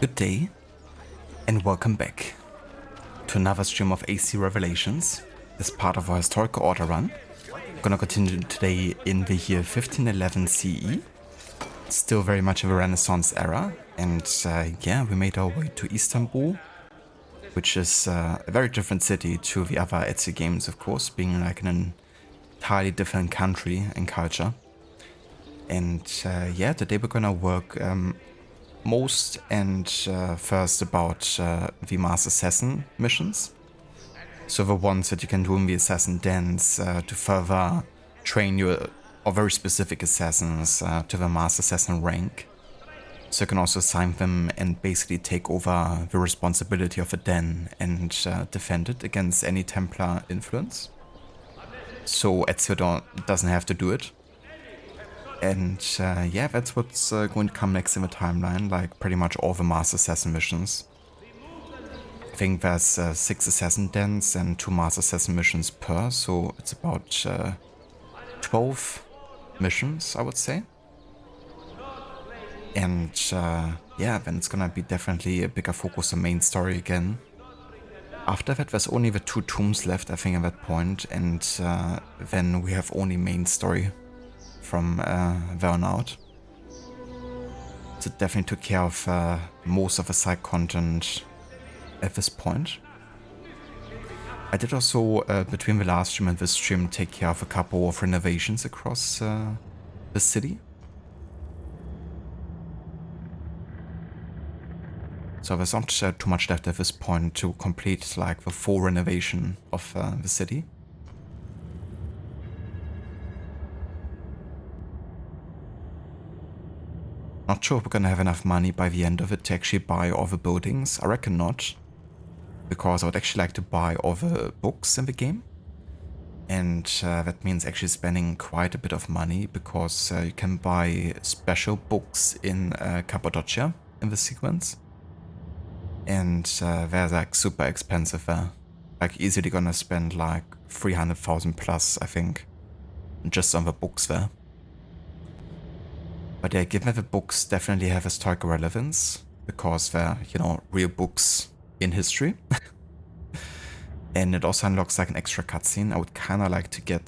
Good day, and welcome back to another stream of AC Revelations, as part of our historical order run. We're gonna continue today in the year 1511 CE. Still very much of a Renaissance era, and yeah, we made our way to Istanbul, which is a very different city to the other Etsy games, of course, being like in an entirely different country and culture. And yeah, today we're gonna work most and first about the Master Assassin missions. So the ones that you can do in the Assassin Dens to further train your or very specific assassins to the Master Assassin rank. So you can also assign them and basically take over the responsibility of a den and defend it against any Templar influence. So Ezio doesn't have to do it. And yeah, that's what's going to come next in the timeline, like pretty much all the Master Assassin missions. I think there's 6 Assassin Dens and 2 Master Assassin missions per, so it's about 12 missions, I would say. And yeah, then it's gonna be definitely a bigger focus on main story again. After that, there's only the 2 tombs left, I think, at that point, and then we have only main story from there on out. So it definitely took care of most of the side content at this point. I did also, between the last stream and this stream, take care of a couple of renovations across the city. So there's not too much left at this point to complete like the full renovation of the city. Not sure if we're gonna have enough money by the end of it to actually buy all the buildings. I reckon not, because I would actually like to buy all the books in the game. And that means actually spending quite a bit of money, because you can buy special books in Cappadocia in the sequence. And they're like super expensive there. Like easily gonna spend like 300,000 plus, I think, just on the books there. But yeah, given that the books definitely have historical relevance, because they're, you know, real books in history. And it also unlocks like an extra cutscene. I would kind of like to get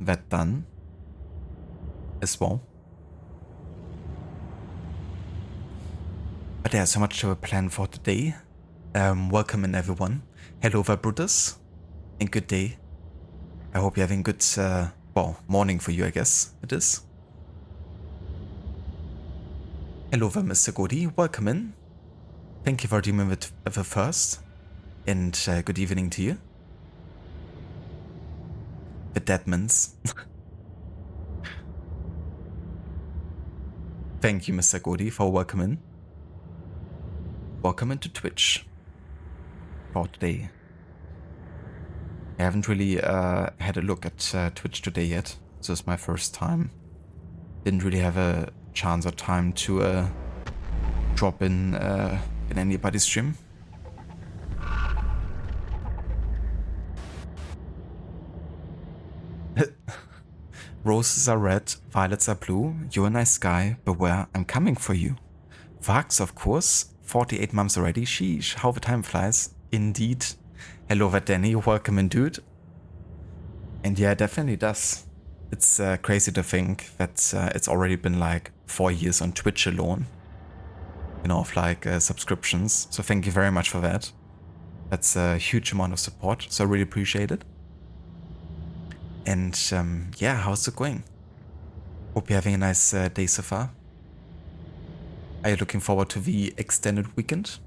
that done as well. But yeah, so much to plan for today. Welcome in everyone. Hello there, Brutus, and good day. I hope you're having good, well, morning for you, I guess it is. Hello there, Mr. Godi, welcome in. Thank you for doing the first, and good evening to you. The Deadmans. Thank you, Mr. Godi, for welcoming. Welcome into Twitch for today. I haven't really had a look at Twitch today yet. This is my first time. Didn't really have a chance or time to drop in anybody's stream. Roses are red, violets are blue. You're a nice guy, beware, I'm coming for you. Vax, of course. 48 months already. Sheesh, how the time flies. Indeed. Hello there, Danny. Welcome in, dude. And yeah, it definitely does. It's crazy to think that it's already been like 4 years on Twitch alone. You know, of like subscriptions. So thank you very much for that. That's a huge amount of support. So I really appreciate it. And yeah, how's it going? Hope you're having a nice day so far. Are you looking forward to the extended weekend?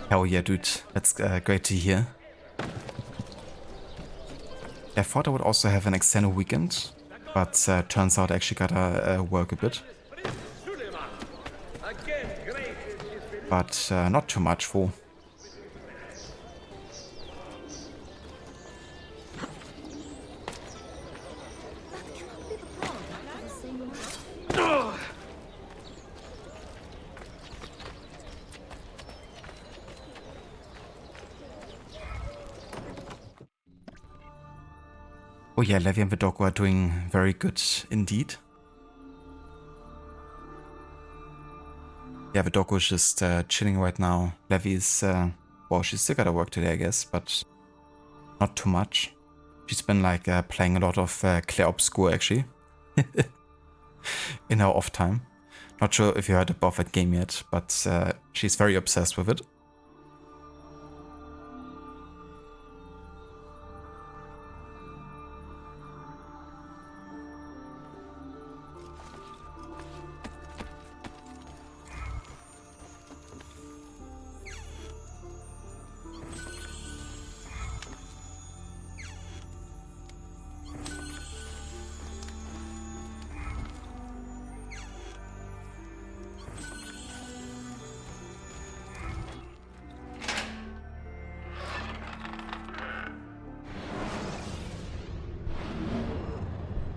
Hell yeah, dude. That's great to hear. I thought I would also have an extended weekend, but turns out I actually gotta work a bit. But not too much, though. Oh yeah, Levi and Vidogo are doing very good indeed. Yeah, Vidogo is just chilling right now. Levi's, well, she's still gotta work today, I guess, but not too much. She's been like playing a lot of Clair Obscur actually in her off time. Not sure if you heard about that game yet, but she's very obsessed with it.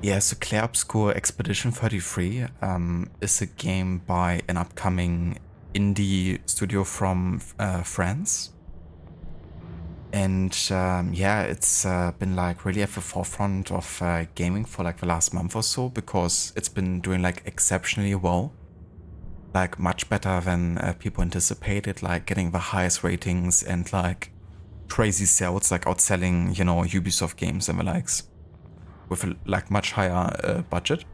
Yeah, so Clair Obscur Expedition 33 is a game by an upcoming indie studio from France. And yeah, it's been like really at the forefront of gaming for like the last month or so, because it's been doing like exceptionally well. Like much better than people anticipated, like getting the highest ratings and like crazy sales, like outselling, you know, Ubisoft games and the likes, with a like much higher budget.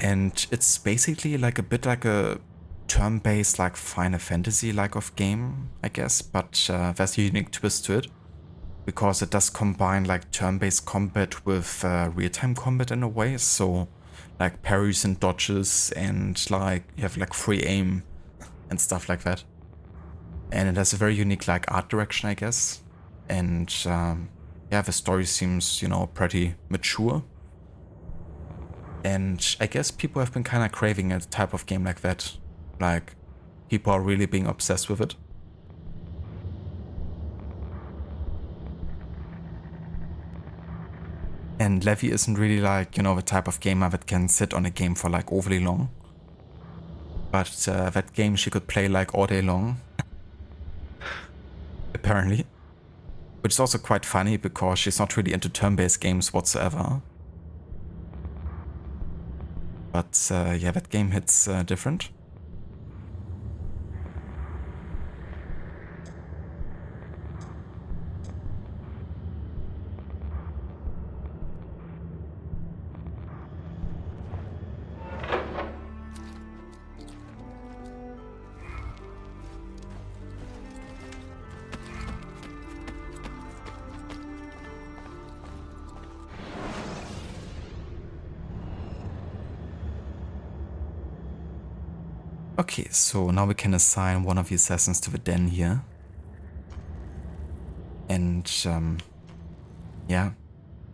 And it's basically like a bit like a turn-based like Final Fantasy like of game, I guess, but there's a unique twist to it, because it does combine like turn-based combat with real-time combat in a way. So like parries and dodges, and like you have like free aim and stuff like that. And it has a very unique like art direction, I guess. And yeah, the story seems, you know, pretty mature. And I guess people have been kind of craving a type of game like that. Like, people are really being obsessed with it. And Levi isn't really like, you know, the type of gamer that can sit on a game for like overly long. But that game she could play like all day long. Apparently. Which is also quite funny, because she's not really into turn-based games whatsoever. But yeah, that game hits different. Okay, so now we can assign one of the assassins to the den here. And yeah,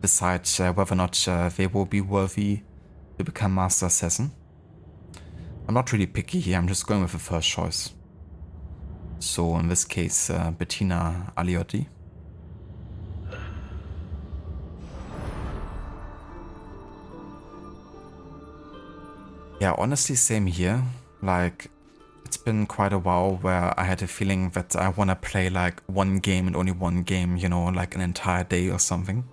decide whether or not they will be worthy to become Master Assassin. I'm not really picky here, I'm just going with the first choice. So in this case, Bettina Aliotti. Yeah, honestly, same here. Like, it's been quite a while where I had a feeling that I want to play like one game and only one game, you know, like an entire day or something.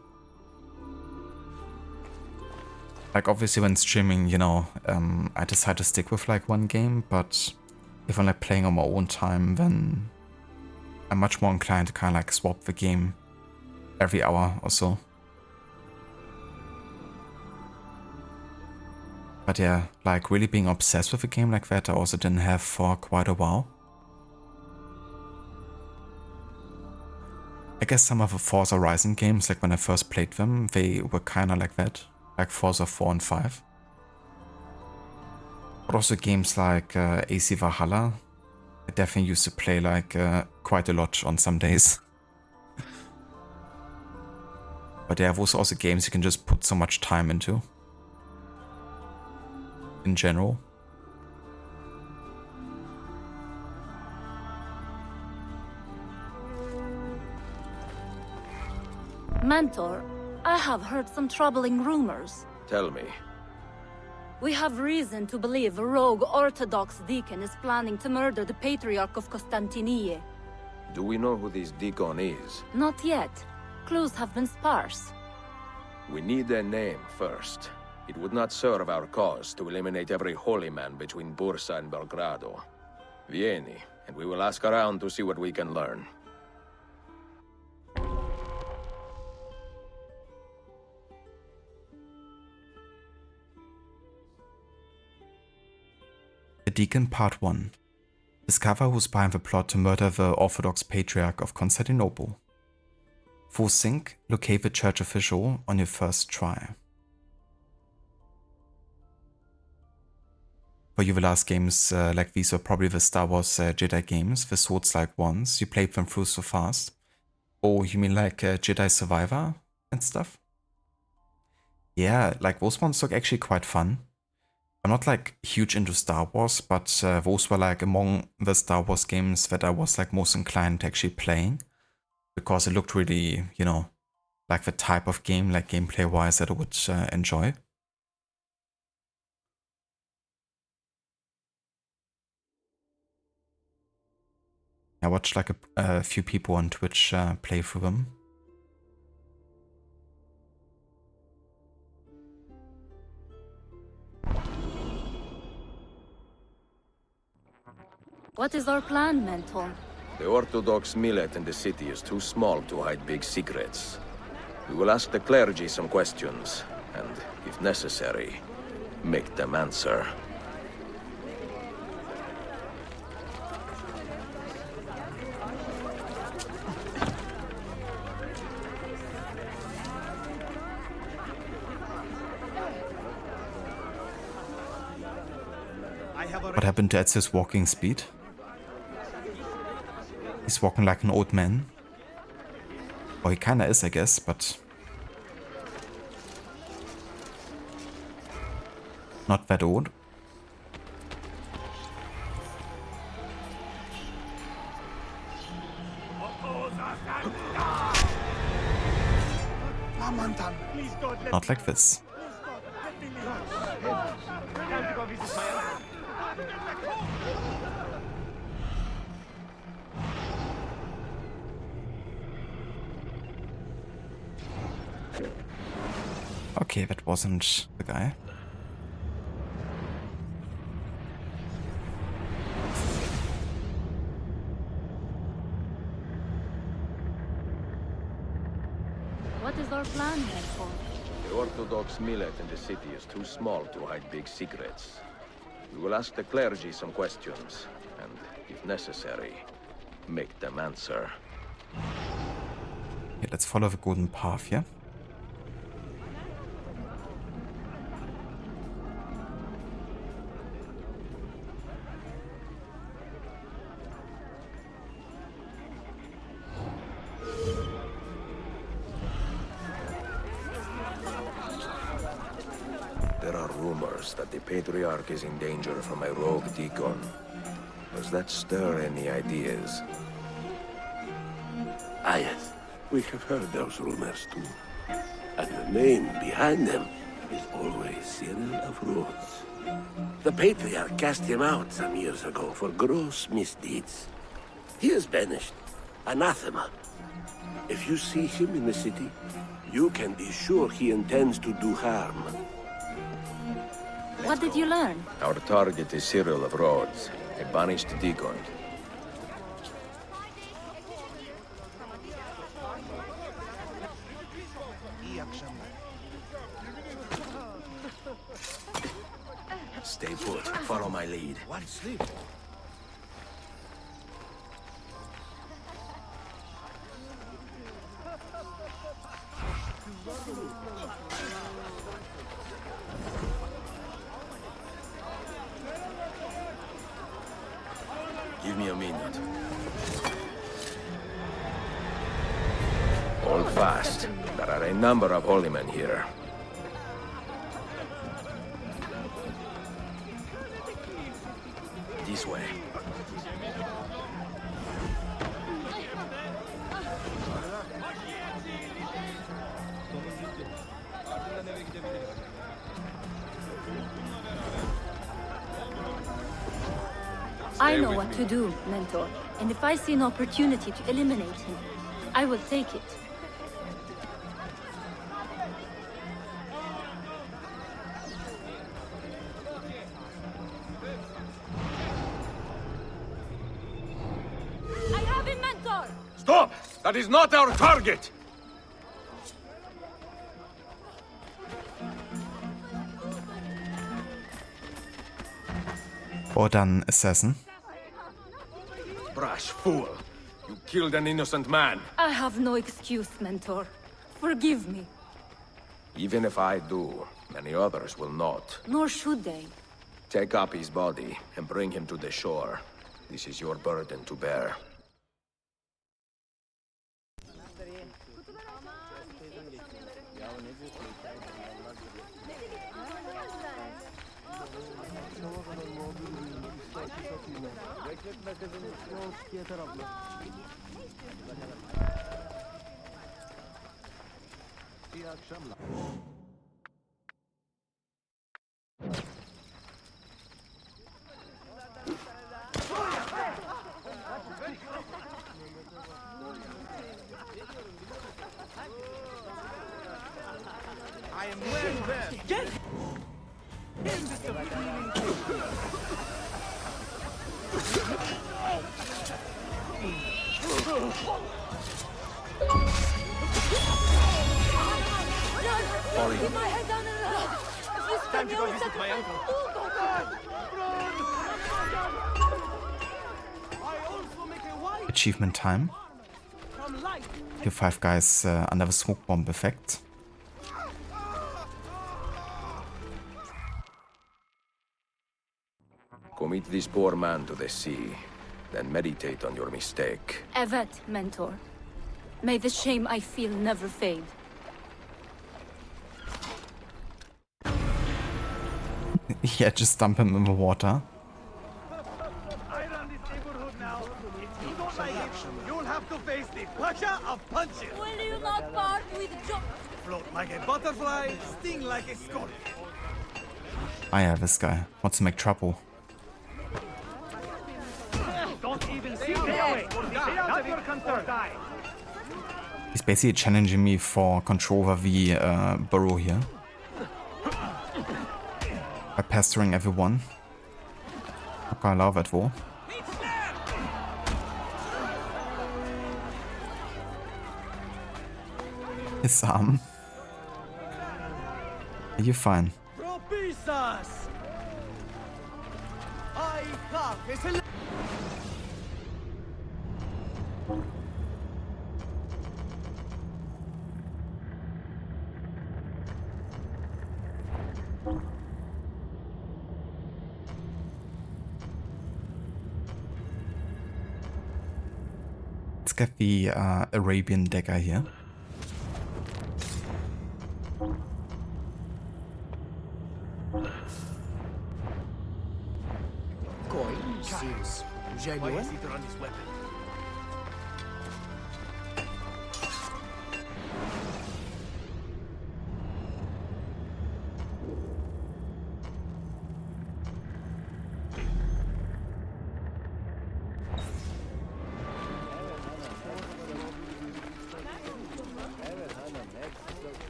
Like, obviously when streaming, you know, I decide to stick with like one game, but if I'm like playing on my own time, then I'm much more inclined to kind of like swap the game every hour or so. But yeah, like really being obsessed with a game like that I also didn't have for quite a while. I guess some of the Forza Horizon games, like when I first played them, they were kind of like that, like Forza 4 and 5. But also games like AC Valhalla, I definitely used to play like quite a lot on some days. But yeah, those are also games you can just put so much time into. In general. Mentor, I have heard some troubling rumors. Tell me. We have reason to believe a rogue Orthodox Deacon is planning to murder the Patriarch of Constantinople. Do we know who this Deacon is? Not yet. Clues have been sparse. We need a name first. It would not serve our cause to eliminate every holy man between Bursa and Belgrado. Vieni, and we will ask around to see what we can learn. The Deacon Part 1. Discover who's behind the plot to murder the Orthodox Patriarch of Constantinople. 4. Sync, locate the church official on your first try. For you, the last games like these were probably the Star Wars Jedi games, the Souls-like ones. You played them through so fast. Oh, you mean like Jedi Survivor and stuff? Yeah, like those ones look actually quite fun. I'm not like huge into Star Wars, but those were like among the Star Wars games that I was like most inclined to actually playing. Because it looked really, you know, like the type of game, like gameplay-wise, that I would enjoy. I watched like a few people on Twitch play through them. What is our plan, Mentor? The Orthodox millet in the city is too small to hide big secrets. We will ask the clergy some questions, and, if necessary, make them answer. What happened to Ezio's walking speed? He's walking like an old man. Or he kinda is, I guess, but not that old. Not like this. Okay, that wasn't the guy. What is our plan, Mentor? The Orthodox millet in the city is too small to hide big secrets. We will ask the clergy some questions, and, if necessary, make them answer. Okay, let's follow the golden path, yeah? There are rumors that the Patriarch is in danger from a rogue Deacon. Does that stir any ideas? Ah, yes. We have heard those rumors too. And the name behind them is always Cyril of Rhodes. The Patriarch cast him out some years ago for gross misdeeds. He is banished. Anathema. If you see him in the city, you can be sure he intends to do harm. What did you learn? Our target is Cyril of Rhodes, a banished Deacon. Stay put. Follow my lead. One sleep. Give me a minute. Hold fast. There are a number of holy men here. This way. I know what to do, Mentor. And if I see an opportunity to eliminate him, I will take it. Stop! That is not our target! Well done, assassin. Brash fool! You killed an innocent man! I have no excuse, Mentor. Forgive me. Even if I do, many others will not. Nor should they. Take up his body and bring him to the shore. This is your burden to bear. Keep my head down and run! Time to go visit my uncle. Achievement time. Here 5 guys under the smoke bomb effect. Commit this poor man to the sea, then meditate on your mistake. Evet, Mentor. May the shame I feel never fade. Yeah, just dump him in the water. I run this neighborhood now. If you don't like it, you'll have to face the Pasha of Punches. Will you not part with Float like a butterfly, sting like a scorpion. Ah yeah, this guy wants to make trouble. Don't even see me away. Not your concern. Die. He's basically challenging me for control over the burrow here. By pestering everyone. Okay, I love it, wo. His arm. Are you fine? Propisas. I have Let's get the Arabian dagger here. Coin seems genuine. Why is he to run his weapon?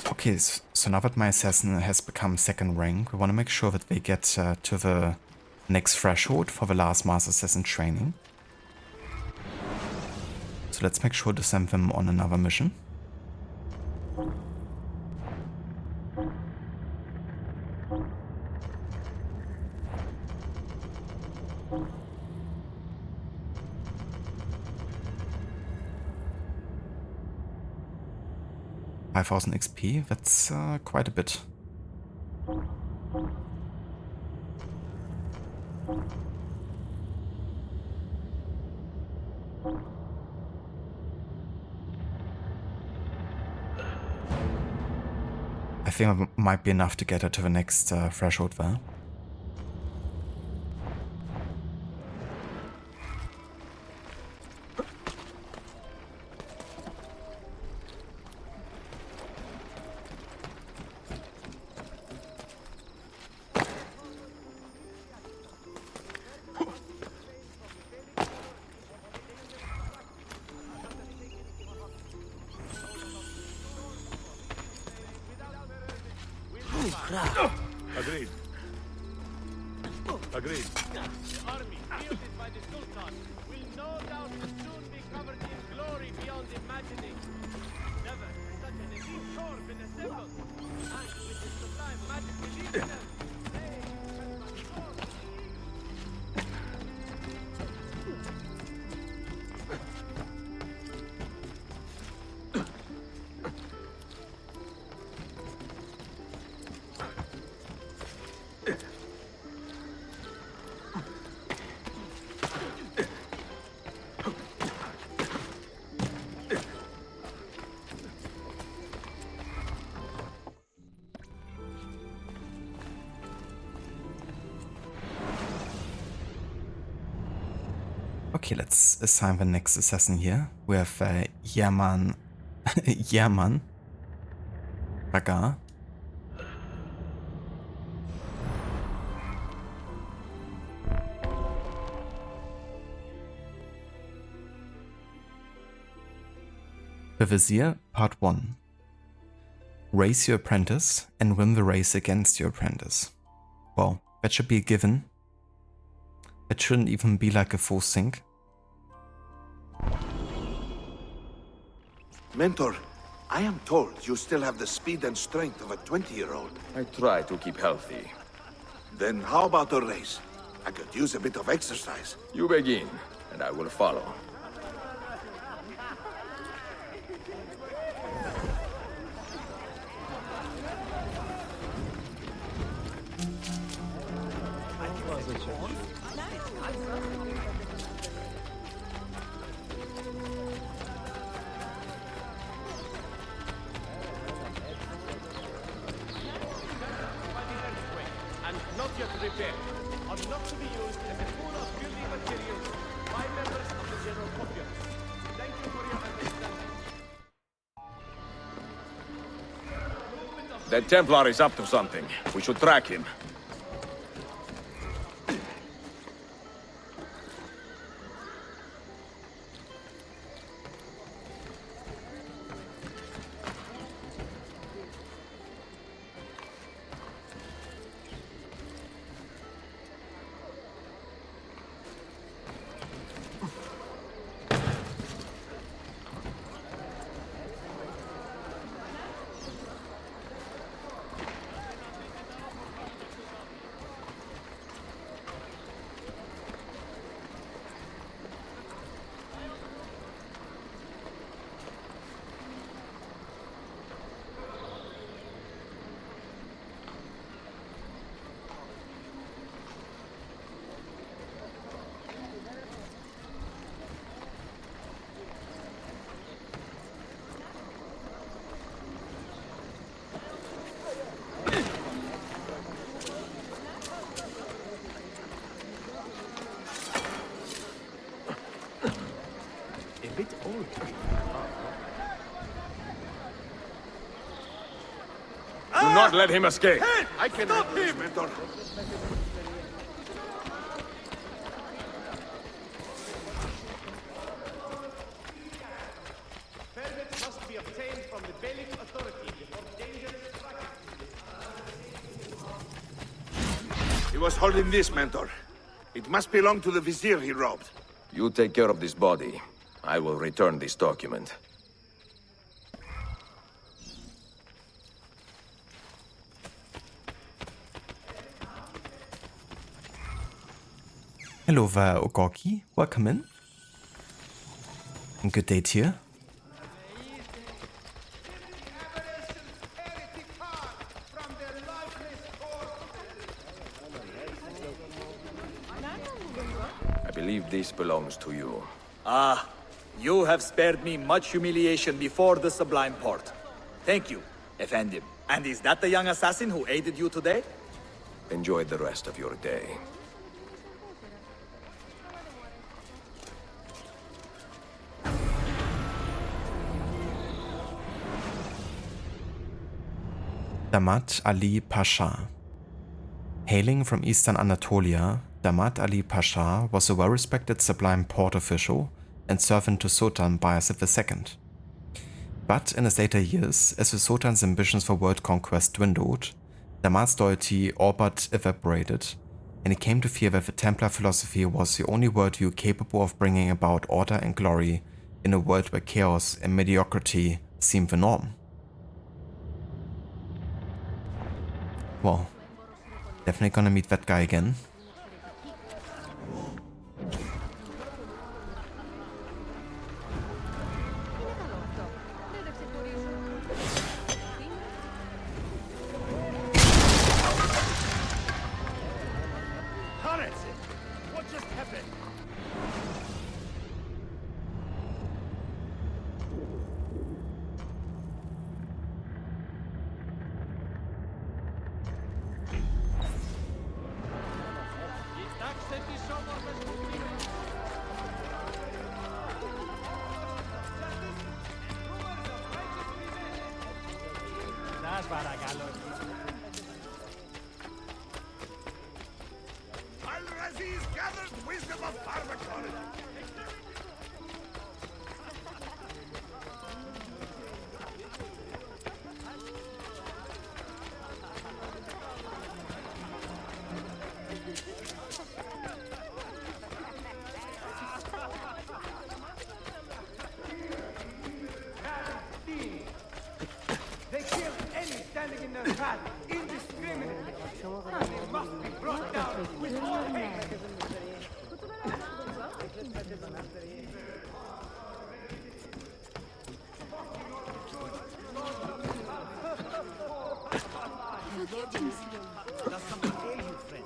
Okay, so now that my assassin has become 2nd rank, we want to make sure that they get to the next threshold for the last Master Assassin training. So let's make sure to send them on another mission. $5,000 XP, that's quite a bit. I think it might be enough to get her to the next threshold there. Agreed. Agreed. The army, fielded by the Sultan, will no doubt soon be covered in glory beyond imagining. Never has such an elite corps been assembled. And with his sublime majesty leading them, they can transform the east. Okay, let's assign the next assassin here. We have Yerman Yerman Ragar. The Vizier, Part 1. Raise your apprentice and win the race against your apprentice. Well, that should be a given. It shouldn't even be like a force thing. Mentor, I am told you still have the speed and strength of a 20-year-old. I try to keep healthy. Then how about a race? I could use a bit of exercise. You begin, and I will follow. And not yet repaired, are not to be used as a pool of building materials by members of the general populace. Thank you for your understanding. That Templar is up to something. We should track him. A bit old. Do not let him escape. I can stop him, Mentor. Permits must be obtained from the Bailiff authority before dangerous practice. He was holding this, Mentor. It must belong to the Vizier he robbed. You take care of this body. I will return this document. Hello there, Ogoki. Welcome in. And good day to you. I believe this belongs to you. Ah, you have spared me much humiliation before the Sublime Port. Thank you, Effendim. And is that the young assassin who aided you today? Enjoy the rest of your day. Damat Ali Pasha. Hailing from eastern Anatolia, Damat Ali Pasha was a well-respected Sublime Port official and servant to Sultan Bayezid II. But in his later years, as the Sultan's ambitions for world conquest dwindled, Damat's loyalty all but evaporated, and he came to fear that the Templar philosophy was the only worldview capable of bringing about order and glory in a world where chaos and mediocrity seemed the norm. Well, definitely gonna meet that guy again. What just happened? Al-Raziz gathered wisdom of pharmacology. They kill any standing in their path indiscriminately. And they must be brought down with all haste. Does something ail you, friend?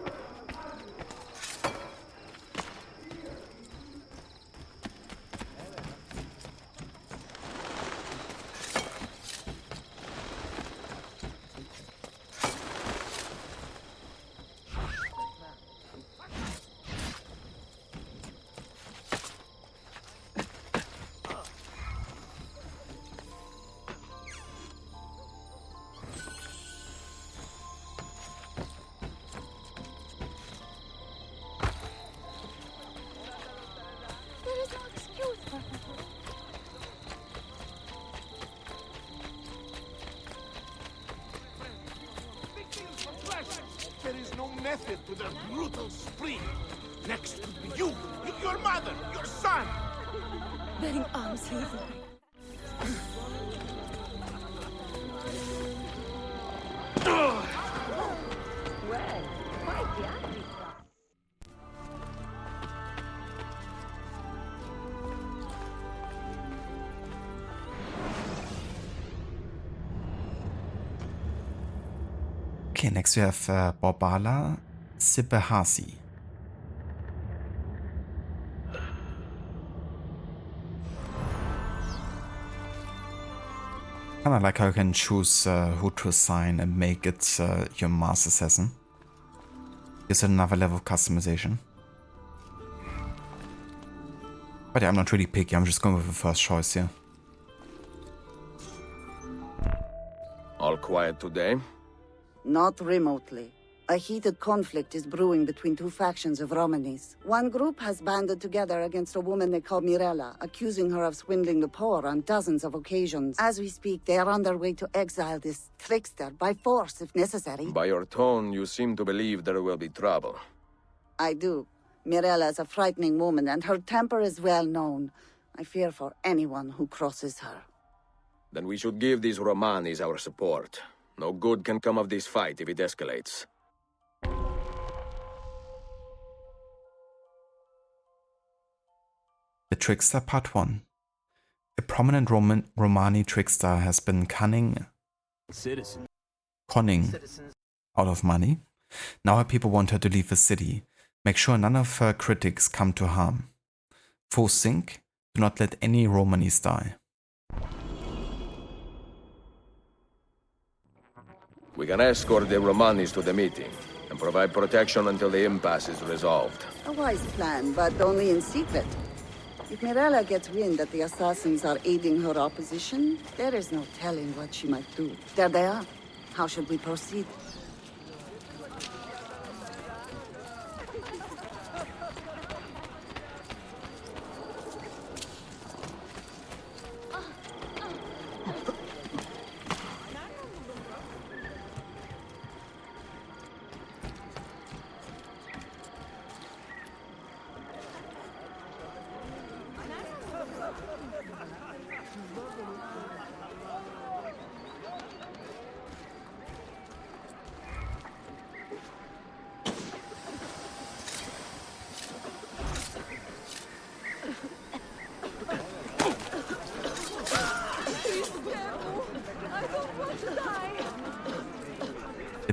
There is no excuse for her. There is no method to their brutal spree. Next would be you, your mother, your son. Bearing arms here. Well, quite the angry. Okay, next we have Borbala Sibehasi. Kinda like how you can choose who to assign and make it your master assassin. Gives it another level of customization. But yeah, I'm not really picky, I'm just going with the first choice here. All quiet today? Not remotely. A heated conflict is brewing between two factions of Romanis. One group has banded together against a woman they call Mirella, accusing her of swindling the poor on dozens of occasions. As we speak, they are on their way to exile this Trickster by force if necessary. By your tone, you seem to believe there will be trouble. I do. Mirella is a frightening woman, and her temper is well known. I fear for anyone who crosses her. Then we should give these Romanis our support. No good can come of this fight if it escalates. The Trickster Part 1. A prominent Romani trickster has been conning out of money. Now her people want her to leave the city. Make sure none of her critics come to harm. Full sync, do not let any Romanis die. We can escort the Romanis to the meeting and provide protection until the impasse is resolved. A wise plan, but only in secret. If Mirella gets wind that the assassins are aiding her opposition, there is no telling what she might do. There they are. How should we proceed?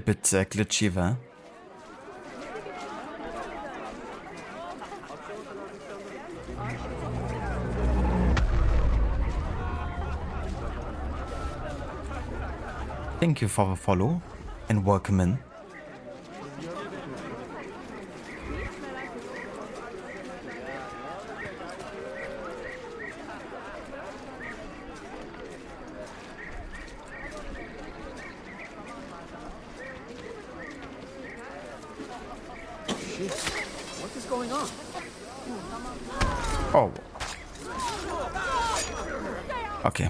bit glitchy there. Thank you for the follow and welcome in. What is going on? Oh. Okay.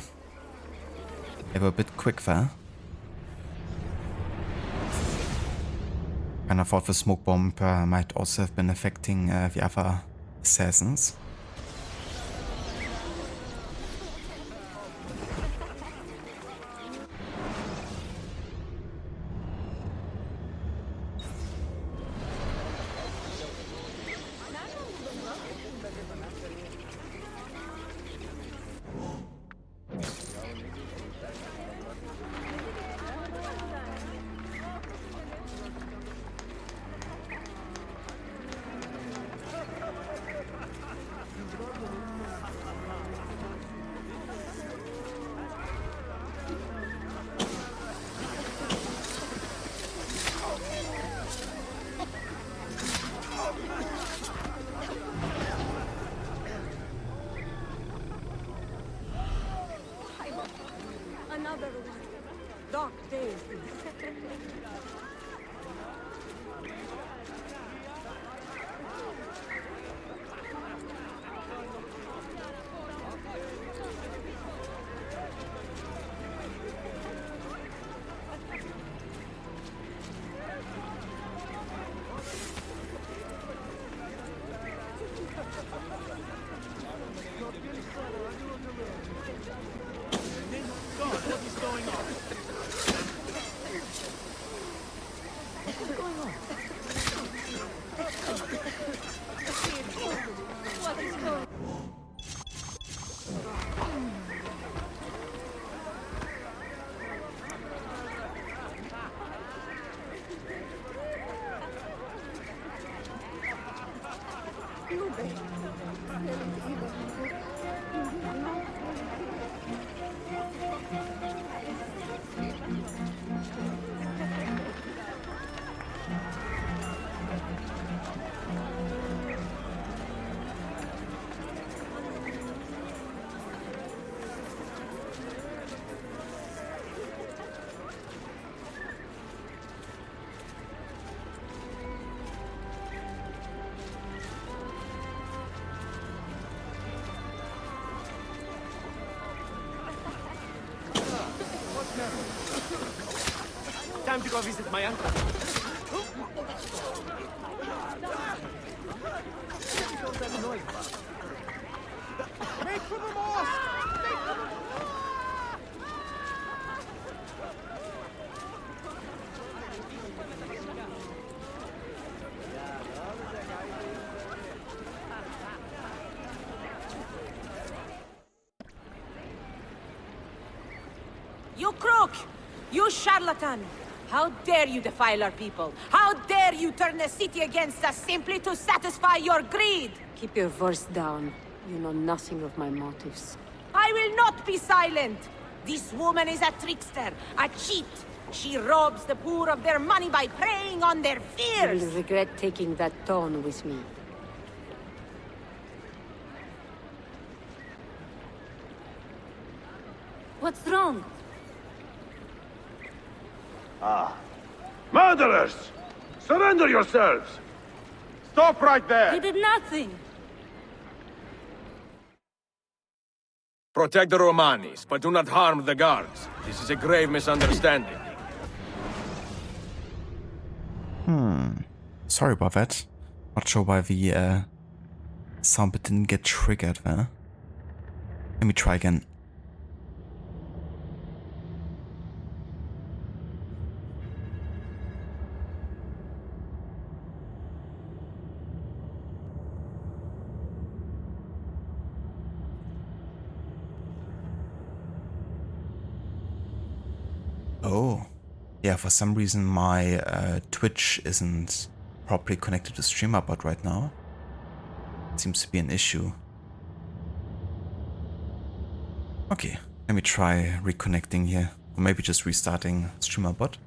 They were a bit quick there. And I thought the smoke bomb might also have been affecting the other assassins. Another one. Dark days. Time to go visit my uncle. Make for the mosque! Make for the You crook! You charlatan! How dare you defile our people? How dare you turn the city against us simply to satisfy your greed? Keep your voice down. You know nothing of my motives. I will not be silent! This woman is a trickster, a cheat! She robs the poor of their money by preying on their You fears! will regret taking that tone with me. What's wrong? Murderers! Surrender yourselves! Stop right there! You did nothing! Protect the Romanis, but do not harm the guards. This is a grave misunderstanding. Sorry about that. Not sure why the sound bit didn't get triggered there. Let me try again. Oh, Yeah, for some reason my Twitch isn't properly connected to StreamerBot right now. It seems to be an issue. Okay, let me try reconnecting here. Or maybe just restarting StreamerBot.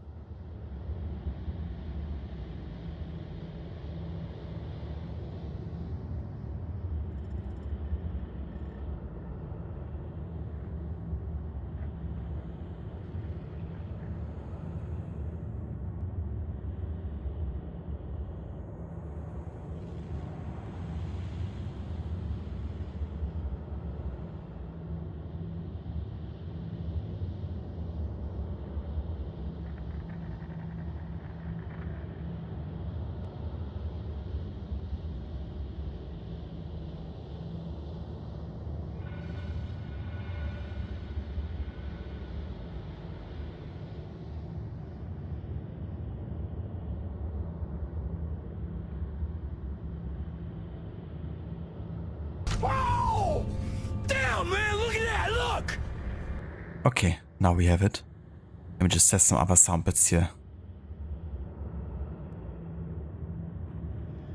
Whoa! Damn, man, look at that, look! Okay, now we have it. Let me just test some other sound bits here.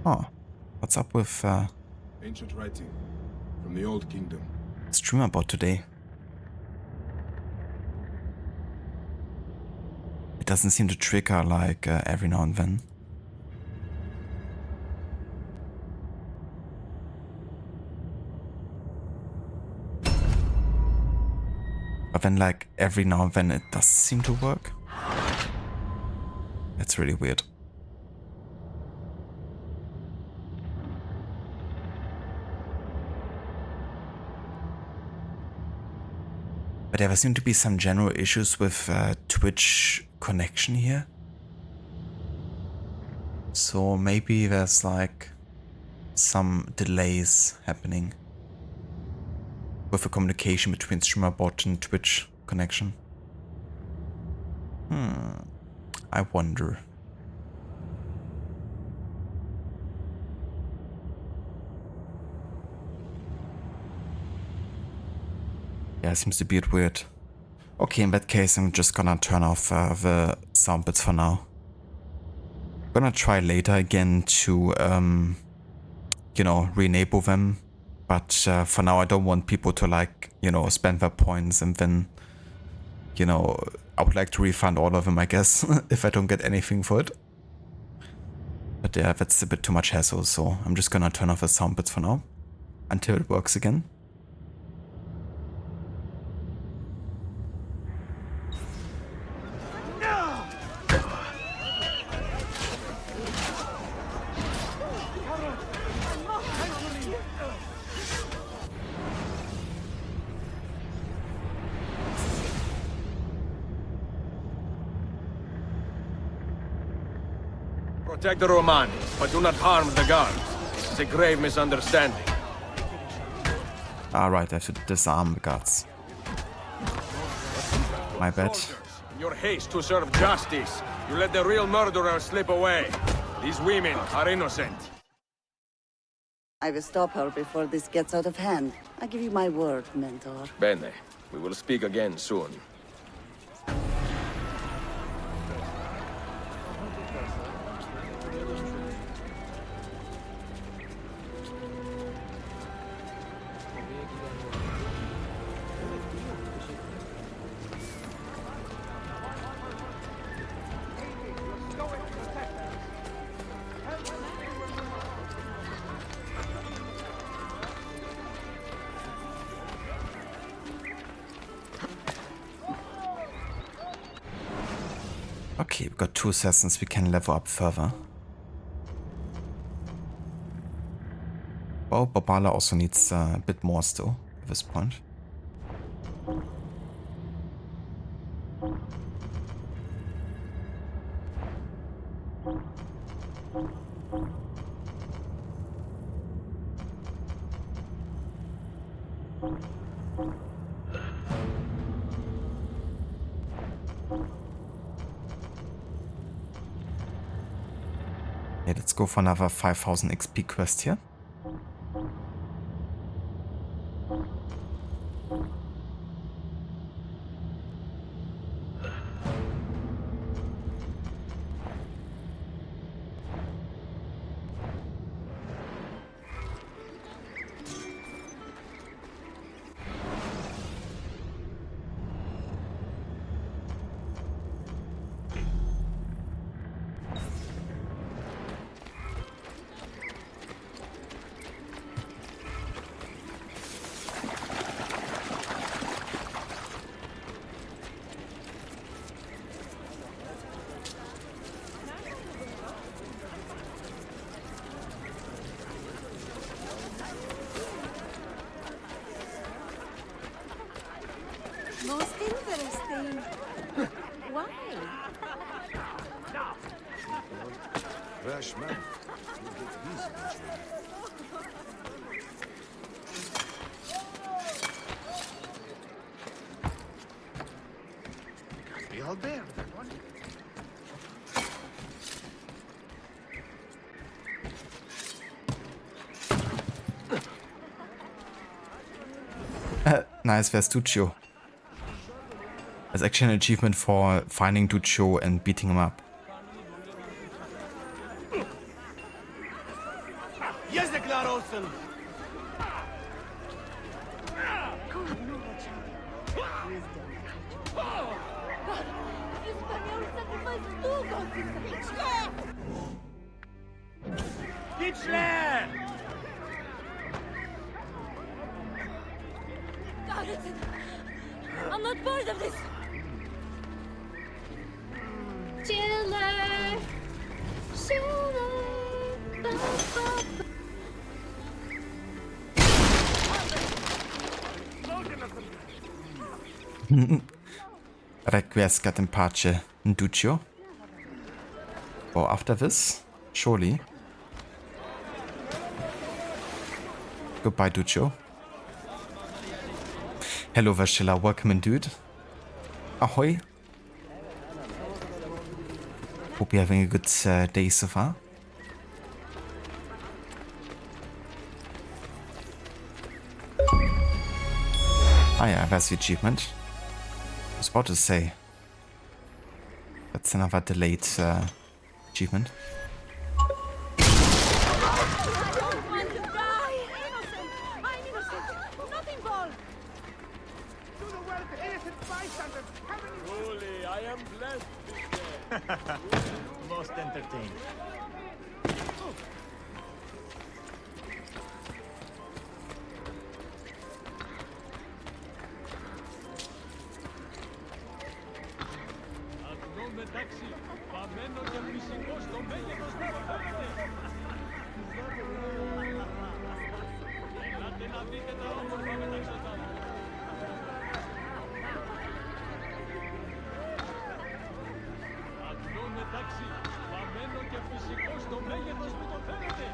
Oh, what's up with Ancient writing from the Old Kingdom. StreamerBot today? It doesn't seem to trigger like every now and then. But then like every now and then it does seem to work. That's really weird. But there seem to be some general issues with Twitch connection here. So maybe there's like some delays happening with the communication between StreamerBot and Twitch connection. I wonder. Yeah, it seems to be a bit weird. Okay, in that case, I'm just gonna turn off the sound bits for now. Gonna try later again to, you know, re-enable them. But for now, I don't want people to like, you know, spend their points and then, you know, I would like to refund all of them, I guess, if I don't get anything for it. But yeah, that's a bit too much hassle, so I'm just gonna turn off the sound bits for now until it works again. Protect the Romani, but do not harm the guards. It's a grave misunderstanding. Alright, I have to disarm the guards. My bad. Soldiers, in your haste to serve justice, you let the real murderer slip away. These women are innocent. I will stop her before this gets out of hand. I give you my word, Mentor. Bene, we will speak again soon. Okay, we've got 2 assassins we can level up further. Well, Babala also needs a bit more still at this point. Yeah, let's go for another 5000 XP quest here. Be Altair, that one. Nice, where's Duccio? There's actually an achievement for finding Duccio and beating him up. Yes, the Olsen. I'm not part of this! Chiller! Requiescat in pace, Duccio. Oh, after this, surely. Goodbye, Duccio. Hello, Vashilla. Welcome in, dude. Ahoy. Hope you're having a good day so far. Ah yeah, that's the achievement. I was about to say. That's another delayed achievement. Truly, I am blessed, Vizier. Most entertaining. Αυτό μεταξύ, παμένο και φυσικό στο μέγεθος που προφέρετε. Ελάτε να δείτε τα όμορφα μεταξωτά. Αυτό μεταξύ, παμένο και φυσικό στο μέγεθος που το θέλετε.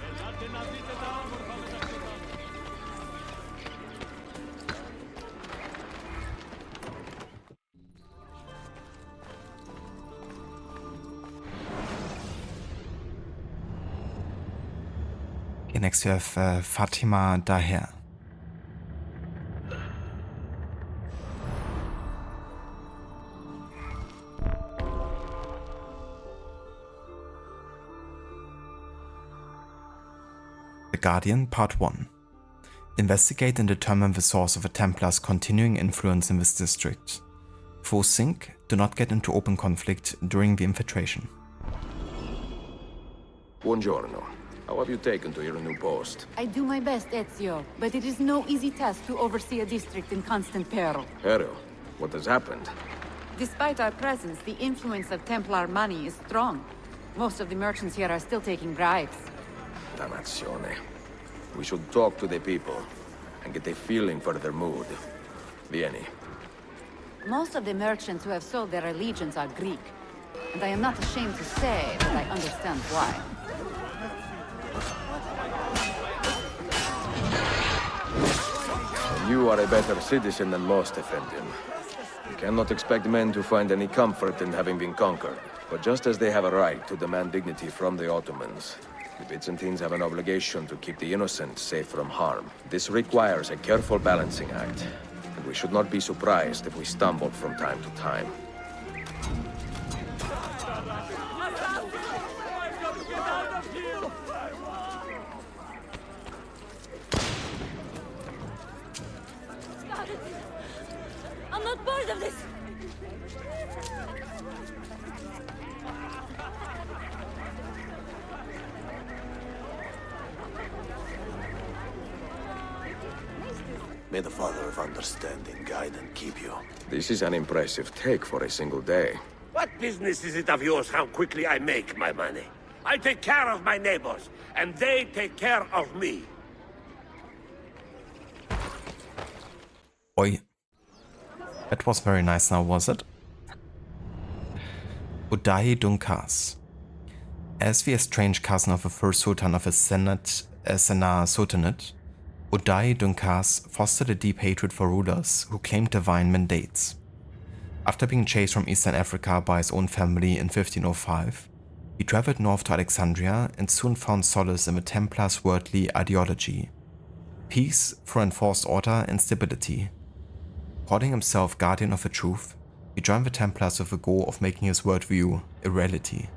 Ελάτε να δείτε τα όμορφα μεταξωτά. Okay, next we have Fatima Daher. The Guardian, Part 1. Investigate and determine the source of a Templar's continuing influence in this district. Foes sink, do not get into open conflict during the infiltration. Buongiorno. How have you taken to your new post? I do my best, Ezio, but it is no easy task to oversee a district in constant peril. Peril, what has happened? Despite our presence, the influence of Templar money is strong. Most of the merchants here are still taking bribes. Dannazione. We should talk to the people and get a feeling for their mood. Vieni. Most of the merchants who have sold their allegiance are Greek. And I am not ashamed to say that I understand why. You are a better citizen than most, Effendim. You cannot expect men to find any comfort in having been conquered. But just as they have a right to demand dignity from the Ottomans, the Byzantines have an obligation to keep the innocent safe from harm. This requires a careful balancing act, and we should not be surprised if we stumble from time to time. I'm not part of this! May the Father of Understanding guide and keep you. This is an impressive take for a single day. What business is it of yours how quickly I make my money? I take care of my neighbors, and they take care of me. Oi. That was very nice now, was it? Uday Dunkas. As the estranged cousin of the first Sultan of the Sennar Sultanate, Uday Dunkas fostered a deep hatred for rulers who claimed divine mandates. After being chased from Eastern Africa by his own family in 1505, he traveled north to Alexandria and soon found solace in the Templars' worldly ideology: peace through enforced order and stability. Calling himself Guardian of the Truth, he joined the Templars with the goal of making his worldview a reality.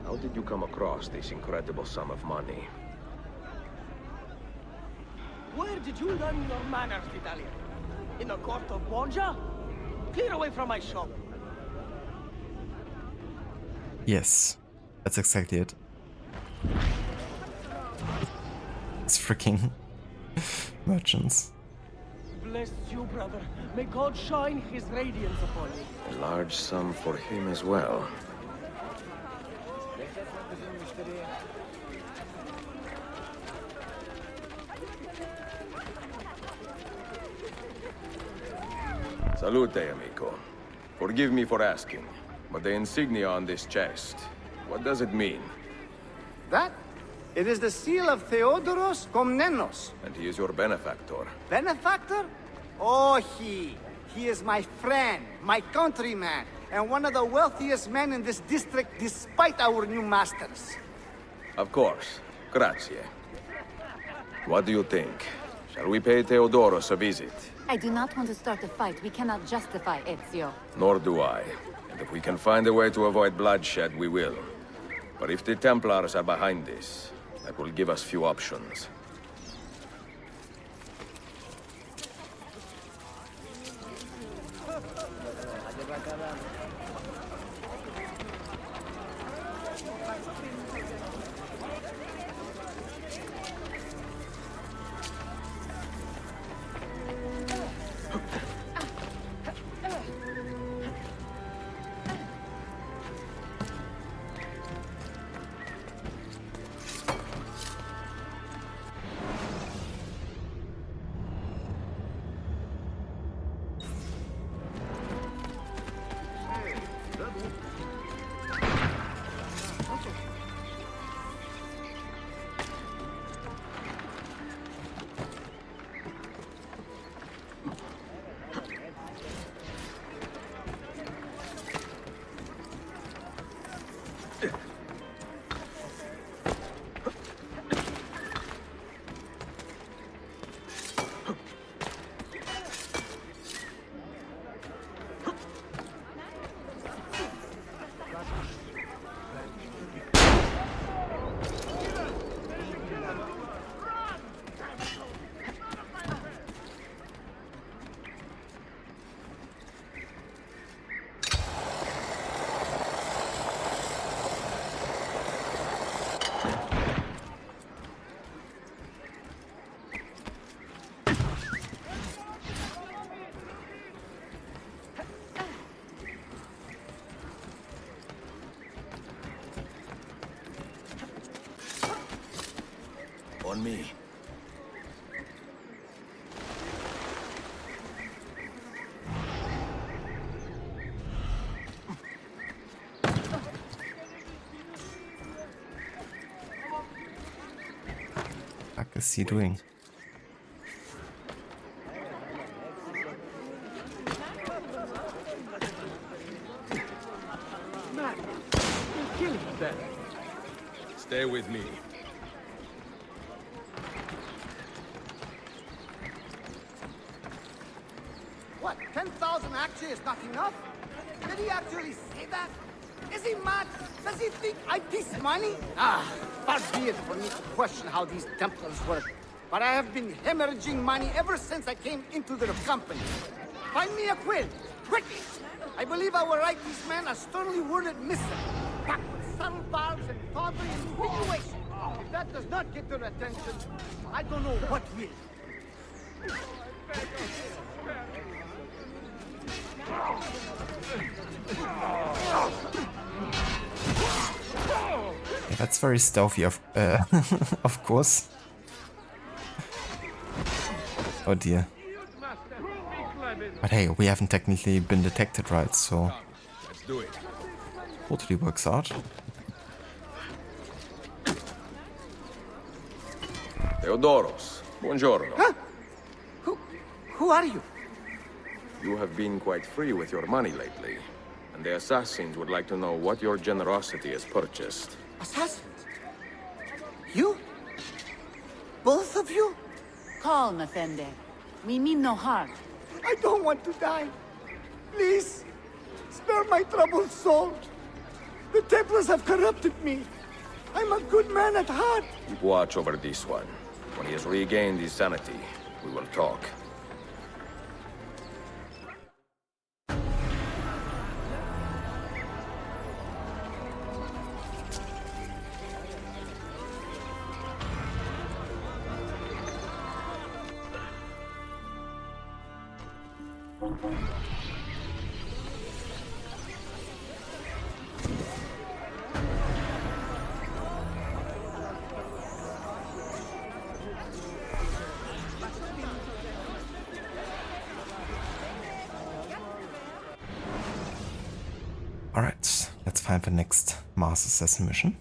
How did you come across this incredible sum of money? Where did you learn your manners, Italian? In the court of Borgia? Clear away from my shop. Yes, that's exactly it. It's freaking merchants. Bless you, brother. May God shine his radiance upon you. A large sum for him as well. Salute, amico. Forgive me for asking, but the insignia on this chest, what does it mean? That? It is the seal of Theodoros Komnenos. And he is your benefactor. Benefactor? Oh, he is my friend, my countryman, and one of the wealthiest men in this district despite our new masters. Of course. Grazie. What do you think? Shall we pay Theodoros a visit? I do not want to start a fight. We cannot justify Ezio. Nor do I. And if we can find a way to avoid bloodshed, we will. But if the Templars are behind this, that will give us few options. On me. What is he doing? Man, you're killing them. Stay with me. What, 10,000 actually is not enough? Did he actually say that? Is he mad? Does he think I piece money? Far be it for me to question how these Templars work. But I have been hemorrhaging money ever since I came into their company. Find me a quill, quickly! I believe our righteous men are sternly worded missing. Packed with subtle valves and tawdry insinuation. If that does not get their attention, I don't know what will. Yeah, that's very stealthy, of of course. Oh dear. But hey, we haven't technically been detected, right? So Let's do it. totally works out. Theodoros, buongiorno. Huh? Who are you? You have been quite free with your money lately, and the assassins would like to know what your generosity has purchased. Assassins? You? Both of you? Calm, Effendi. We mean no harm. I don't want to die. Please, spare my troubled soul. The Templars have corrupted me. I'm a good man at heart. Keep watch over this one. When he has regained his sanity, we will talk. Alright, let's find the next Mars Assassin mission.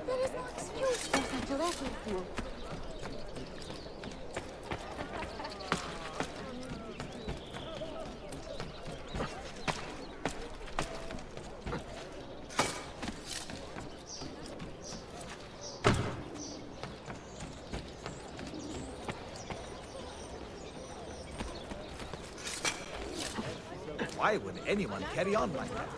There is no excuse for such a recklessness. Why would anyone carry on like that?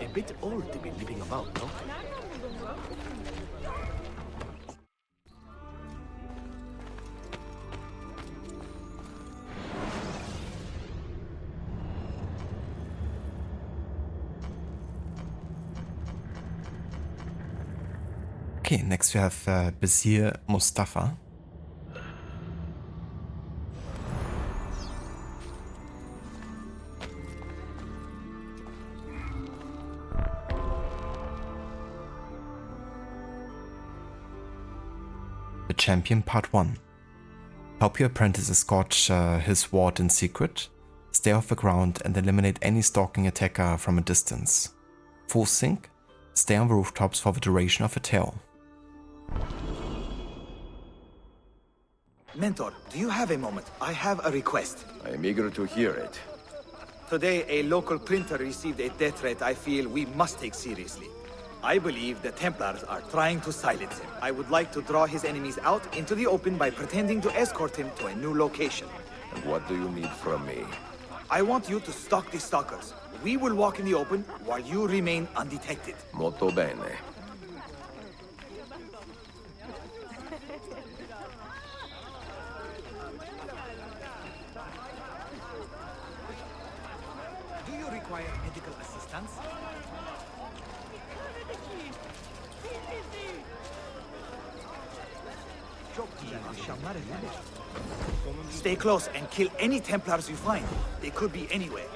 A bit old to be living about, no? Okay, next we have Vizier Mustafa. The Champion Part 1. Help your apprentice escort his ward in secret, stay off the ground and eliminate any stalking attacker from a distance. Full sync, stay on the rooftops for the duration of the tale. Mentor, do you have a moment? I have a request. I am eager to hear it. Today, a local printer received a death threat I feel we must take seriously. I believe the Templars are trying to silence him. I would like to draw his enemies out into the open by pretending to escort him to a new location. And what do you need from me? I want you to stalk the stalkers. We will walk in the open while you remain undetected. Molto bene. Do you require medical assistance? Stay close and kill any Templars you find. They could be anywhere.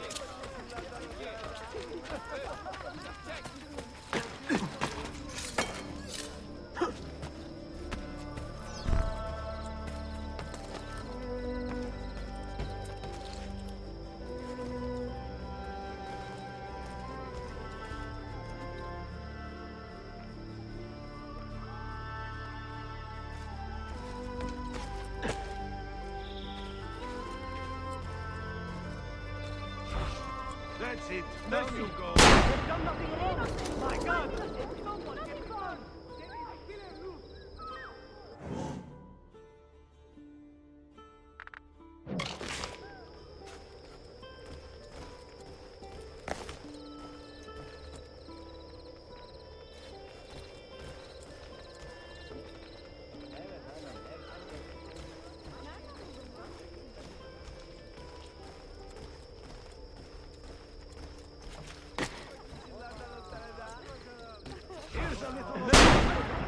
it. There you go. I've done nothing wrong. My God.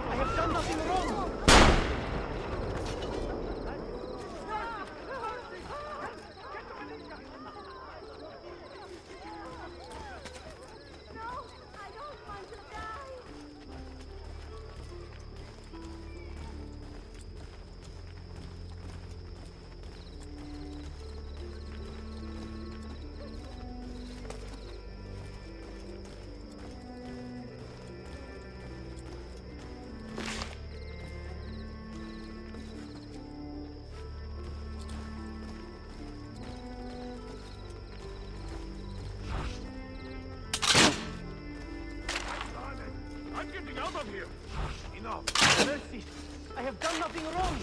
I have done nothing wrong. I'm getting out of here. Enough. Mercy. I have done nothing wrong.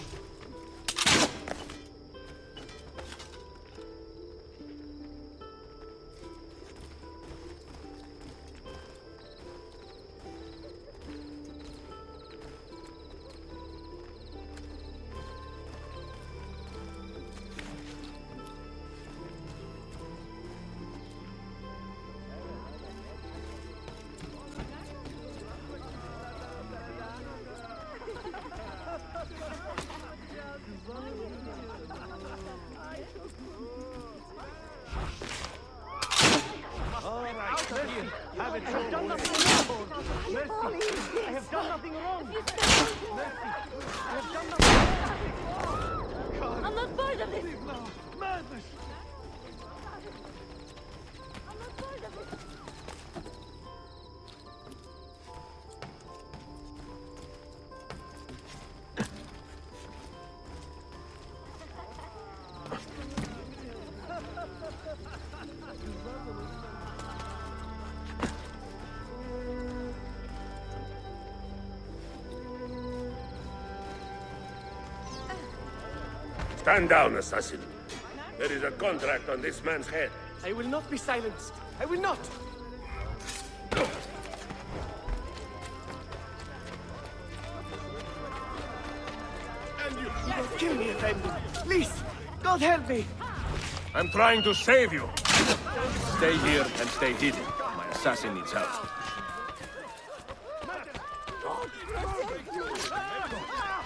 I have done nothing wrong. Mercy. I have done nothing wrong. Mercy. I have done nothing wrong. I'm not part of this. Leave now. Madness. I'm not part of it. Stand down, assassin. There is a contract on this man's head. I will not be silenced. I will not. And you... Kill me, Effendi. Please, God help me. I'm trying to save you. Stay here and stay hidden. My assassin needs help.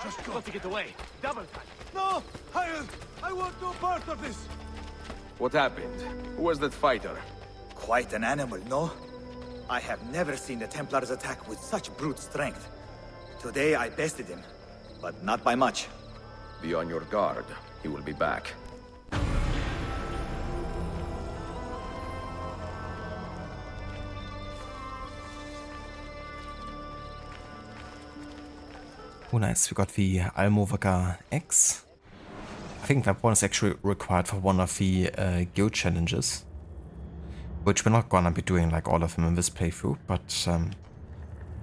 Just got to get away. Double time. No! I want no part of this! What happened? Who was that fighter? Quite an animal, no? I have never seen the Templars attack with such brute strength. Today I bested him, but not by much. Be on your guard. He will be back. Oh nice, we got the Almovagar X. I think that one is actually required for one of the guild challenges. Which we're not gonna be doing like all of them in this playthrough, but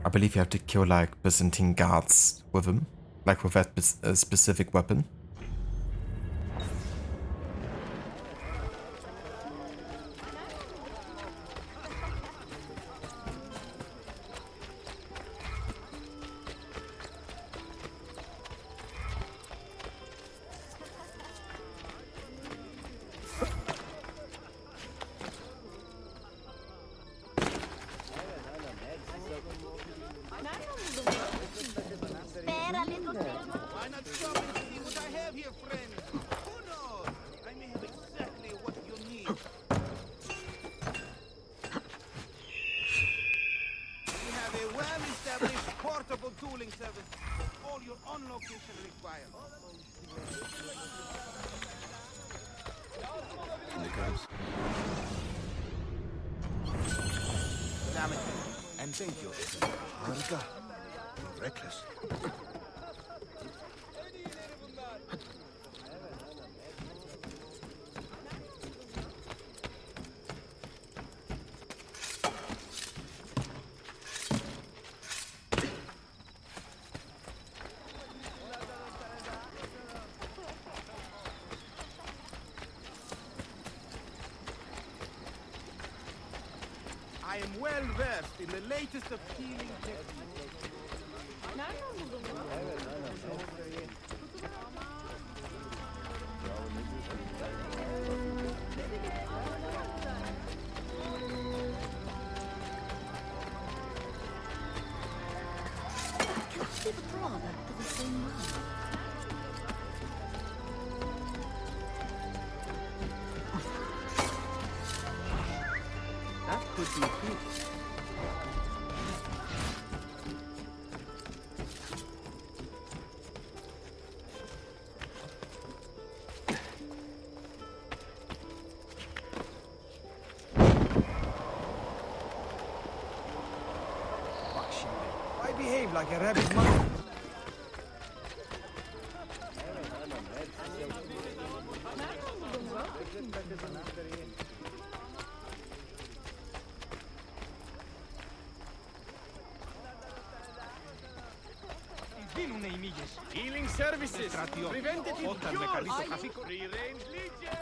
I believe you have to kill like Byzantine guards with them. Like with that specific weapon. Why not stop and see what I have here, friend? Who knows? I may have exactly what you need. We have a well-established portable tooling service. All your on-location required. Damn it. And thank you. Monica, you're reckless. well versed in the latest of healing techniques. Can I draw back to the same mind? That could be it. I behave like a rabid monkey. Healing services. Preventative cures. Free-range legions.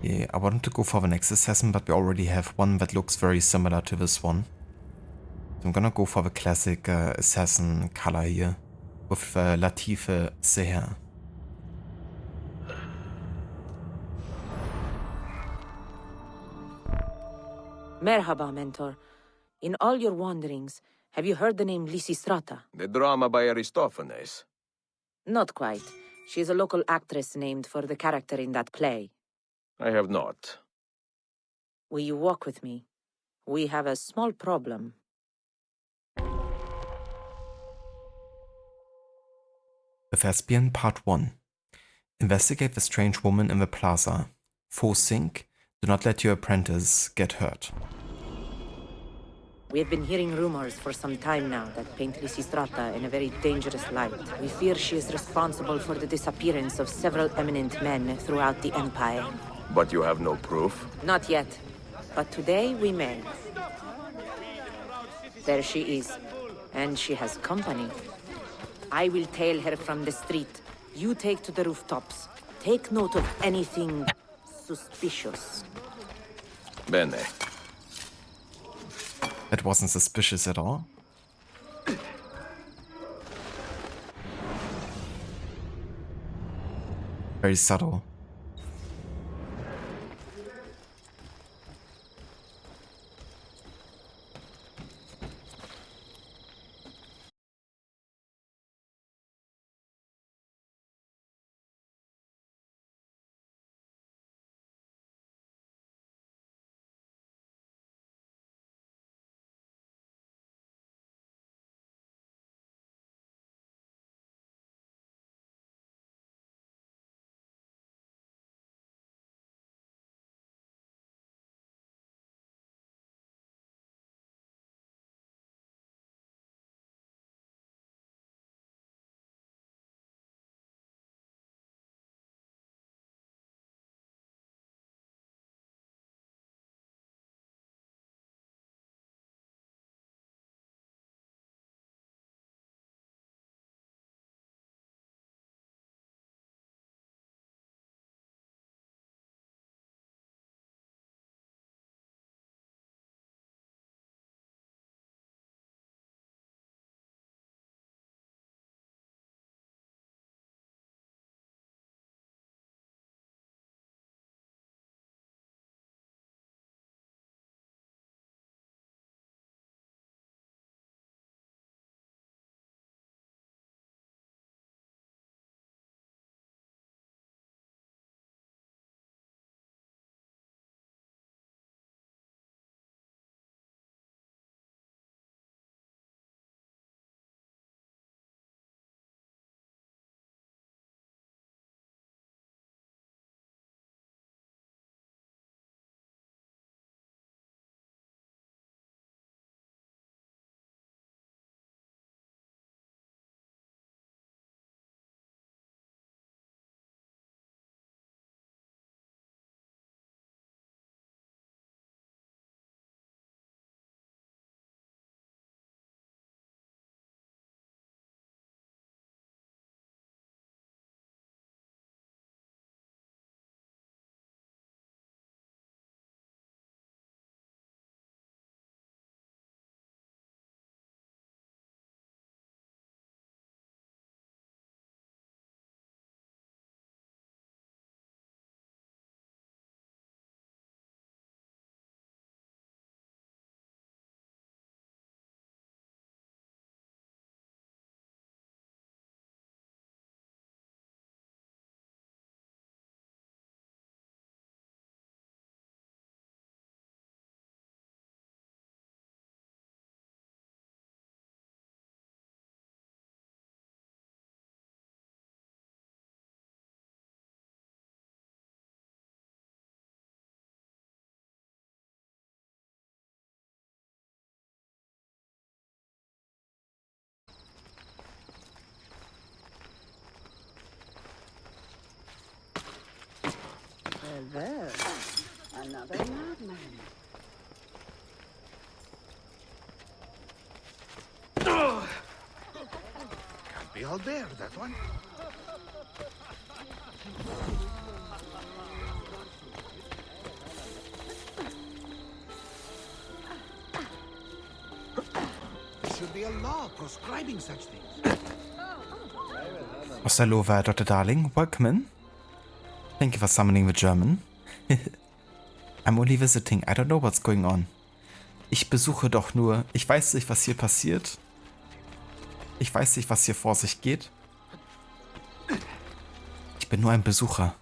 Yeah, I wanted to go for the next assassin, but we already have one that looks very similar to this one. So I'm gonna go for the classic assassin color here, with Latife Seher. Merhaba, Mentor. In all your wanderings, have you heard the name Lysistrata? The drama by Aristophanes. Not quite. She is a local actress named for the character in that play. I have not. Will you walk with me? We have a small problem. The Thespian Part 1. Investigate the strange woman in the plaza. Foe sink. Do not let your apprentice get hurt. We have been hearing rumors for some time now that paint Lysistrata in a very dangerous light. We fear she is responsible for the disappearance of several eminent men throughout the Empire. But you have no proof? Not yet. But today we may. There she is. And she has company. I will tail her from the street. You take to the rooftops. Take note of anything suspicious. Bene. That wasn't suspicious at all. Very subtle. Well, another madman. Can't be Altair, that one. There should be a law proscribing such things. Ostalova, Dr. Darling, welcome in. Thank you for summoning the German. I'm only visiting. I don't know what's going on. Ich besuche doch nur. Ich weiß nicht, was hier passiert. Ich weiß nicht, was hier vor sich geht. Ich bin nur ein Besucher.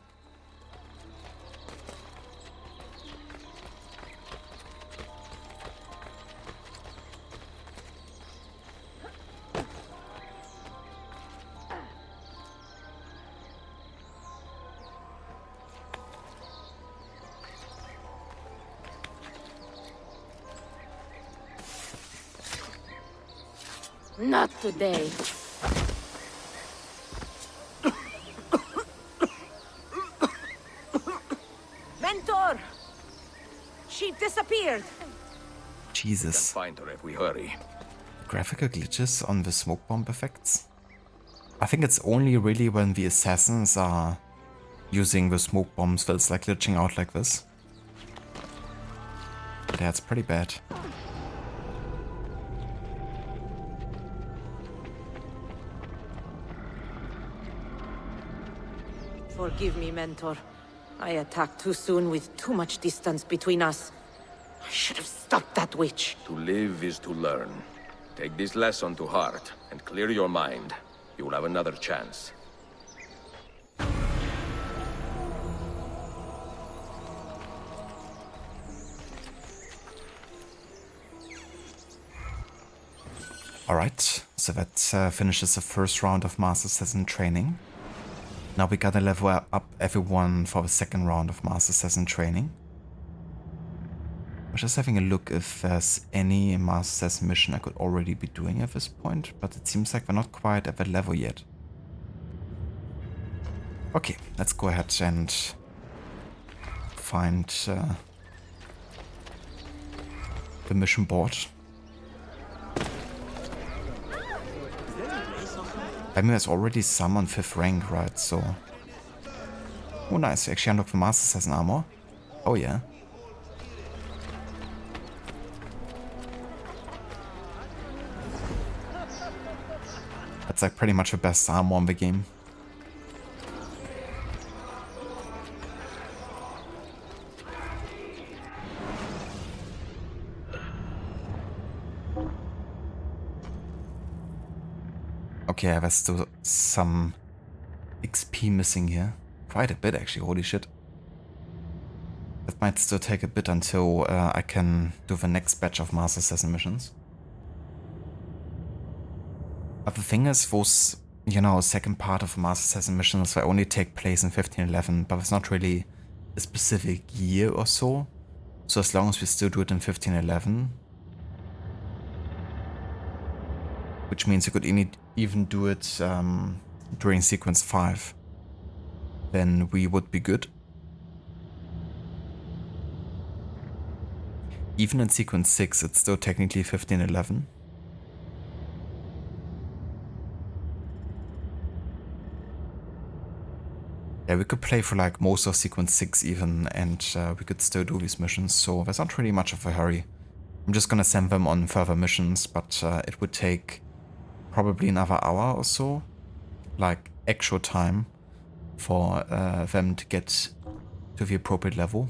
Not today. Mentor! She disappeared. Jesus. Find her if we hurry. Graphical glitches on the smoke bomb effects? I think it's only really when the assassins are using the smoke bombs that it's like glitching out like this. Yeah, it's pretty bad. Forgive me, Mentor. I attacked too soon with too much distance between us. I should have stopped that witch. To live is to learn. Take this lesson to heart and clear your mind. You will have another chance. Alright, so that finishes the first round of Master Assassin training. Now we gotta level up everyone for the second round of Master Assassin training. I'm just having a look if there's any Master Assassin mission I could already be doing at this point, but it seems like we're not quite at that level yet. Okay, let's go ahead and find the mission board. I mean, there's already some on 5th rank, right? So... Oh, nice. We actually unlocked the Master Assassin armor. Oh, yeah. That's like pretty much the best armor in the game. Okay, there's still some XP missing here. Quite a bit, actually. Holy shit. That might still take a bit until I can do the next batch of Master Assassin missions. But the thing is, those, you know, second part of Master Assassin missions, they only take place in 1511, but it's not really a specific year or so. So as long as we still do it in 1511, which means you could even do it during sequence 5, then we would be good. Even in sequence 6, it's still technically 1511. Yeah, we could play for like most of sequence 6 even, and we could still do these missions, so there's not really much of a hurry. I'm just gonna send them on further missions, but it would take probably another hour or so, like actual time, for them to get to the appropriate level.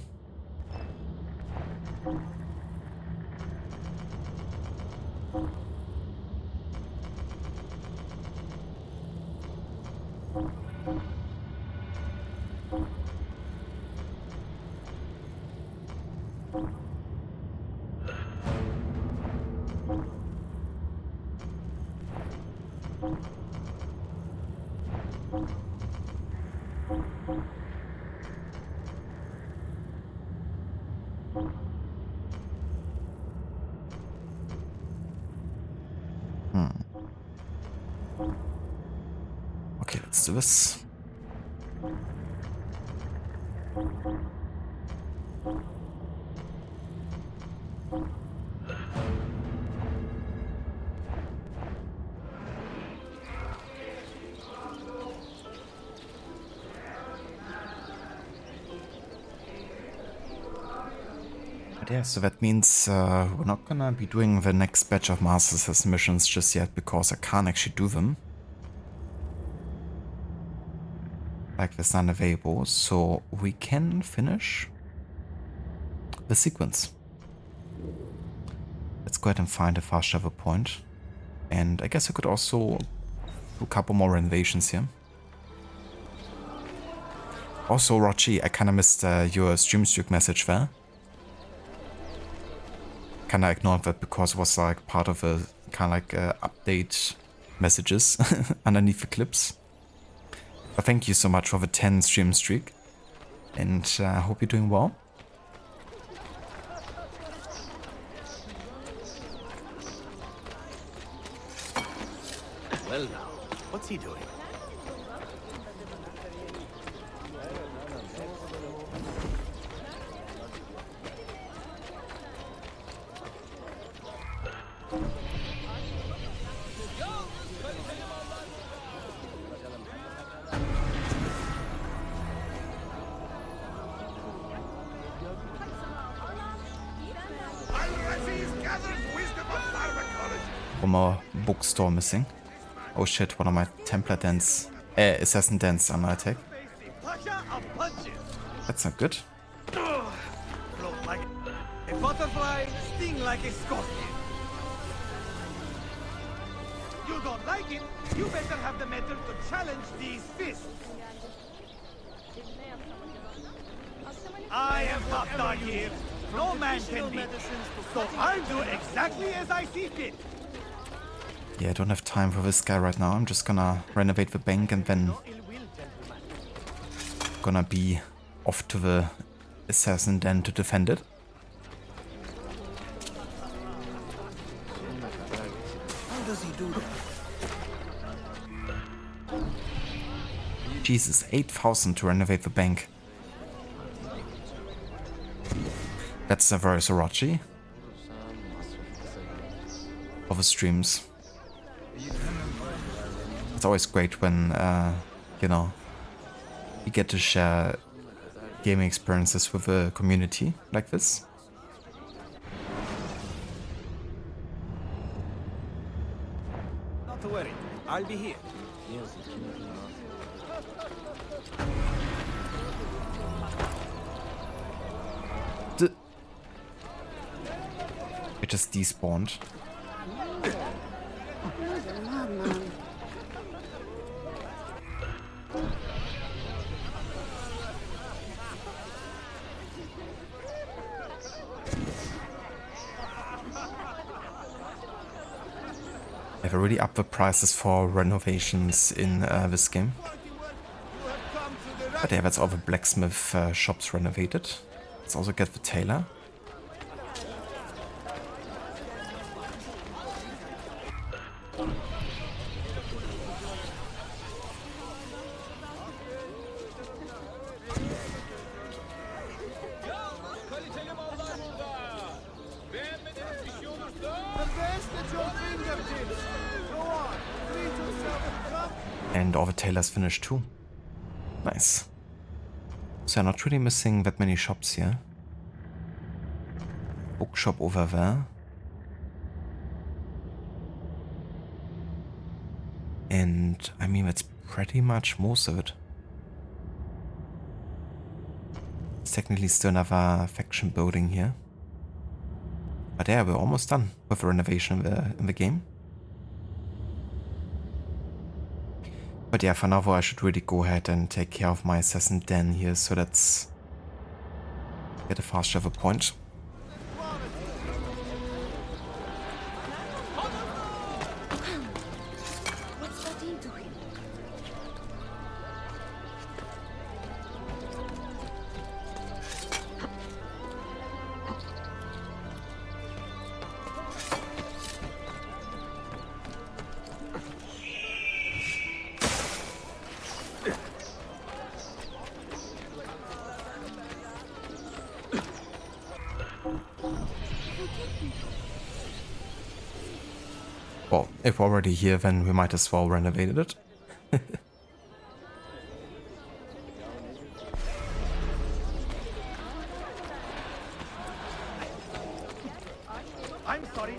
Okay, let's do this. But yeah, so that means we're not gonna be doing the next batch of Master Assassin missions just yet because I can't actually do them. Like there's none available, so we can finish the sequence. Let's go ahead and find a fast travel point. And I guess I could also do a couple more renovations here. Also, Rochi, I kinda missed your stream streak message there. Kinda ignored that because it was like part of a kinda like update messages underneath the clips. But thank you so much for the 10 stream streak. And I hope you're doing well. Well now, what's he doing? One more bookstore missing. Oh shit, one of my Templar dents. Assassin dents under attack. That's not good. Float like a butterfly, sting like a scorpion. You don't like it? You better have the metal to challenge these fists. I am top dog here. No man can beat. So I'll do exactly as I see fit. Yeah, I don't have time for this guy right now. I'm just gonna renovate the bank and then gonna be off to the assassin den to defend it. How does he do that? Jesus, 8,000 to renovate the bank. That's a very Sorachi of the streams. It's always great when, you know, you get to share gaming experiences with a community like this. Not to worry, I'll be here. It just despawned. I've already upped the prices for renovations in this game. But yeah, that's all the blacksmith shops renovated. Let's also get the tailor. And all the tailors finished too. Nice. So I'm not really missing that many shops here. Bookshop over there. And I mean, that's pretty much most of it. It's technically still another faction building here. But yeah, we're almost done with the renovation in the game. But yeah, for now I should really go ahead and take care of my assassin den here, so let's get a fast travel point. What's got into him? Well, if we're already here, then we might as well renovate it. I'm sorry.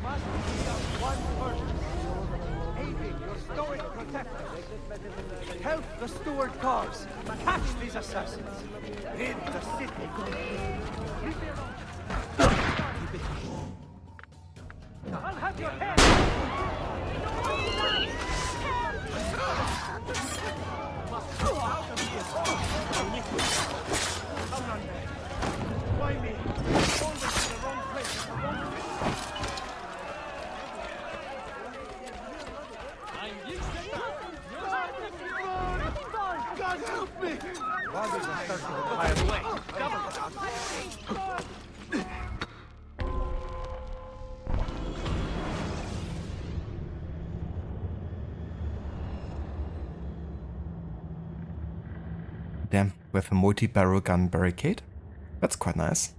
Must be of one purpose. Aiding your stoic protectors. Help the steward cause. Catch these assassins. Rid the city. I'll have your head. Must go out of here. Come on, man. Why me? Always in the wrong place at the wrong time. God help me! Bodies are starting to fire away. Double it. Damn, with a multi-barrel gun barricade? That's quite nice.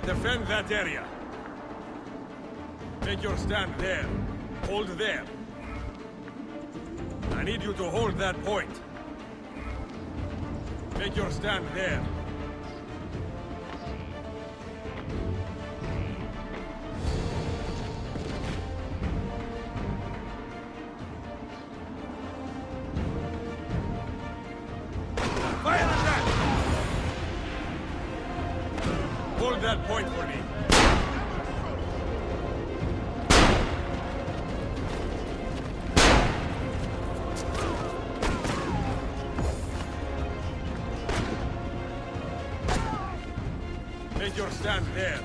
Defend that area. Take your stand there. Hold there. I need you to hold that point. Take your stand there. Fire at that! Hold that point for me. Take your stand there.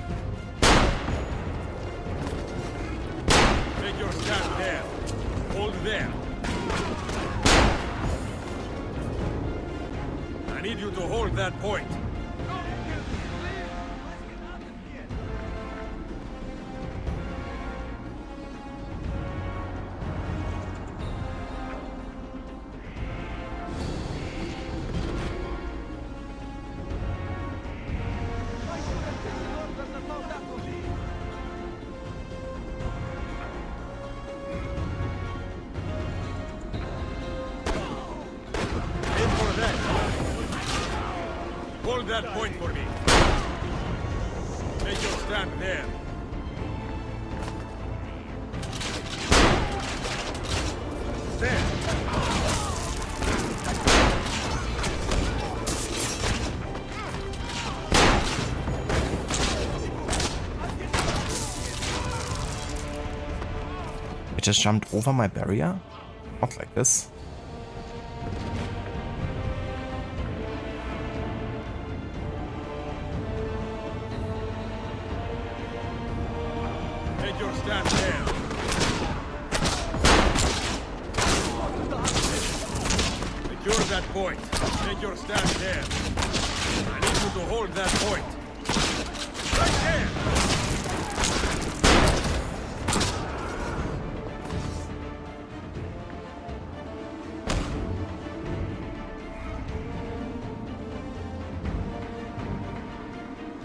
Take your stand there. Hold there. I need you to hold that point. Hold that point for me. Take your stand there. There. I just jumped over my barrier? Not like this. Take your stand there. Secure that point. Take your stand there. I need you to hold that point. Right there!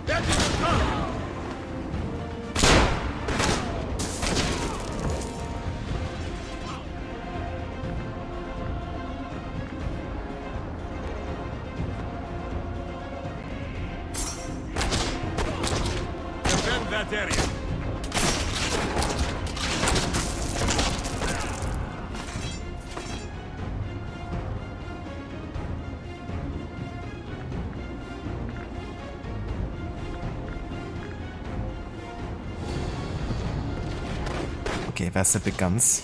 That is the top! That area. Okay, there's the big guns.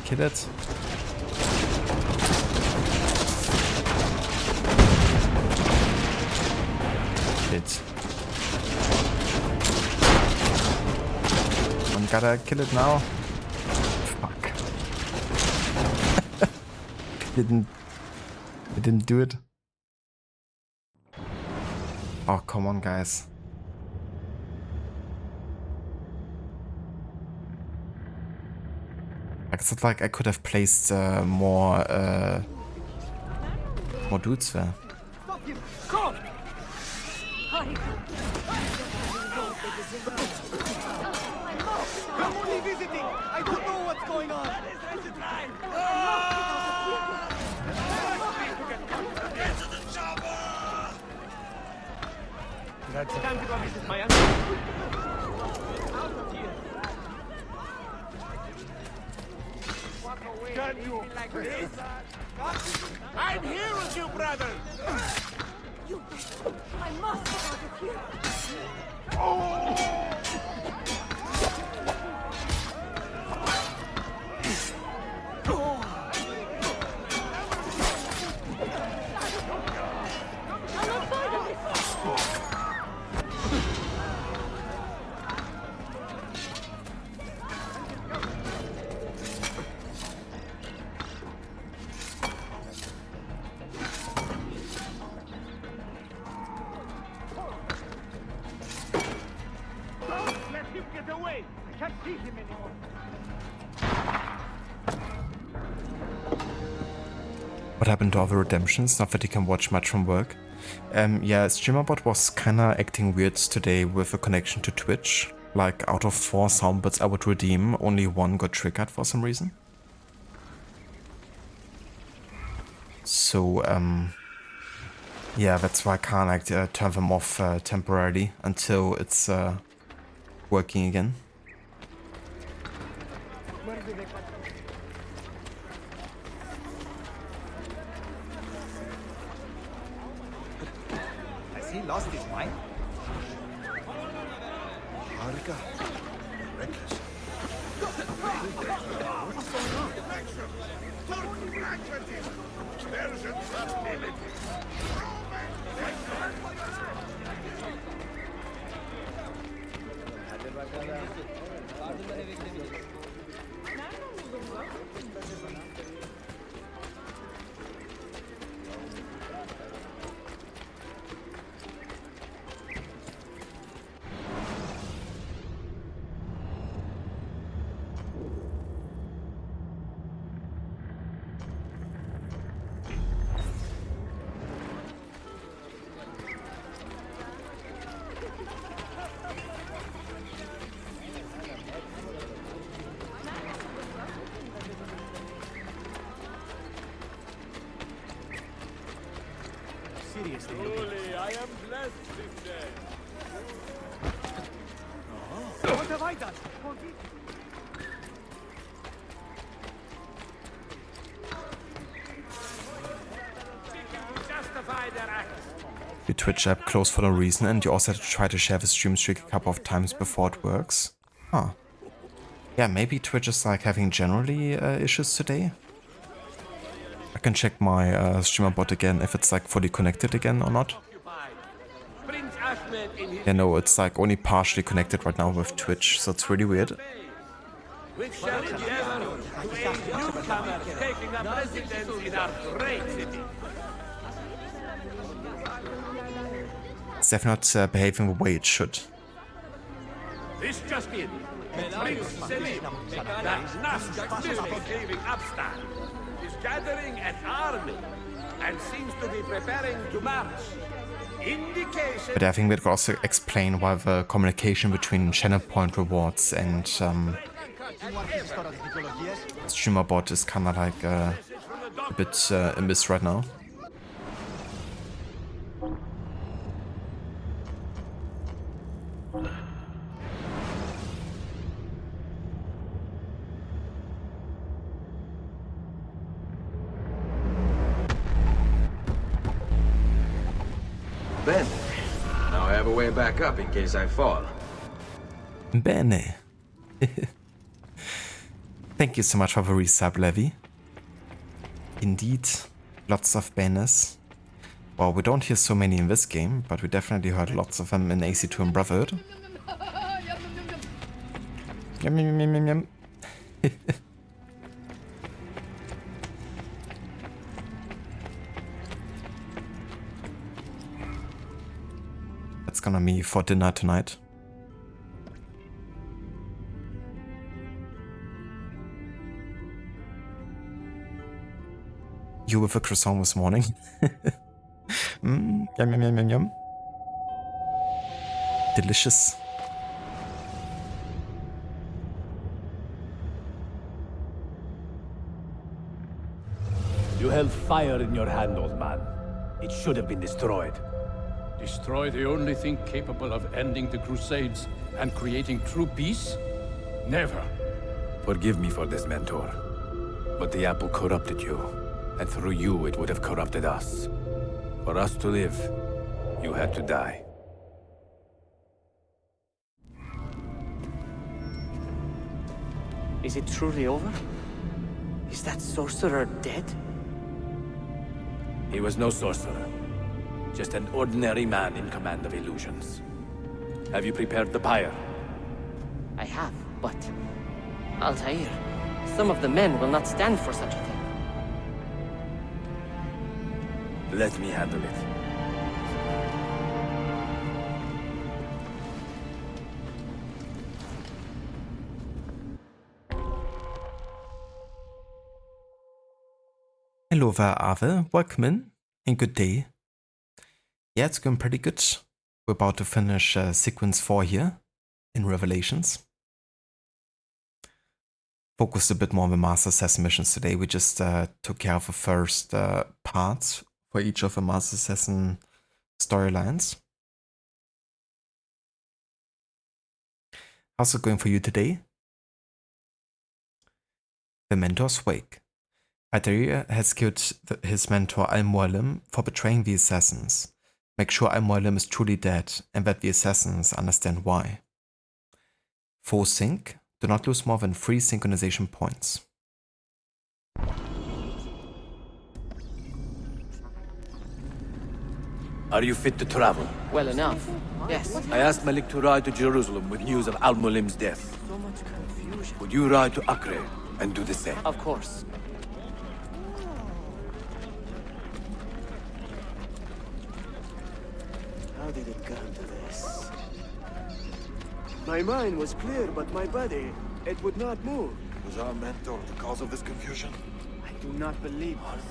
Kill it. Hit. I'm gotta kill it now. Fuck. It didn't do it. Oh, come on, guys. It's like I could have placed more dudes there. Stop him! Come! I'm only visiting! I don't know what's going on! Time to go visit my uncle. Out of here! Can you like this? I'm here with you, brother! You... I must get out of here. What happened to all the redemptions? Not that you can watch much from work. Yeah, StreamerBot was kinda acting weird today with a connection to Twitch. Like, out of 4 soundbits I would redeem, only 1 got triggered for some reason. So, yeah, that's why I can't like turn them off temporarily until it's working again. Has he lost his mind? Arga. Reckless. There's a trap in it. Seriously. Truly, I am blessed this day. What have I done? Justify their acts. Your Twitch app closed for no reason, and you also had to try to share the stream streak a couple of times before it works. Huh. Yeah, maybe Twitch is like having generally issues today. I can check my StreamerBot again if it's like fully connected again or not. Yeah, no, it's like only partially connected right now with Twitch, so it's really weird. Which shall endeavor to aid newcomers taking up residence in our great city. It's definitely not behaving the way it should. This just in. Prince Selim, that nasty misbehaving upstart, is gathering an army and seems to be preparing to march. Indication. But I think we could also explain why the communication between channel point rewards and streamer bot is kind of like a bit amiss right now. Ben, now I have a way back up in case I fall. Bene. Thank you so much for the resub, Levy. Indeed, lots of banners. Well, we don't hear so many in this game, but we definitely heard lots of them in AC2 and Brotherhood. Yum, yum, yum, yum, yum. That's gonna be for dinner tonight. You with a croissant this morning. Yum, yum, yum, yum, yum. Delicious. You held fire in your hand, old man. It should have been destroyed. Destroy the only thing capable of ending the Crusades and creating true peace? Never. Forgive me for this, Mentor. But the apple corrupted you, and through you it would have corrupted us. For us to live, you had to die. Is it truly over? Is that sorcerer dead? He was no sorcerer. Just an ordinary man in command of illusions. Have you prepared the pyre? I have, but... Altair, some of the men will not stand for such a thing. Let me handle it. Hello there, Ave. Welcome in, and good day. Yeah, it's going pretty good. We're about to finish sequence 4 here in Revelations. Focused a bit more on the Master Assassin missions today. We just took care of the first parts for each of the Master Assassin storylines. How's it going for you today? The Mentor's Wake. Altair has killed his mentor Al-Mualim for betraying the assassins. Make sure Al-Mualim is truly dead and that the assassins understand why. 4 sync. Do not lose more than 3 synchronization points. Are you fit to travel? Well enough, yes. I asked Malik to ride to Jerusalem with news of Al-Mualim's death. So much confusion. Would you ride to Acre and do the same? Of course. How did it come to this? My mind was clear, but my body, it would not move. Was our mentor the cause of this confusion? I do not believe this.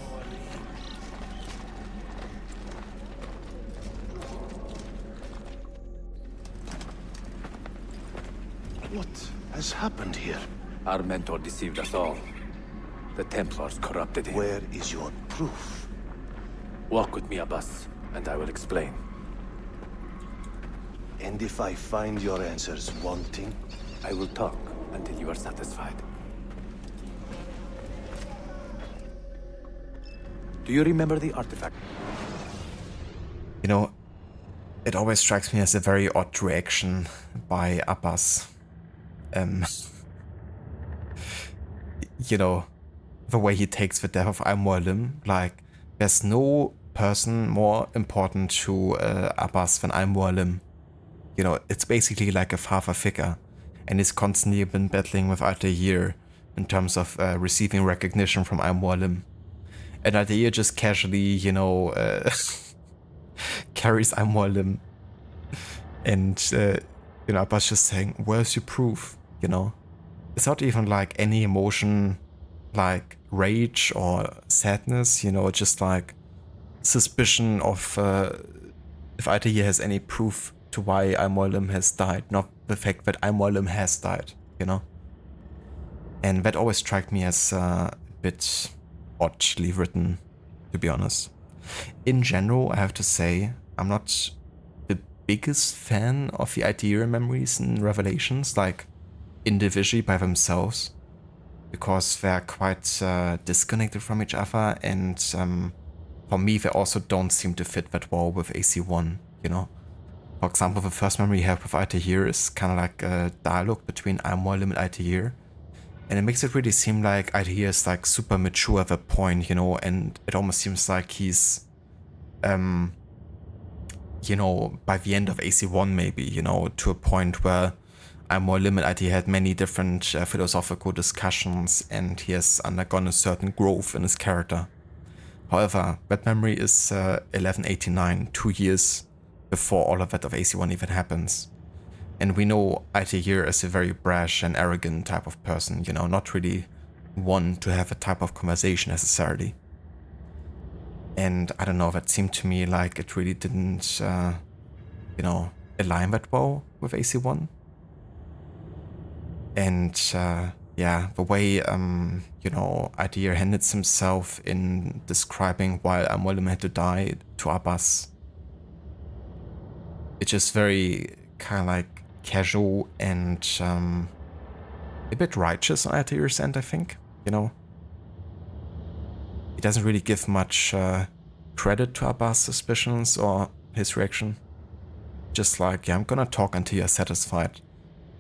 What has happened here? Our mentor deceived us all. The Templars corrupted him. Where is your proof? Walk with me, Abbas, and I will explain. And if I find your answers wanting? I will talk until you are satisfied. Do you remember the artifact? You know, it always strikes me as a very odd reaction by Abbas. You know, the way he takes the death of Al-Mualim, like, there's no person more important to Abbas than Al-Mualim. You know, it's basically like a father figure, and he's constantly been battling with Altair in terms of receiving recognition from Al-Mualim. And Altair just casually, you know, carries Al-Mualim and You know, Abbas just saying, where's your proof? You know, it's not even like any emotion like rage or sadness, you know, just like suspicion of if Altair has any proof to why Al-Mualim has died, not the fact that Al-Mualim has died, you know. And that always struck me as a bit oddly written, to be honest. In general, I have to say, I'm not the biggest fan of the Altair memories and revelations, like individually by themselves, because they're quite disconnected from each other, and for me, they also don't seem to fit that well with AC1, you know. For example, the first memory you have with Altair is kind of like a dialogue between Al-Mualim and Altair, and it makes it really seem like Altair is like super mature at that point, you know, and it almost seems like he's, you know, by the end of AC1 maybe, you know, to a point where Al-Mualim and Altair had many different philosophical discussions, and he has undergone a certain growth in his character. However, that memory is 1189, 2 years before all of that of AC1 even happens. And we know Altair is a very brash and arrogant type of person, you know, not really one to have a type of conversation necessarily. And I don't know, that seemed to me like it really didn't, you know, align that well with AC1. And yeah, the way, you know, Altair handles himself in describing why Al-Mualim had to die to Abbas, it's just very kind of like casual and a bit righteous on Altair's end, I think, you know. He doesn't really give much credit to Abbas' suspicions or his reaction. Just like, yeah, I'm gonna talk until you're satisfied.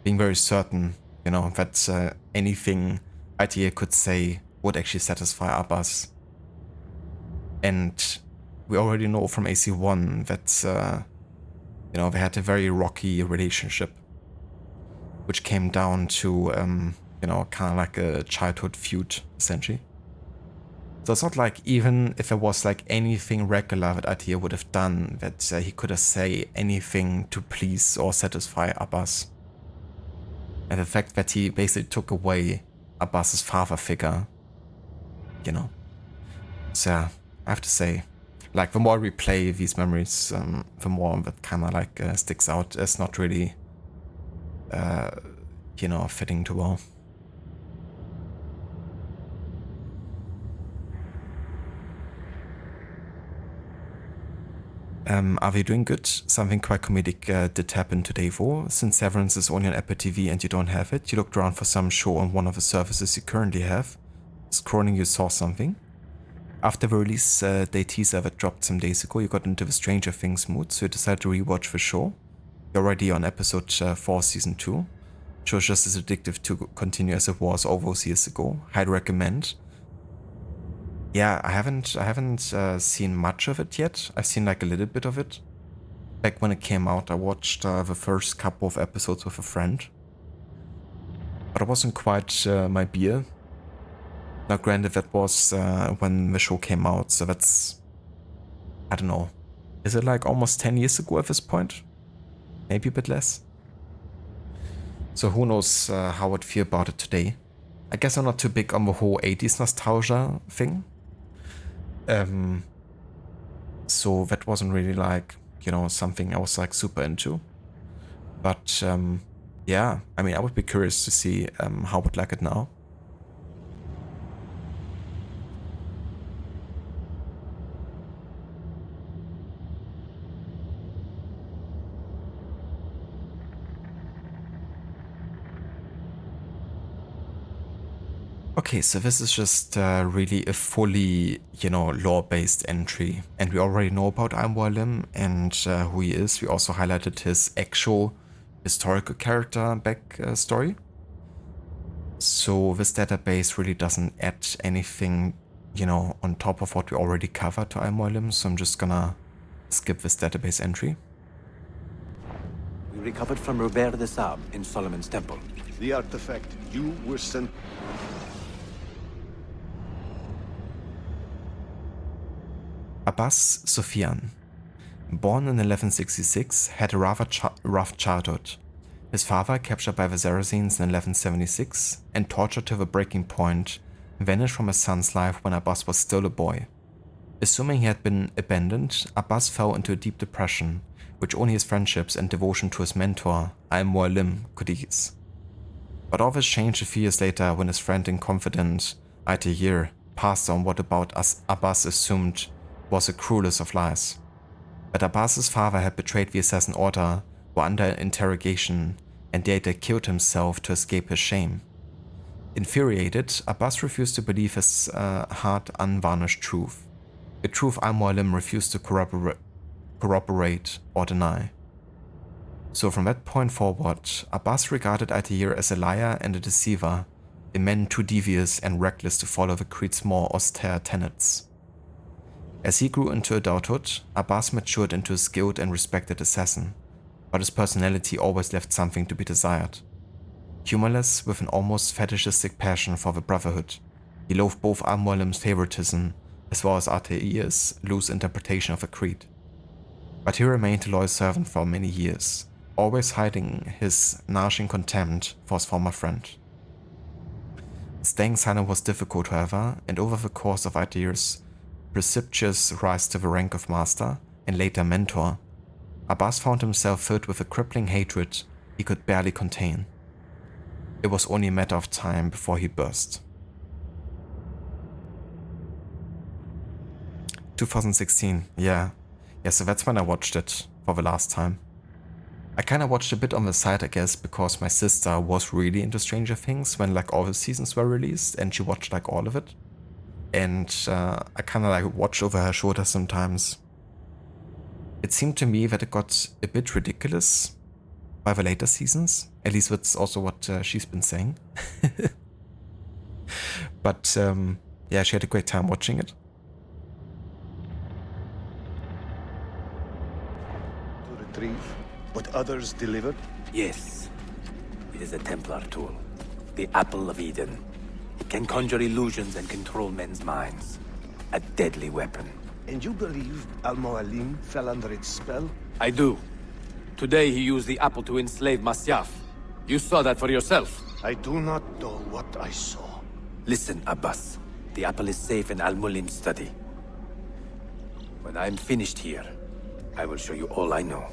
Being very certain, you know, that anything Altair could say would actually satisfy Abbas. And we already know from AC1 that, you know, they had a very rocky relationship, which came down to, you know, kind of like a childhood feud, essentially. So it's not like even if there was like anything regular that Altair would have done, that he could have said anything to please or satisfy Abbas. And the fact that he basically took away Abbas's father figure, you know. So yeah, I have to say, like, the more we play these memories, the more that kind of like sticks out as not really, you know, fitting too well. Are we doing good? Something quite comedic did happen today, though. Since Severance is only on Apple TV and you don't have it, you looked around for some show on one of the services you currently have. Scrolling, you saw something. After the release day teaser that dropped some days ago, you got into the Stranger Things mood, so you decided to rewatch the show. You're already on episode 4, season 2. The show's just as addictive to continue as it was all those years ago. Highly recommend. Yeah, I haven't seen much of it yet. I've seen like a little bit of it. Back when it came out, I watched the first couple of episodes with a friend. But it wasn't quite my beer. Now granted, that was when the show came out, so that's, I don't know. Is it like almost 10 years ago at this point? Maybe a bit less. So who knows how I'd feel about it today. I guess I'm not too big on the whole 80s nostalgia thing. So that wasn't really like, you know, something I was like super into. But yeah, I mean, I would be curious to see how I would like it now. Okay, so this is just really a fully, you know, lore-based entry. And we already know about Al-Mualim and who he is. We also highlighted his actual historical character backstory. So this database really doesn't add anything, you know, on top of what we already covered to Al-Mualim. So I'm just gonna skip this database entry. We recovered from Robert the Sab in Solomon's temple. The artifact you were sent... Abbas Sufyan, born in 1166, had a rather rough childhood. His father, captured by the Saracens in 1176 and tortured to the breaking point, vanished from his son's life when Abbas was still a boy. Assuming he had been abandoned, Abbas fell into a deep depression, which only his friendships and devotion to his mentor, Al-Mualim, could ease. But all this changed a few years later when his friend and confidant, Altair, passed on what about Abbas assumed was the cruelest of lies. But Abbas's father had betrayed the assassin order, were under interrogation, and later killed himself to escape his shame. Infuriated, Abbas refused to believe his hard, unvarnished truth, a truth Al-Mualim refused to corroborate or deny. So from that point forward, Abbas regarded Altair as a liar and a deceiver, a man too devious and reckless to follow the creed's more austere tenets. As he grew into adulthood, Abbas matured into a skilled and respected assassin, but his personality always left something to be desired. Humorless, with an almost fetishistic passion for the Brotherhood, he loathed both Al-Mualim's favoritism as well as Altair's loose interpretation of the creed. But he remained a loyal servant for many years, always hiding his gnashing contempt for his former friend. Staying silent was difficult, however, and over the course of Altair's precipitous rise to the rank of master and later mentor, Abbas found himself filled with a crippling hatred he could barely contain. It was only a matter of time before he burst. 2016, yeah, so that's when I watched it for the last time. I kinda watched a bit on the side, I guess, because my sister was really into Stranger Things when like all the seasons were released and she watched like all of it. And I kinda like watched over her shoulder sometimes. It seemed to me that it got a bit ridiculous by the later seasons. At least that's also what she's been saying. But yeah, she had a great time watching it. To retrieve what others delivered? Yes. It is a Templar tool. The Apple of Eden. It can conjure illusions and control men's minds. A deadly weapon. And you believe Al-Mualim fell under its spell? I do. Today he used the apple to enslave Masyaf. You saw that for yourself. I do not know what I saw. Listen, Abbas. The apple is safe in Al-Mualim's study. When I'm finished here, I will show you all I know.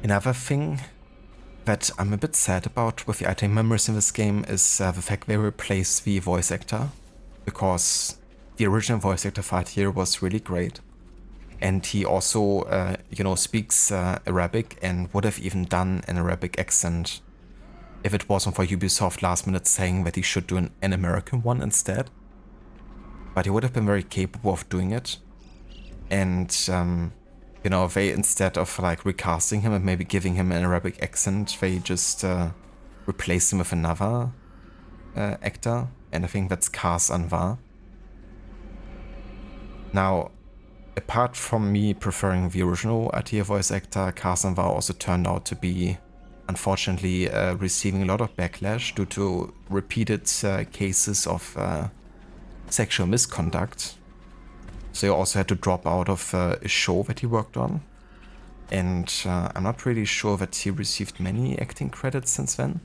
Another thing that I'm a bit sad about with the Altair memories in this game is the fact they replaced the voice actor, because the original voice actor for Altair was really great, and he also, you know, speaks Arabic and would have even done an Arabic accent if it wasn't for Ubisoft last minute saying that he should do an American one instead. But he would have been very capable of doing it, and you know, they, instead of like recasting him and maybe giving him an Arabic accent, they just replaced him with another actor, and I think that's Kaz Anwar. Now, apart from me preferring the original Altair voice actor, Kaz Anwar also turned out to be, unfortunately, receiving a lot of backlash due to repeated cases of sexual misconduct. So he also had to drop out of a show that he worked on. And I'm not really sure that he received many acting credits since then.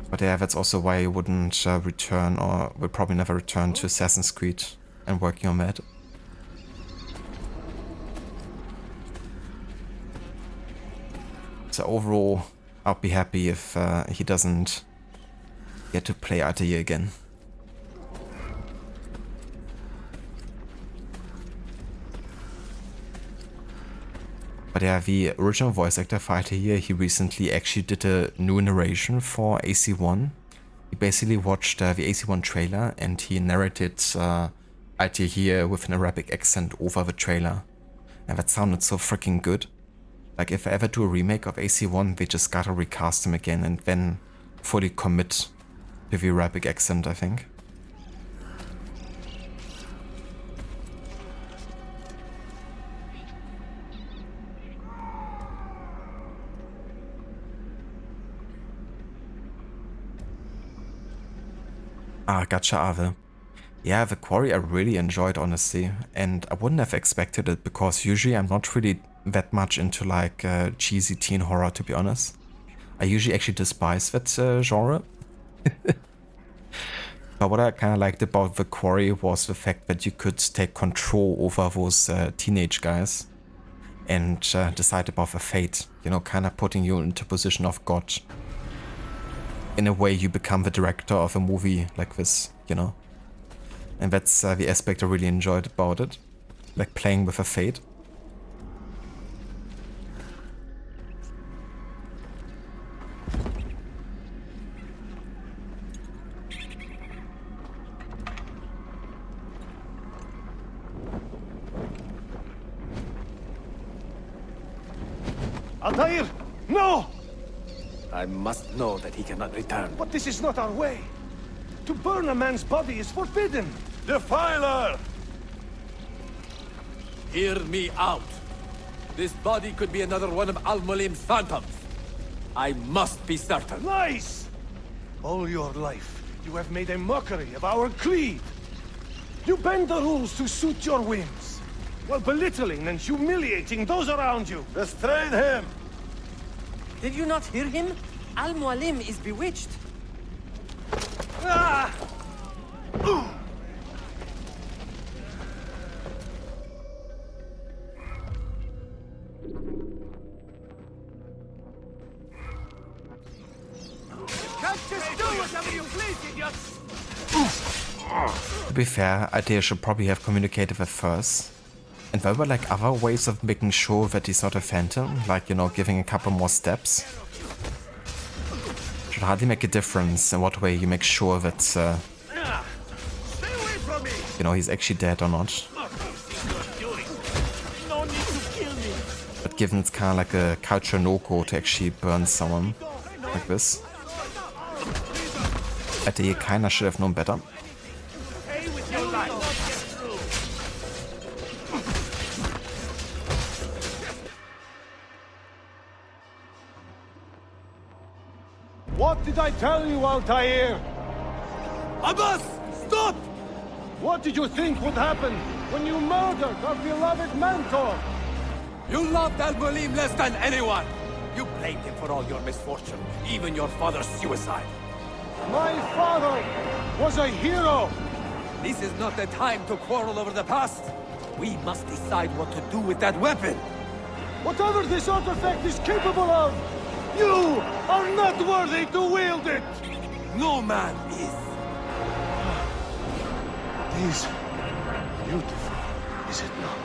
But yeah, that's also why he wouldn't return, or will probably never return to Assassin's Creed and working on that. So overall, I'll be happy if he doesn't get to play Altair again. But yeah, the original voice actor for Altair, he recently actually did a new narration for AC1. He basically watched the AC1 trailer and he narrated Altair with an Arabic accent over the trailer. And that sounded so freaking good. Like if I ever do a remake of AC1, they just gotta recast him again and then fully commit to the Arabic accent, I think. Ah, gotcha, Ave. Yeah, the Quarry I really enjoyed, honestly, and I wouldn't have expected it because usually I'm not really that much into like cheesy teen horror, to be honest. I usually actually despise that genre. But what I kind of liked about The Quarry was the fact that you could take control over those teenage guys and decide about their fate, you know, kind of putting you into position of God. In a way, you become the director of a movie like this, you know. And that's the aspect I really enjoyed about it, like playing with a fate. Altair! No! I must know that he cannot return. But this is not our way. To burn a man's body is forbidden. Defiler! Hear me out. This body could be another one of Al-Mulim's phantoms. I must be certain. Lies! All your life, you have made a mockery of our creed. You bend the rules to suit your whims, while belittling and humiliating those around you. Restrain him! Did you not hear him? Al-Mualim is bewitched. Ah! Can't just do whatever you please, idiots! To be fair, Altair should probably have communicated with first. And there were like other ways of making sure that he's not a phantom, like, you know, giving a couple more steps. Should hardly make a difference in what way you make sure that, you know, he's actually dead or not. But given it's kind of like a culture no-go to actually burn someone like this, Altair kinda should have known better. What did I tell you, Altair? Abbas! Stop! What did you think would happen when you murdered our beloved mentor? You loved Al-Mulim less than anyone! You blamed him for all your misfortune, even your father's suicide. My father was a hero! This is not the time to quarrel over the past. We must decide what to do with that weapon. Whatever this artifact is capable of, you are not worthy to wield it! No man is. It is beautiful, is it not?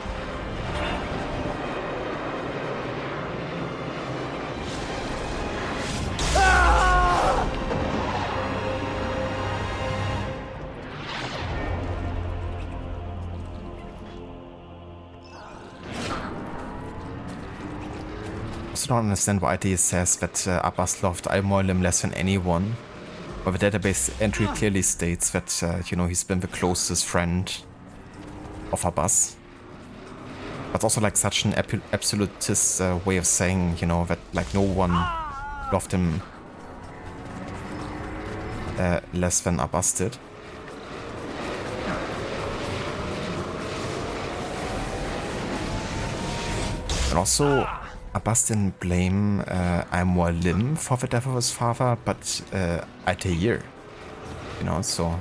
I don't understand why Altair says that Abbas loved Al-Mualim less than anyone. But the database entry clearly states that, you know, he's been the closest friend of Abbas. But also like such an absolutist way of saying, you know, that like no one loved him less than Abbas did. And also, Abbas didn't blame Al-Mualim for the death of his father, but Altair, you know, so...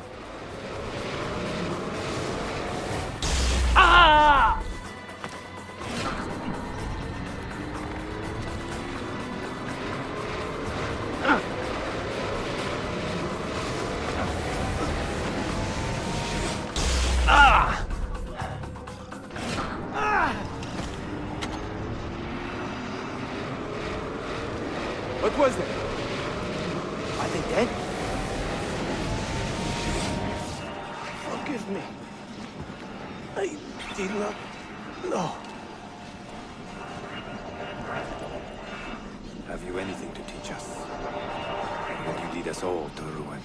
What was it? Are they dead? Forgive me. I did not know. Have you anything to teach us? Or will you lead us all to ruin?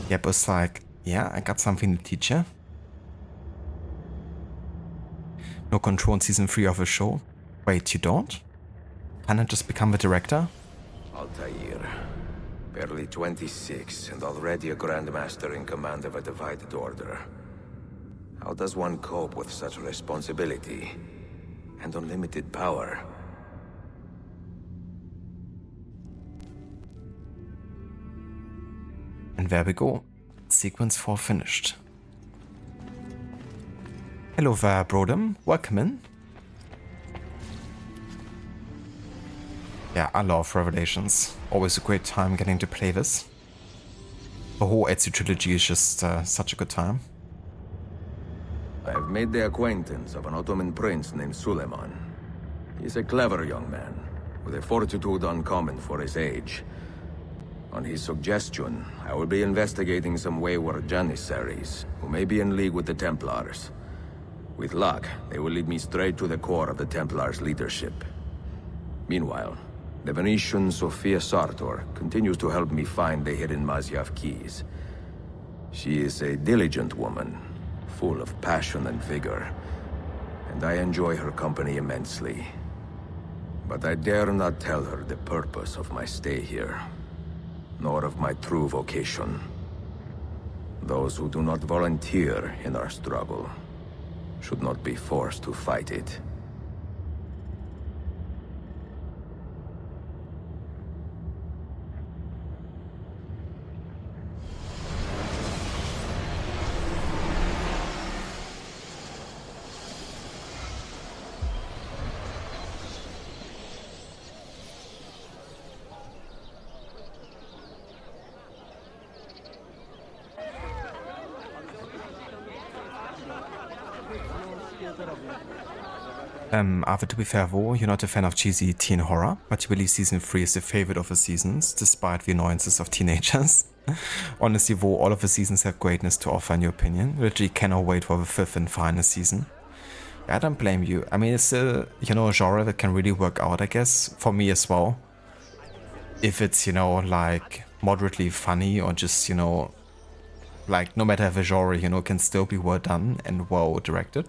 Yep, it's like, yeah, I got something to teach you. No control in season 3 of the show. Wait, you don't? Can I just become the director? Altair, Barely 26 and already a Grandmaster in command of a divided order. How does one cope with such responsibility and unlimited power? And there we go. Sequence 4 finished. Hello there, Brodem. Welcome in. Yeah, I love Revelations. Always a great time getting to play this. The whole Ezio trilogy is just such a good time. I have made the acquaintance of an Ottoman prince named Suleiman. He's a clever young man, with a fortitude uncommon for his age. On his suggestion, I will be investigating some wayward Janissaries, who may be in league with the Templars. With luck, they will lead me straight to the core of the Templars' leadership. Meanwhile, the Venetian Sophia Sartor continues to help me find the hidden Masyaf keys. She is a diligent woman, full of passion and vigor, and I enjoy her company immensely. But I dare not tell her the purpose of my stay here, nor of my true vocation. Those who do not volunteer in our struggle should not be forced to fight it. Arthur, to be fair though, you're not a fan of cheesy teen horror, but you believe season 3 is the favorite of the seasons, despite the annoyances of teenagers. Honestly though, all of the seasons have greatness to offer in your opinion. Literally cannot wait for the 5th and final season. Yeah, I don't blame you. I mean, it's still, you know, a genre that can really work out, I guess, for me as well. If it's, you know, like, moderately funny or just, you know, like, no matter the genre, you know, can still be well done and well directed.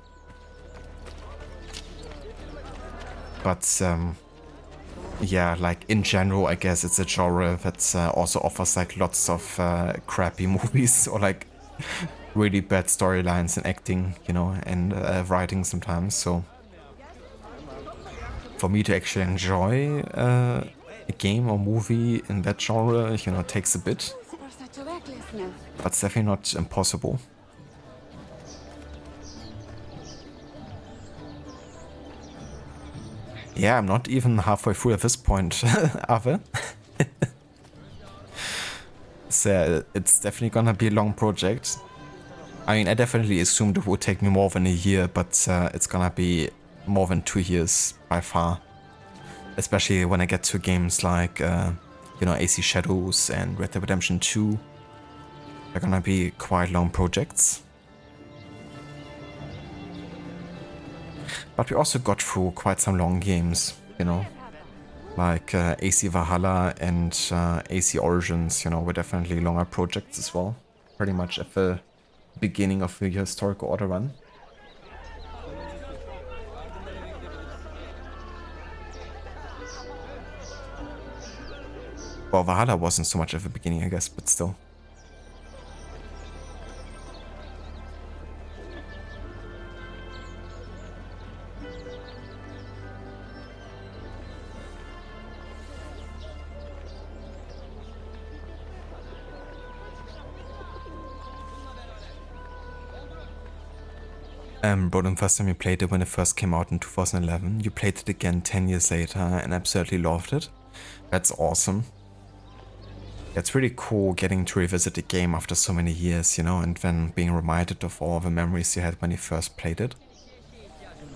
But, yeah, like, in general, I guess it's a genre that also offers, like, lots of crappy movies or, like, really bad storylines and acting, you know, and writing sometimes. So, for me to actually enjoy a game or movie in that genre, you know, takes a bit. But it's definitely not impossible. Yeah, I'm not even halfway through at this point, Ave. So it's definitely gonna be a long project. I mean, I definitely assumed it would take me more than a year, but it's gonna be more than 2 years by far. Especially when I get to games like, you know, AC Shadows and Red Dead Redemption 2. They're gonna be quite long projects. But we also got through quite some long games, you know, like AC Valhalla and AC Origins, you know, were definitely longer projects as well. Pretty much at the beginning of the historical order run. Well, Valhalla wasn't so much at the beginning, I guess, but still. Bro, the first time you played it when it first came out in 2011, you played it again 10 years later and absolutely loved it. That's awesome. It's really cool getting to revisit the game after so many years, you know, and then being reminded of all the memories you had when you first played it.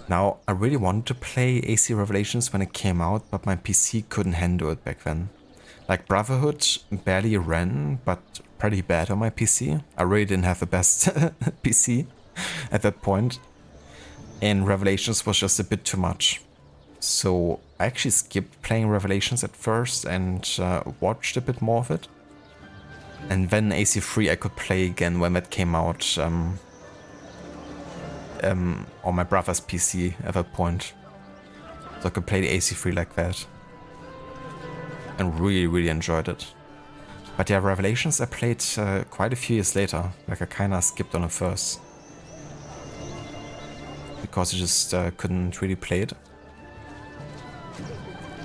Now, I really wanted to play AC Revelations when it came out, but my PC couldn't handle it back then. Like, Brotherhood barely ran, but pretty bad on my PC. I really didn't have the best PC at that point, and Revelations was just a bit too much. So I actually skipped playing Revelations at first and watched a bit more of it. And then AC3 I could play again when that came out on my brother's PC at that point. So I could play the AC3 like that. And really, really enjoyed it. But yeah, Revelations I played quite a few years later. Like I kinda skipped on it first. Because I just couldn't really play it.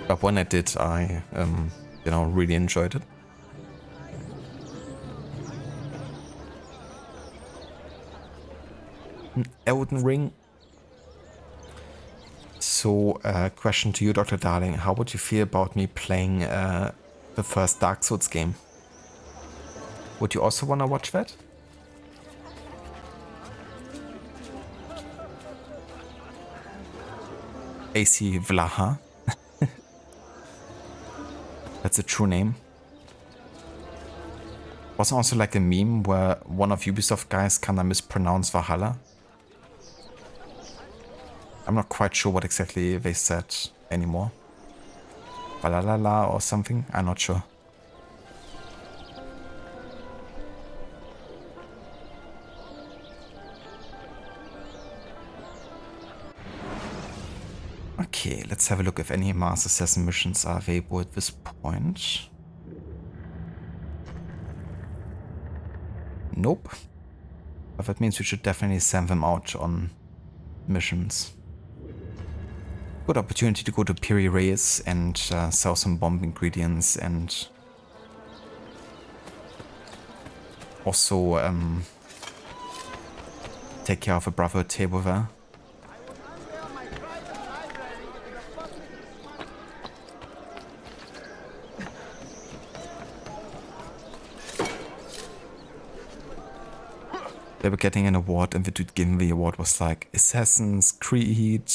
But when I did, I, you know, really enjoyed it. Elden Ring. So, question to you, Dr. Darling. How would you feel about me playing the first Dark Souls game? Would you also want to watch that? AC Vlaha. That's a true name. Was also like a meme where one of Ubisoft guys kinda mispronounced Valhalla. I'm not quite sure what exactly they said anymore. Valhalla or something? I'm not sure. Okay, let's have a look if any Master Assassin missions are available at this point. Nope. But that means we should definitely send them out on missions. Good opportunity to go to Piri Reyes and sell some bomb ingredients and also take care of a brother table there. They were getting an award and the dude giving the award was like Assassin's Creed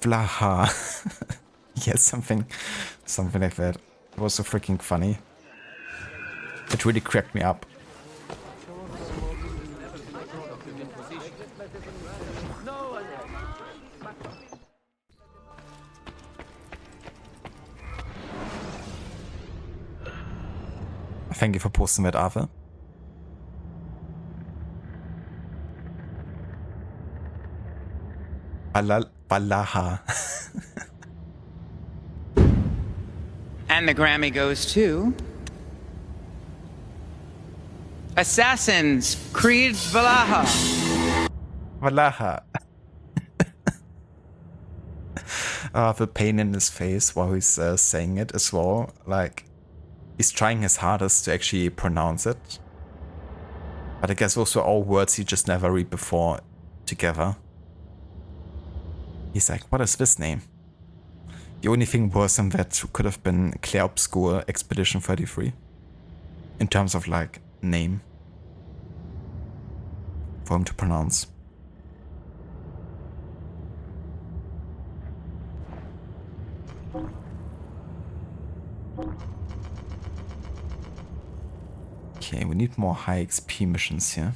Vlaha. Yeah, something like that. It was so freaking funny. It really cracked me up. Thank you for posting that, Arthur. Valaha. And the Grammy goes to Assassin's Creed Valhalla. Valaha. The pain in his face while he's saying it as well. Like, he's trying his hardest to actually pronounce it. But I guess also all words he just never read before together. He's like, what is this name? The only thing worse than that could have been Clair Obscure Expedition 33. In terms of like name. For him to pronounce. Okay, we need more high XP missions here.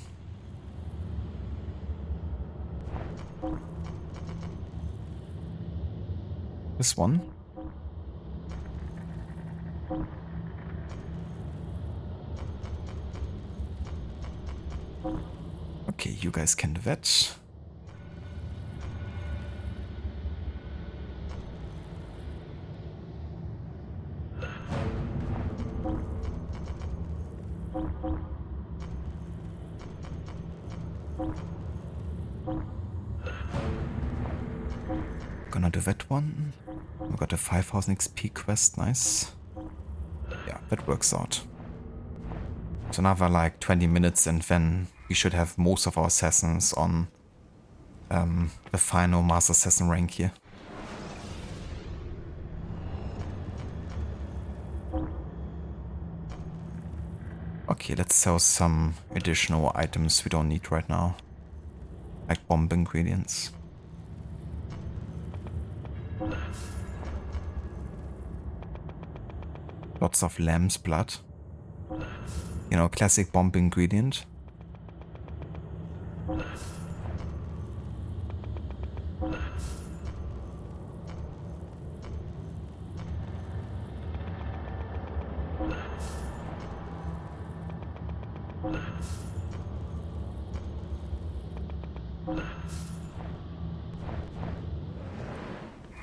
This one. Okay, you guys can do that. Gonna do that one. We got a 5000 XP quest, nice. Yeah, that works out. So another like 20 minutes and then we should have most of our assassins on the final Master Assassin rank here. Okay, let's sell some additional items we don't need right now. Like bomb ingredients. Lots of lamb's blood. You know, classic bomb ingredient.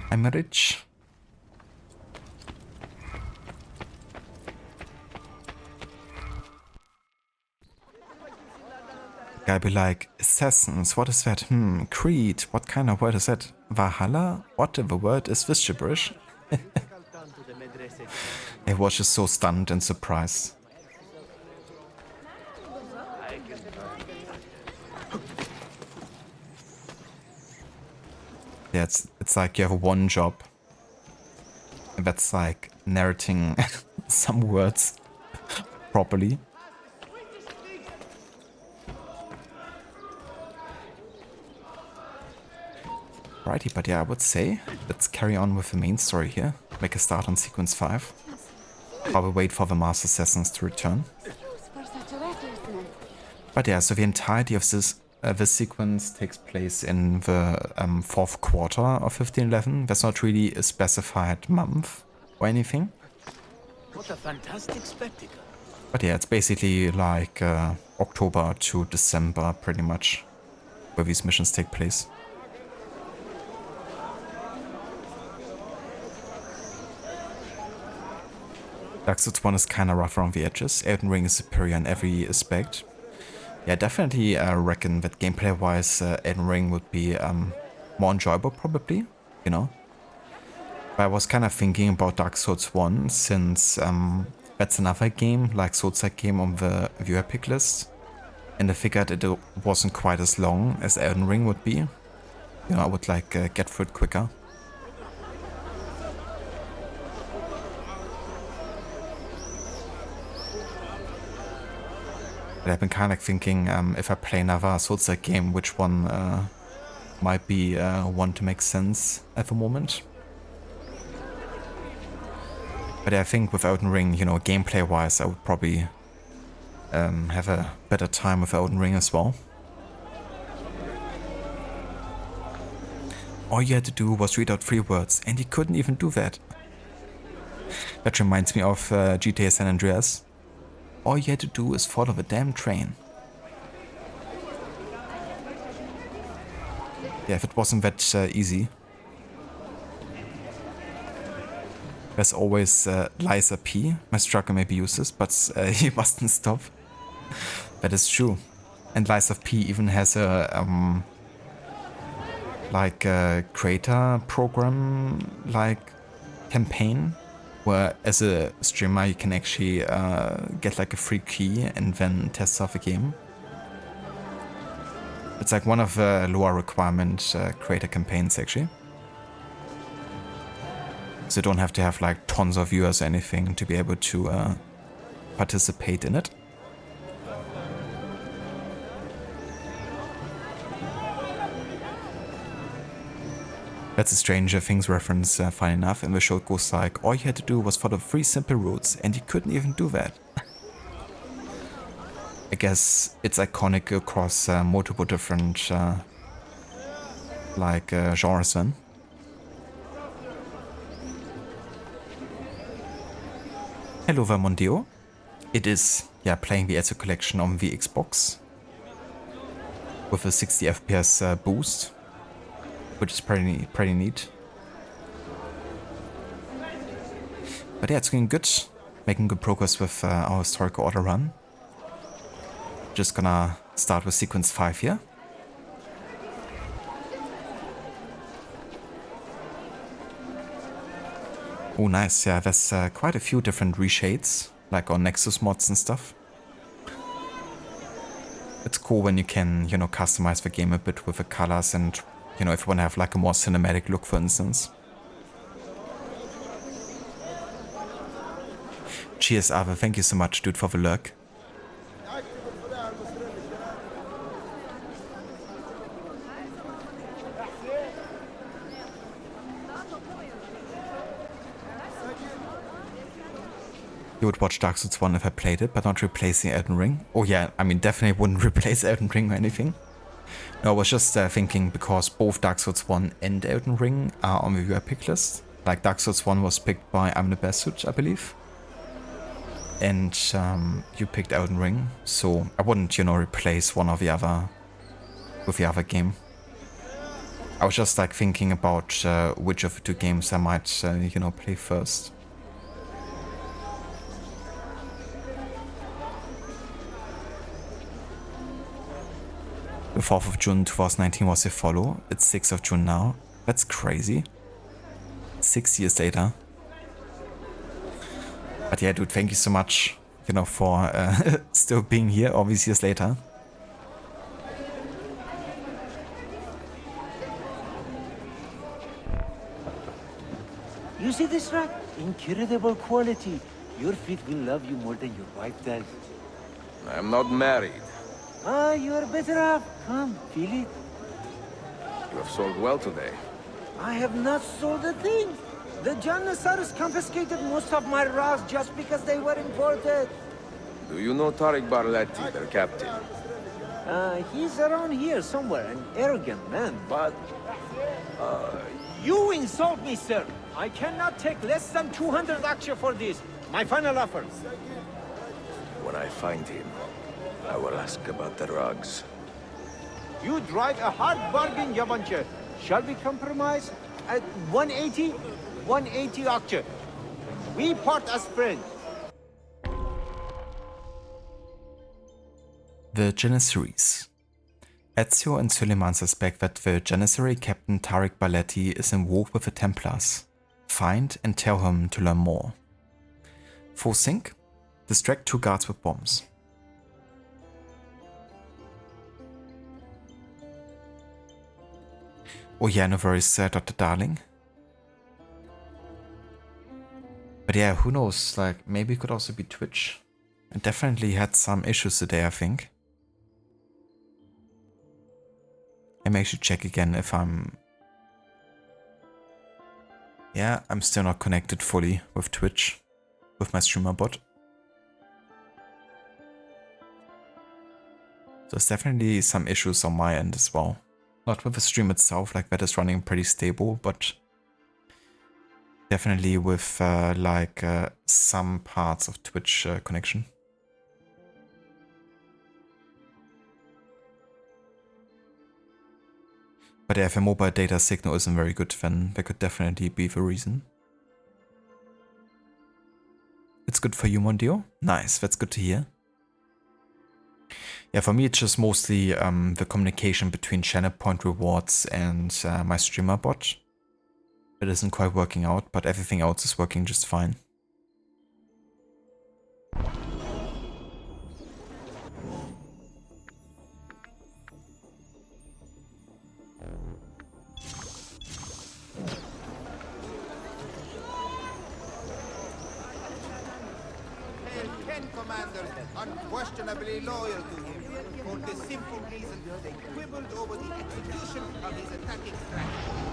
I'm rich. Guy be like, assassins, what is that? Creed, what kind of word is that? Valhalla? What the word is this gibberish? He was just so stunned and surprised. Yeah, it's like you have one job. And that's like narrating some words properly. Righty, but yeah, I would say let's carry on with the main story here. Make a start on sequence 5. While we wait for the Master Assassins to return. But yeah, so the entirety of this sequence takes place in the 4th quarter of 1511. There's not really a specified month or anything. What a fantastic spectacle. But yeah, it's basically like October to December, pretty much, where these missions take place. Dark Souls 1 is kinda rough around the edges. Elden Ring is superior in every aspect. Yeah, definitely reckon that gameplay-wise, Elden Ring would be more enjoyable, probably, you know. But I was kind of thinking about Dark Souls 1, since that's another game, like Souls-like game on the viewer pick list. And I figured it wasn't quite as long as Elden Ring would be. You know, I would like get through it quicker. But I've been kind of thinking, if I play another Souls-like game, which one might be one to make sense at the moment. But I think with Elden Ring, you know, gameplay-wise, I would probably have a better time with Elden Ring as well. All you had to do was read out 3 words, and you couldn't even do that. That reminds me of GTA San Andreas. All you had to do is follow the damn train. Yeah, if it wasn't that easy. There's always Liza P. My struggle may be useless, but he mustn't stop. That is true. And Liza P even has a like a creator program like campaign, where as a streamer you can actually get like a free key and then test out the game. It's like one of the lower requirement creator campaigns actually. So you don't have to have like tons of viewers or anything to be able to participate in it. That's a Stranger Things reference, fine enough, and the show goes like, all you had to do was follow 3 simple routes, and you couldn't even do that. I guess it's iconic across multiple different genres then. Hello Vermondio. It is, yeah, playing the Ezio collection on the Xbox with a 60 FPS boost, which is pretty neat. But yeah, it's going good. Making good progress with our historical order run. Just gonna start with sequence 5 here. Oh nice, yeah, there's quite a few different reshades, like on Nexus mods and stuff. It's cool when you can, you know, customize the game a bit with the colors and, you know, if you want to have like a more cinematic look, for instance. Cheers, Ave. Thank you so much, dude, for the lurk. You would watch Dark Souls 1 if I played it, but not replacing Elden Ring. Oh yeah, I mean, definitely wouldn't replace Elden Ring or anything. No, I was just thinking because both Dark Souls 1 and Elden Ring are on the viewer pick list. Like Dark Souls 1 was picked by I'm the Best, I believe. And you picked Elden Ring, so I wouldn't, you know, replace one or the other with the other game. I was just like thinking about which of the 2 games I might, you know, play first. The 4th of June 2019 was the follow. It's 6th of June now. That's crazy. 6 years later. But yeah, dude, thank you so much, you know, for still being here all these years later. You see this rack? Incredible quality. Your feet will love you more than your wife does. I'm not married. Ah, you're better off. Come, feel it. You have sold well today. I have not sold a thing. The JANISSARIES confiscated most of my rocks just because they were imported. Do you know Tariq Barletti, their captain? He's around here somewhere, an arrogant man, but... you insult me, sir. I cannot take less than 200 aksha for this. My final offer. When I find him, I will ask about the rugs. You drive a hard bargain, Yabanche. Shall we compromise at 180? 180 aksha. We part as friends. The Janissaries. Ezio and Suleiman suspect that the Janissary captain Tariq Barletti is involved with the Templars. Find and tell him to learn more. Full sync. Distract 2 guards with bombs. Oh yeah, no worries, Dr. Darling. But yeah, who knows, like, maybe it could also be Twitch. I definitely had some issues today, I think. Let me actually check again if I'm... Yeah, I'm still not connected fully with Twitch, with my streamer bot. So there's definitely some issues on my end as well. Not with the stream itself, like that is running pretty stable, but definitely with some parts of Twitch connection. But yeah, if a mobile data signal isn't very good, then that could definitely be the reason. It's good for you, Mondio? Nice, that's good to hear. Yeah, for me it's just mostly the communication between channel point rewards and my streamer bot. It isn't quite working out, but everything else is working just fine. Commanders unquestionably loyal to him, for the simple reason they quibbled over the execution of his attacking strategy.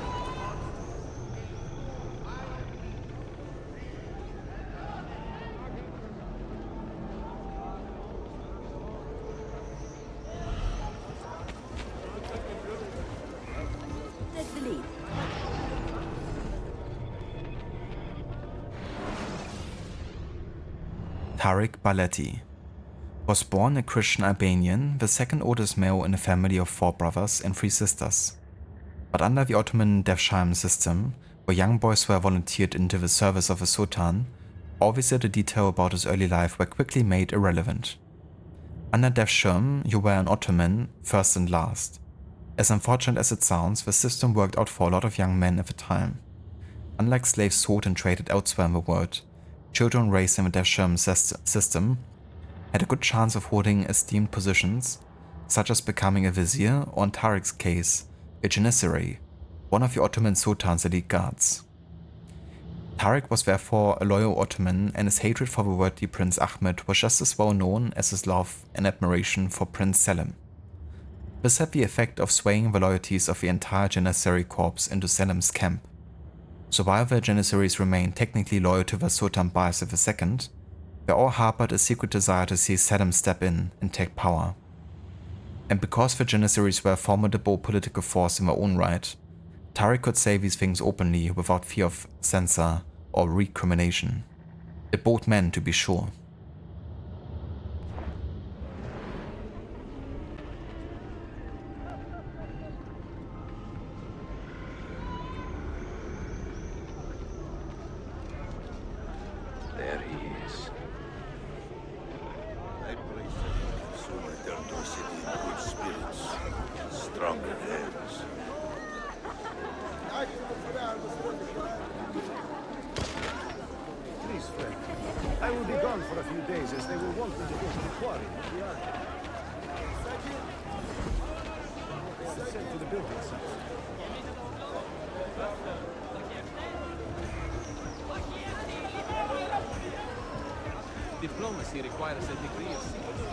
Take the lead. Tariq Barletti was born a Christian Albanian, the second oldest male in a family of 4 brothers and 3 sisters. But under the Ottoman Devshirme system, where young boys were volunteered into the service of a sultan, obviously the detail about his early life were quickly made irrelevant. Under Devshirme, you were an Ottoman first and last. As unfortunate as it sounds, the system worked out for a lot of young men at the time. Unlike slaves sold and traded elsewhere in the world, children raised in the Devshirme system had a good chance of holding esteemed positions, such as becoming a Vizier or in Tariq's case, a Janissary, one of the Ottoman Sultan's elite guards. Tariq was therefore a loyal Ottoman, and his hatred for the worthy Prince Ahmed was just as well known as his love and admiration for Prince Selim. This had the effect of swaying the loyalties of the entire Janissary corps into Selim's camp. So while the Janissaries remained technically loyal to the Sultan Bayezid II, they all harbored a secret desire to see Selim step in and take power. And because the Janissaries were a formidable political force in their own right, Tariq could say these things openly without fear of censor or recrimination. A bold man, to be sure. There he is. I pray Selim soon return to the city in good spirits. I will be gone for a few days, as they will want me to go to the quarry with the army. They are sent to the building site. Diplomacy requires a degree of secrecy.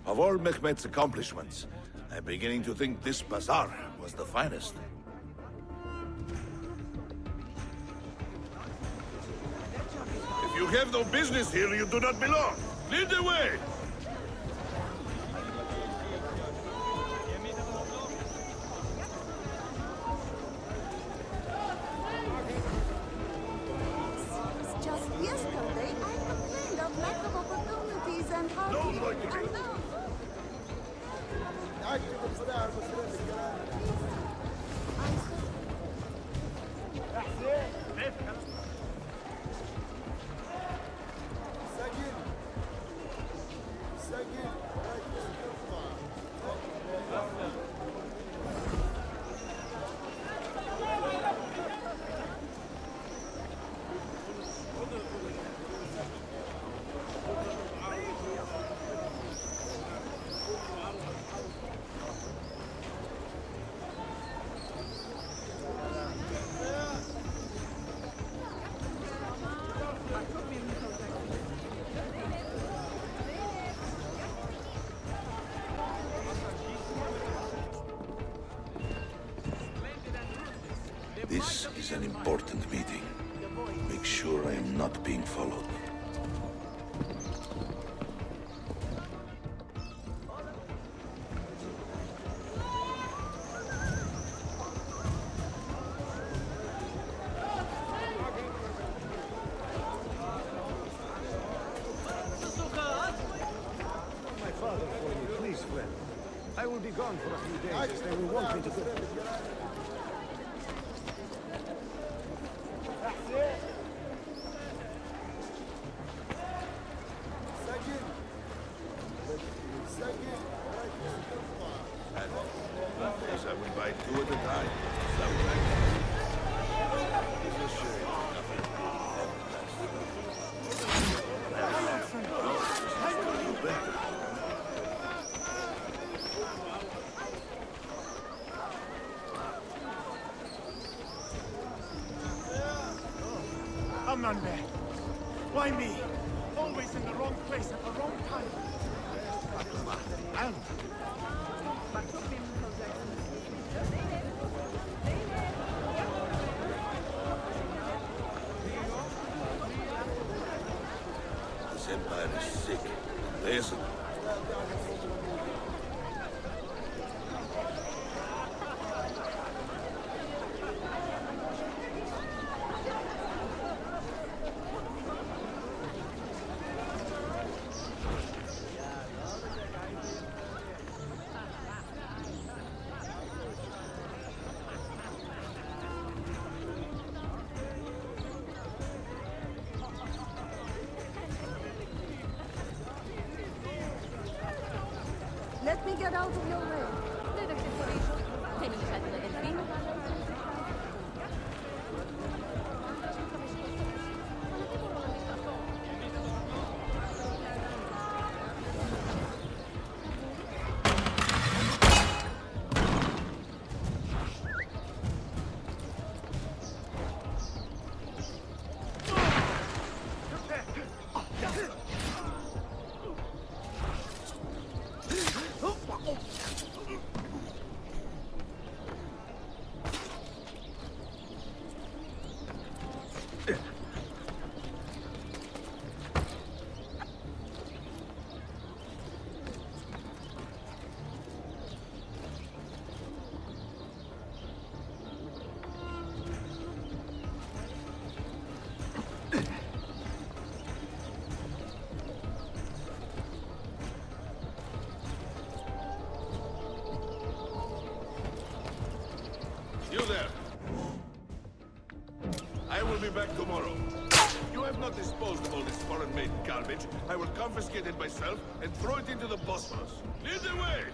Of all Mehmet's accomplishments, I'm beginning to think this bazaar was the finest. If you have no business here, you do not belong. Lead the way! Just yesterday, I complained of lack of opportunities and how This is an important meeting. Make sure I am not being followed. My father for you, please, friend. I will be gone for a few days, as they will want me to go. Yes, I will buy 2 at a time. It's a shame. Amande, why me? Always in the wrong place at the wrong time. And this empire is sick. Listen. me get out of your way. You there. I will be back tomorrow. If you have not disposed of all this foreign-made garbage, I will confiscate it myself and throw it into the Bosphorus. Lead the way!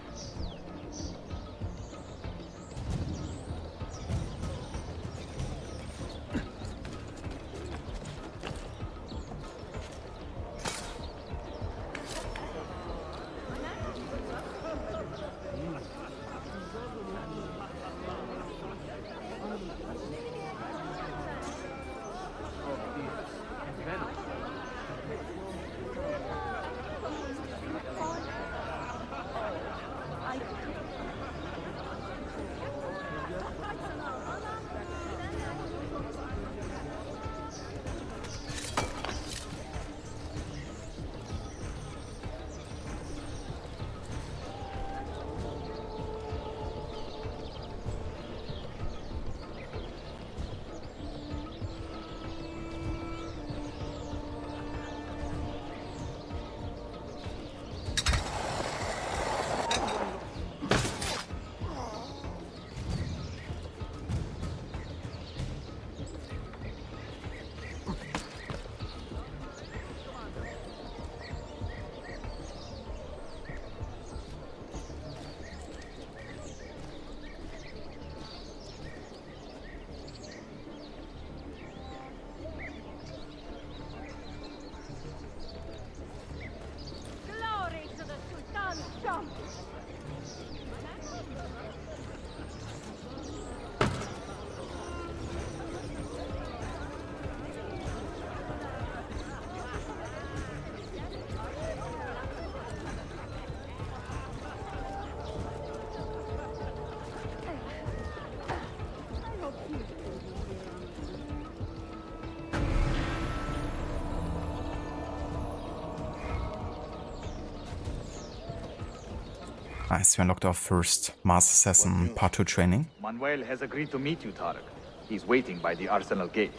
Nice, we unlocked our first Master Assassin Part 2 training. Manuel has agreed to meet you, Tarek. He's waiting by the arsenal gate.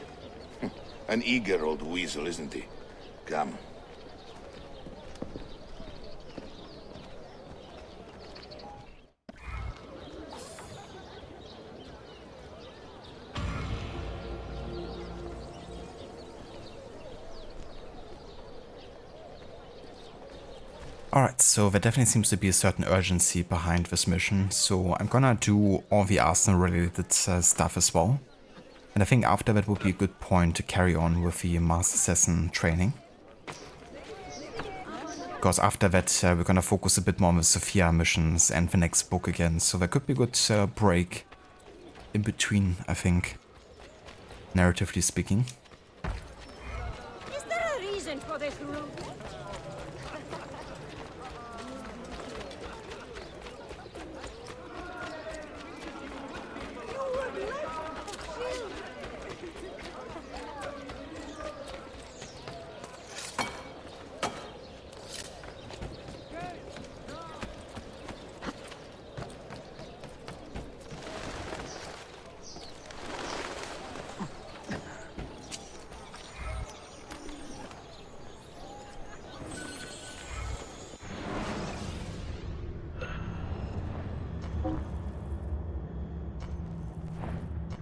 An eager old weasel, isn't he? Come. Alright, so there definitely seems to be a certain urgency behind this mission, so I'm gonna do all the arsenal related stuff as well. And I think after that would be a good point to carry on with the Master Assassin training. Because after that we're gonna focus a bit more on the Sophia missions and the next book again, so there could be a good break in between, I think, narratively speaking. Is there a reason for this route?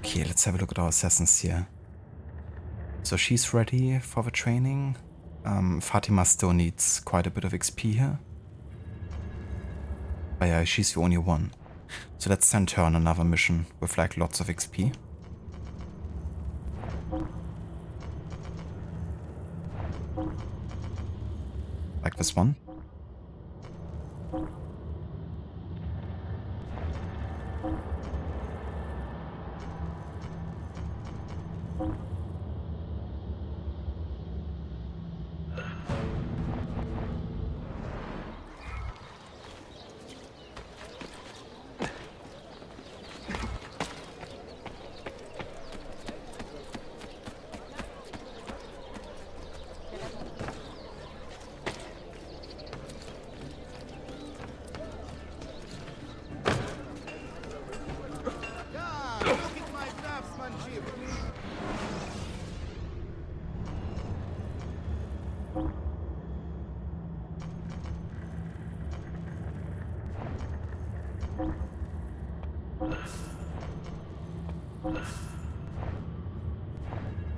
Okay, let's have a look at our assassins here. So she's ready for the training. Fatima still needs quite a bit of XP here. But yeah, she's the only one. So let's send her on another mission with like lots of XP. Like this one.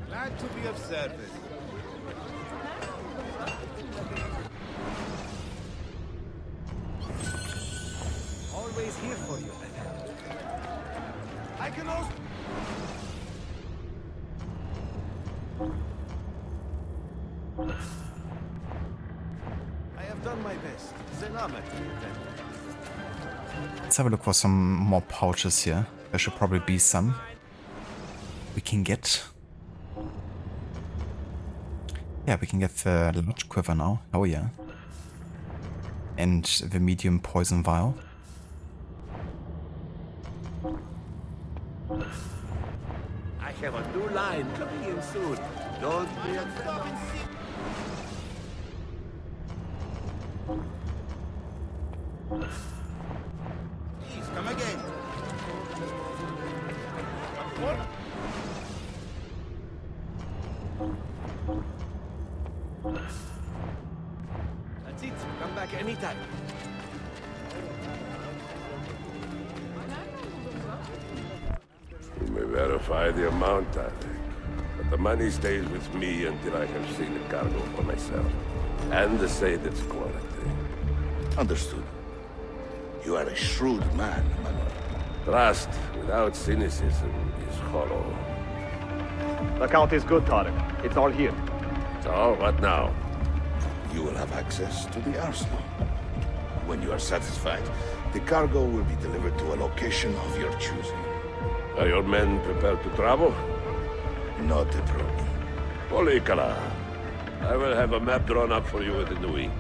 Glad to be of service. Always here for you. I can also... I have done my best. Let's have a look for some more pouches here. There should probably be some we can get. Yeah, we can get the large quiver now. Oh yeah. And the medium poison vial. I have a new line coming in soon. Don't be afraid. Please, come again. That's it. Come back anytime. You may verify the amount, I think. But the money stays with me until I can see the cargo for myself. And to say its quality. Understood. You are a shrewd man, Manuel. Trust without cynicism is hollow. The count is good, Tarek. It's all here. So, what now? You will have access to the arsenal. When you are satisfied, the cargo will be delivered to a location of your choosing. Are your men prepared to travel? Not a problem. Polikala, I will have a map drawn up for you within the week.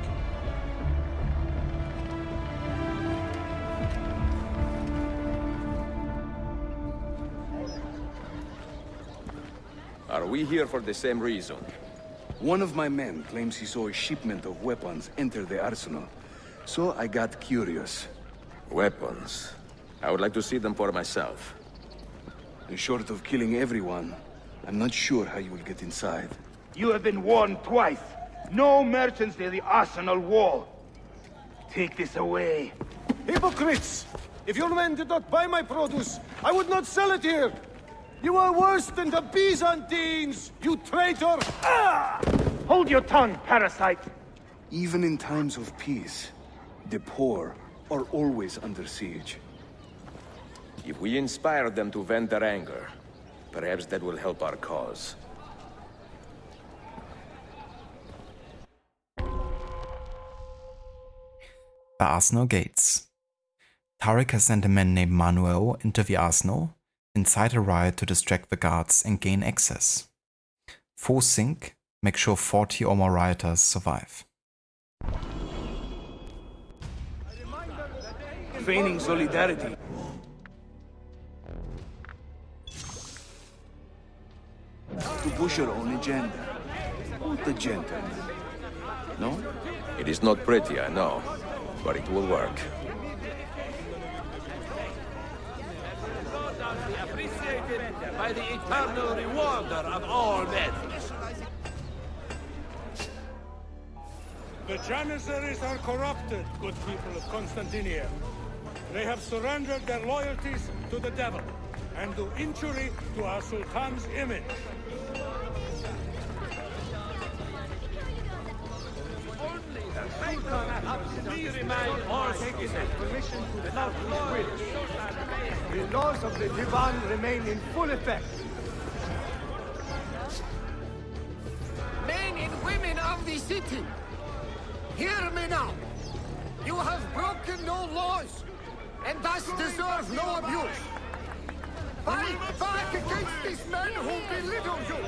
Are we here for the same reason? One of my men claims he saw a shipment of weapons enter the arsenal. So I got curious. Weapons? I would like to see them for myself. Short of killing everyone, I'm not sure how you will get inside. You have been warned twice. No merchants near the arsenal wall. Take this away. Hypocrites! If your men did not buy my produce, I would not sell it here! You are worse than the Byzantines, you traitor! Ah! Hold your tongue, parasite! Even in times of peace, the poor are always under siege. If we inspire them to vent their anger, perhaps that will help our cause. The arsenal gates. Tarek has sent a man named Manuel into the arsenal, incite a riot to distract the guards and gain access. Force sync, make sure 40 or more rioters survive. Feigning solidarity. To push your own agenda. The gentleman. No? It is not pretty, I know, but it will work. Be appreciated by the eternal rewarder of all men. The Janissaries are corrupted, good people of Constantinia. They have surrendered their loyalties to the devil and do injury to our Sultan's image. Only the We remain all citizens. Permission to flout his will. The laws of the Divan remain in full effect. Men and women of the city, hear me now. You have broken no laws, and thus deserve no abuse. Fight back against these men who belittle you!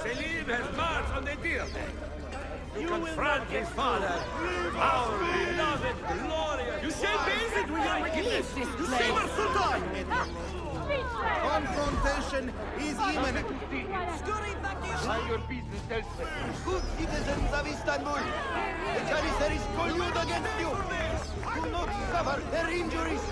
Selim has marched on the deer to confront his father, our beloved, glorious. You shall visit with your wickedness. You shall Sultan. Confrontation is imminent. Mind your business elsewhere. Good citizens of Istanbul, the Janissaries collude against you. Do not suffer their injuries.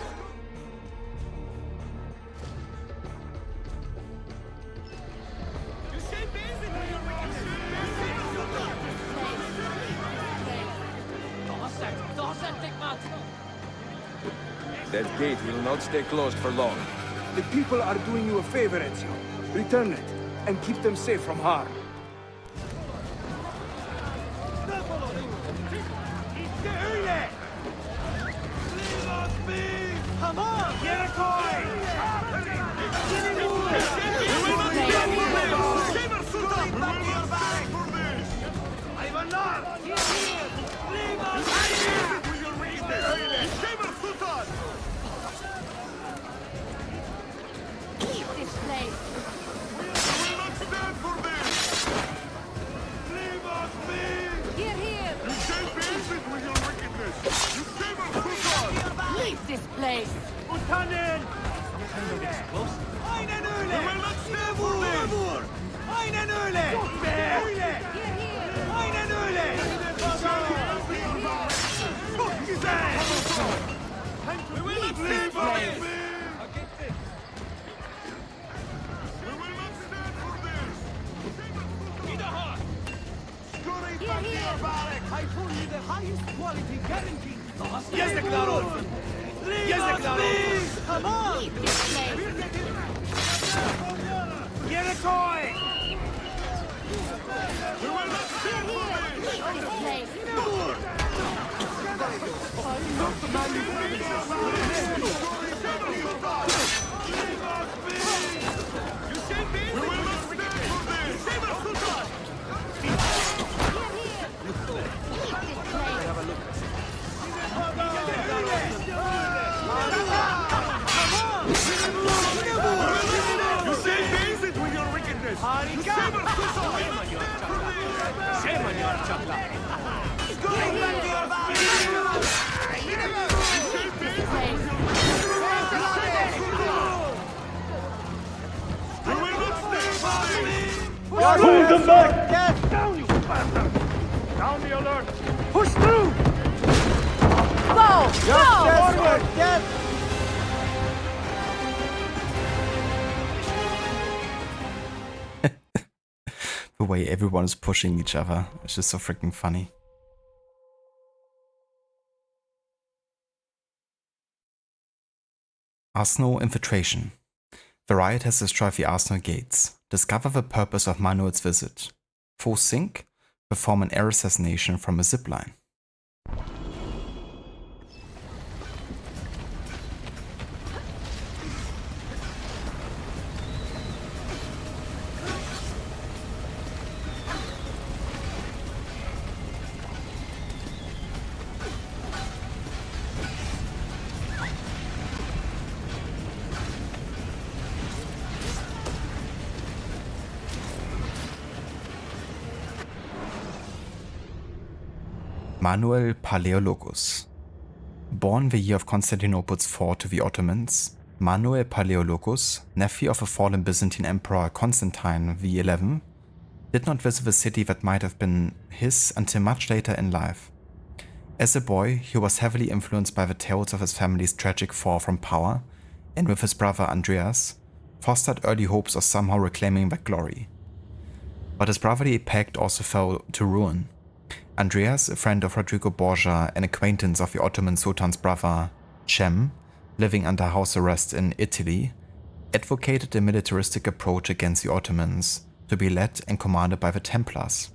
That gate will not stay closed for long. The people are doing you a favor, Ezio. Return it, and keep them safe from harm. Come on, get a coin! Keep this place! Here, here! Leave this place! Utanen! Kind of explosive. Aynen öyle! Vur! Aynen öyle! Çok be! Aynen öyle! Çok güzel! Leave this place! I told you the highest quality guaranteed. Yazıklar olsun. Yazıklar olsun. Come on! Get a coin. Pull them back! Get down, you bastard! Down the alert! Push through! Go! Forward! Get! The way everyone is pushing each other, it's just so freaking funny. Arsenal infiltration. The riot has destroyed the Arsenal gates. Discover the purpose of Manuel's visit. Force sync. Perform an air assassination from a zipline. Manuel Palaeologus. Born the year of Constantinople's fall to the Ottomans, Manuel Palaeologus, nephew of the fallen Byzantine Emperor Constantine XI, did not visit the city that might have been his until much later in life. As a boy, he was heavily influenced by the tales of his family's tragic fall from power, and with his brother Andreas, fostered early hopes of somehow reclaiming that glory. But his brotherly pact also fell to ruin. Andreas, a friend of Rodrigo Borgia and acquaintance of the Ottoman Sultan's brother, Cem, living under house arrest in Italy, advocated a militaristic approach against the Ottomans to be led and commanded by the Templars.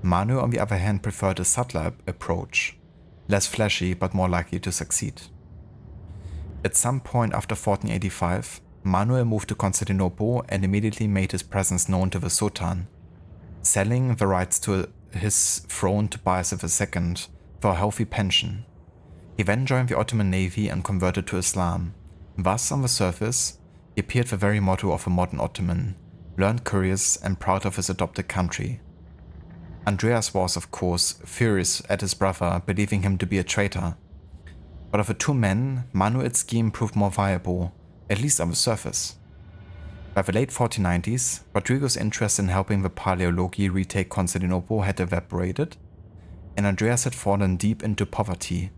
Manu, on the other hand, preferred a subtler approach, less flashy but more likely to succeed. At some point after 1485, Manuel moved to Constantinople and immediately made his presence known to the Sultan, selling the rights to his throne to Bayezid II for a healthy pension. He then joined the Ottoman Navy and converted to Islam. Thus, on the surface, he appeared the very motto of a modern Ottoman, learned, curious, and proud of his adopted country. Andreas was, of course, furious at his brother, believing him to be a traitor. But of the two men, Manuel's scheme proved more viable, at least on the surface. By the late 1490s, Rodrigo's interest in helping the Paleologi retake Constantinople had evaporated, and Andreas had fallen deep into poverty,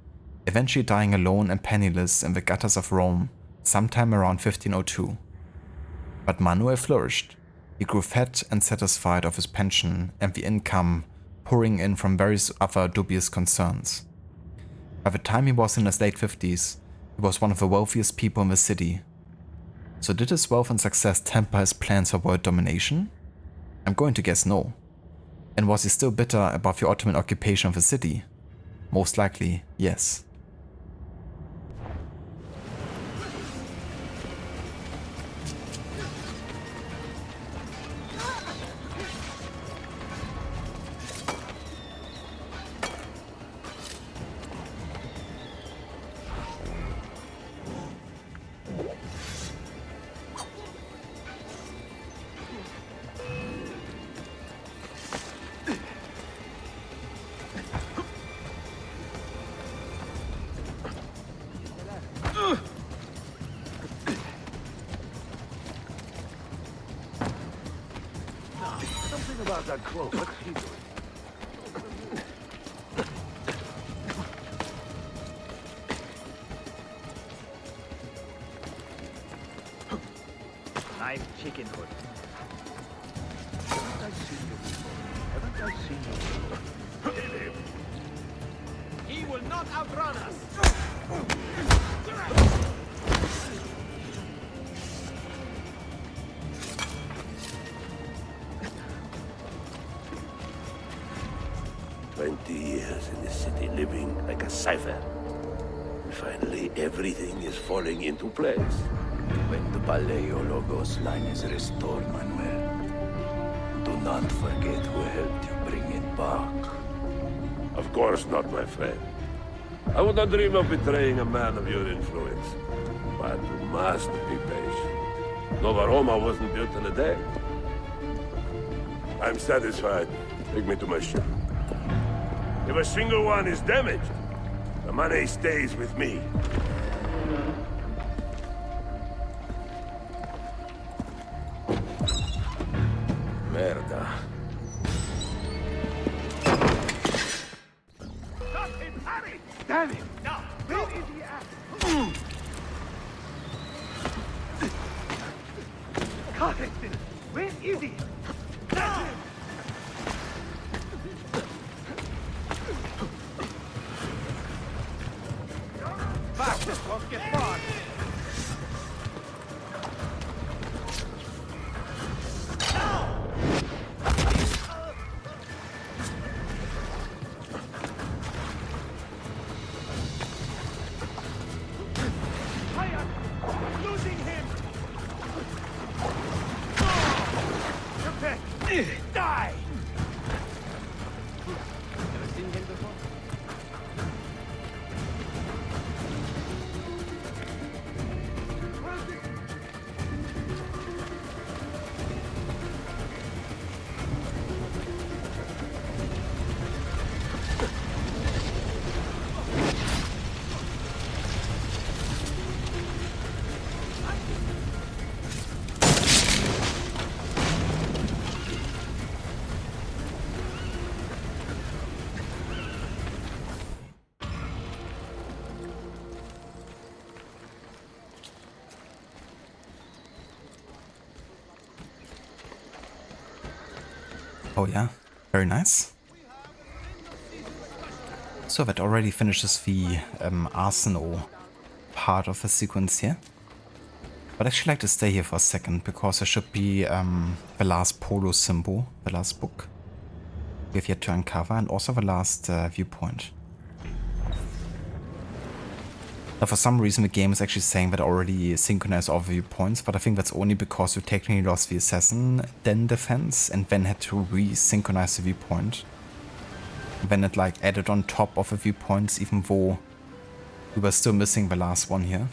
eventually dying alone and penniless in the gutters of Rome sometime around 1502. But Manuel flourished. He grew fat and satisfied of his pension and the income pouring in from various other dubious concerns. By the time he was in his late 50s, he was one of the wealthiest people in the city. So did his wealth and success temper his plans for world domination? I'm going to guess no. And was he still bitter about the Ottoman occupation of the city? Most likely, yes. About that quote, what's he doing? Nice chicken hood. Haven't I seen you before? Haven't I seen you before? He will not outrun us! 20 years in this city living like a cipher. And finally, everything is falling into place. When the Paleologos line is restored, Manuel, do not forget who helped you bring it back. Of course not, my friend. I would not dream of betraying a man of your influence. But you must be patient. Nova Roma wasn't built in a day. I'm satisfied. Take me to my ship. If a single one is damaged, the money stays with me. Merda. Stop him, hurry! Damn it! Now, where is he at? Carrington, where is he? That's him! Fastest won't get far. Losing him! Die! Never seen him before? Oh yeah, very nice. So that already finishes the arsenal part of the sequence here. But I'd actually like to stay here for a second, because there should be the last polo symbol, the last book we have yet to uncover, and also the last viewpoint. Now, for some reason the game is actually saying that I already synchronized all the viewpoints, but I think that's only because we technically lost the assassin den defense and then had to re-synchronize the viewpoint. And then it like added on top of the viewpoints, even though we were still missing the last one here.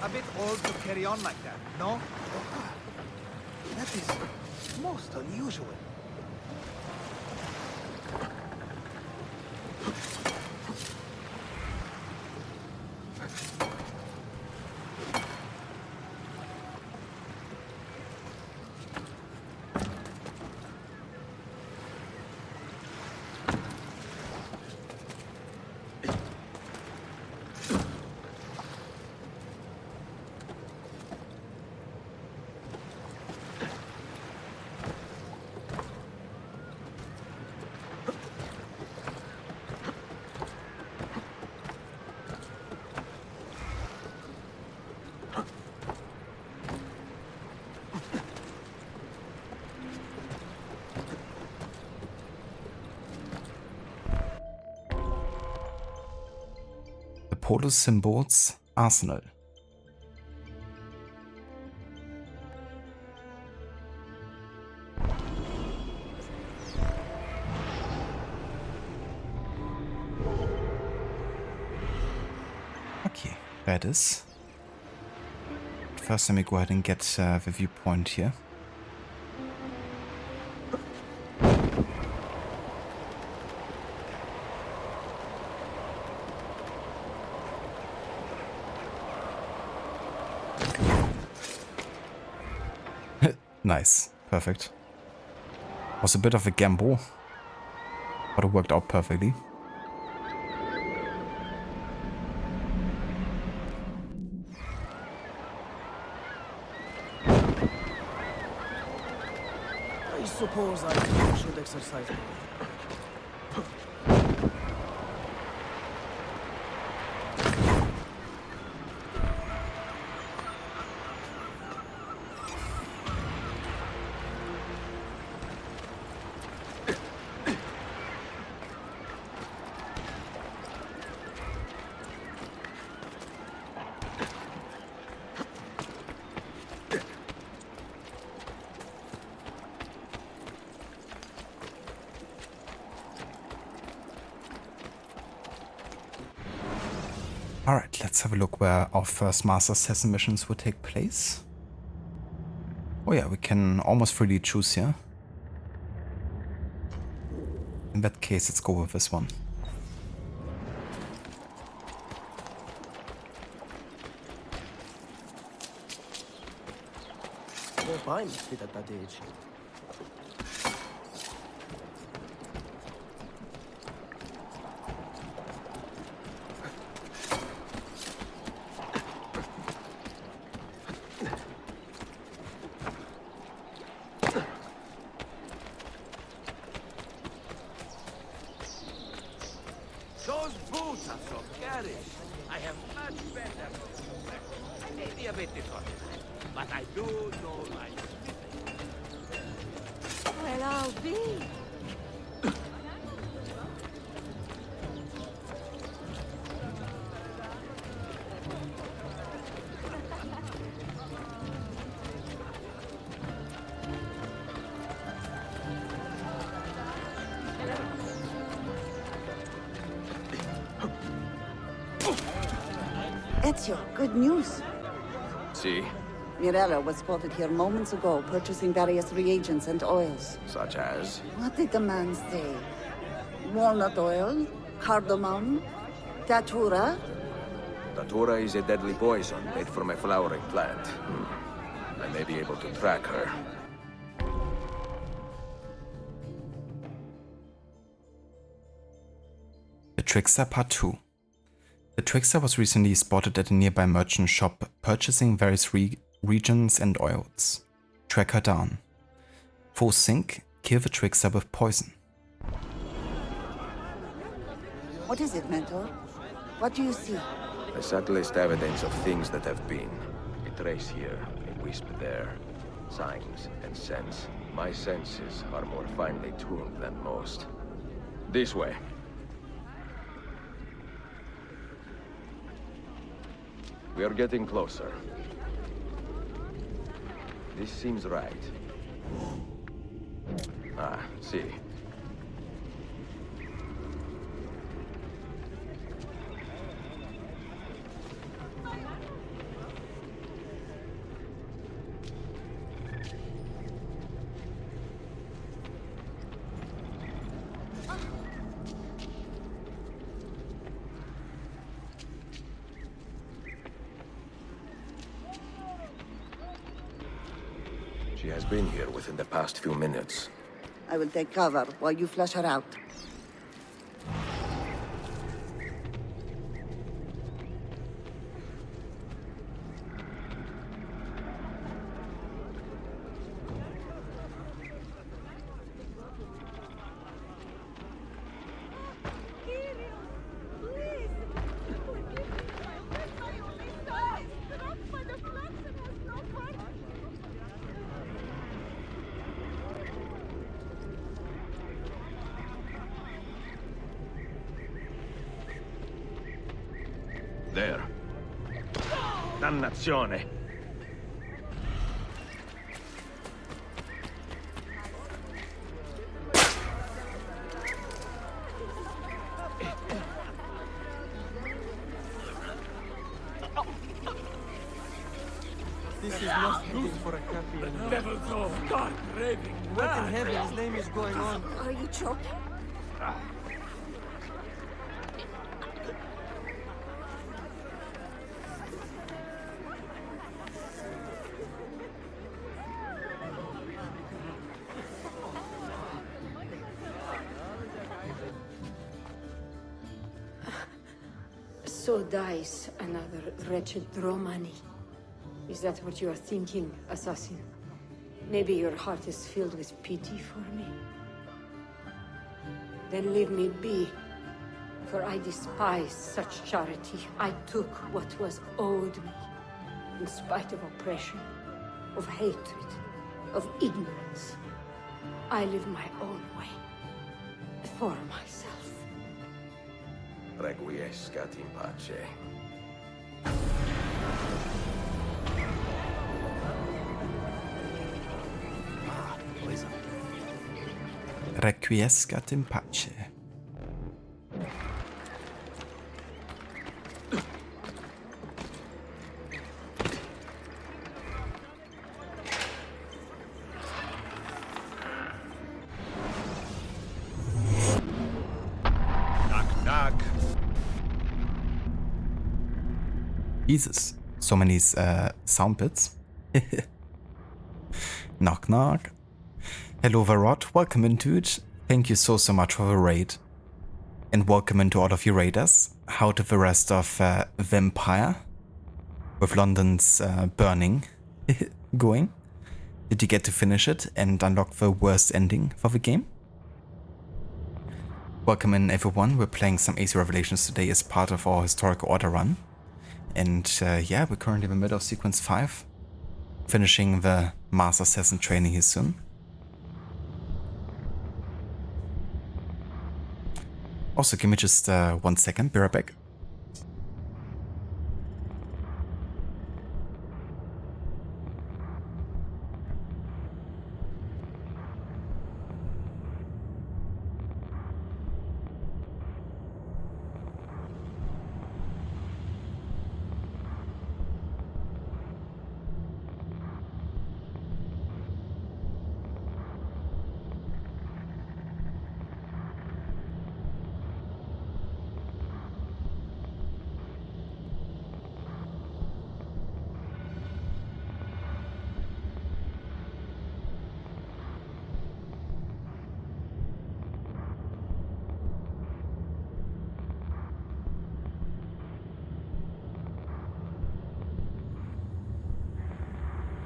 A bit old to carry on like that, no? That is most unusual. Polo symbols arsenal. Okay, there it is. First, let me go ahead and get the viewpoint here. Nice. Perfect. Was a bit of a gamble, but it worked out perfectly. I suppose I should exercise more. Alright, let's have a look where our first Master Assassin missions would take place. Oh yeah, we can almost freely choose here. In that case, let's go with this one. More fine fit at that age. diabetic, but I do know my... Well, I'll be. Ezio, good news. See? Mirella was spotted here moments ago, purchasing various reagents and oils. Such as? What did the man say? Walnut oil? Cardamom? Datura? Datura is a deadly poison made from a flowering plant. I may be able to track her. The Trickster Part 2. The Trickster was recently spotted at a nearby merchant shop purchasing various reagents and oils. Track her down. Force Sync, kill the Trickster with poison. What is it, Mentor? What do you see? The subtlest evidence of things that have been. A trace here, a wisp there. Signs and scents. My senses are more finely tuned than most. This way. We are getting closer. This seems right. Ah, see. She has been here within the past few minutes. I will take cover while you flush her out. There. Dannazione. This is not good for a Capian. Devils of dark raving. What in heaven's name is going on? Are you choking? So dies another wretched Romani. Is that what you are thinking, assassin? Maybe your heart is filled with pity for me. Then leave me be, for I despise such charity. I took what was owed me, in spite of oppression, of hatred, of ignorance. I live my own way, for myself. Requiescat in pace. Requiescat in pace. Jesus, so many sound bits. Knock knock. Hello Varrot, welcome in dude. Thank you so much for the raid. And welcome into all of you raiders. How did the rest of Vampire with London's burning going? Did you get to finish it and unlock the worst ending for the game? Welcome in everyone, we're playing some AC Revelations today as part of our Historical Order run. And yeah, we're currently in the middle of sequence 5. Finishing the Master Assassin training here soon. Also, give me just 1 second, be right back.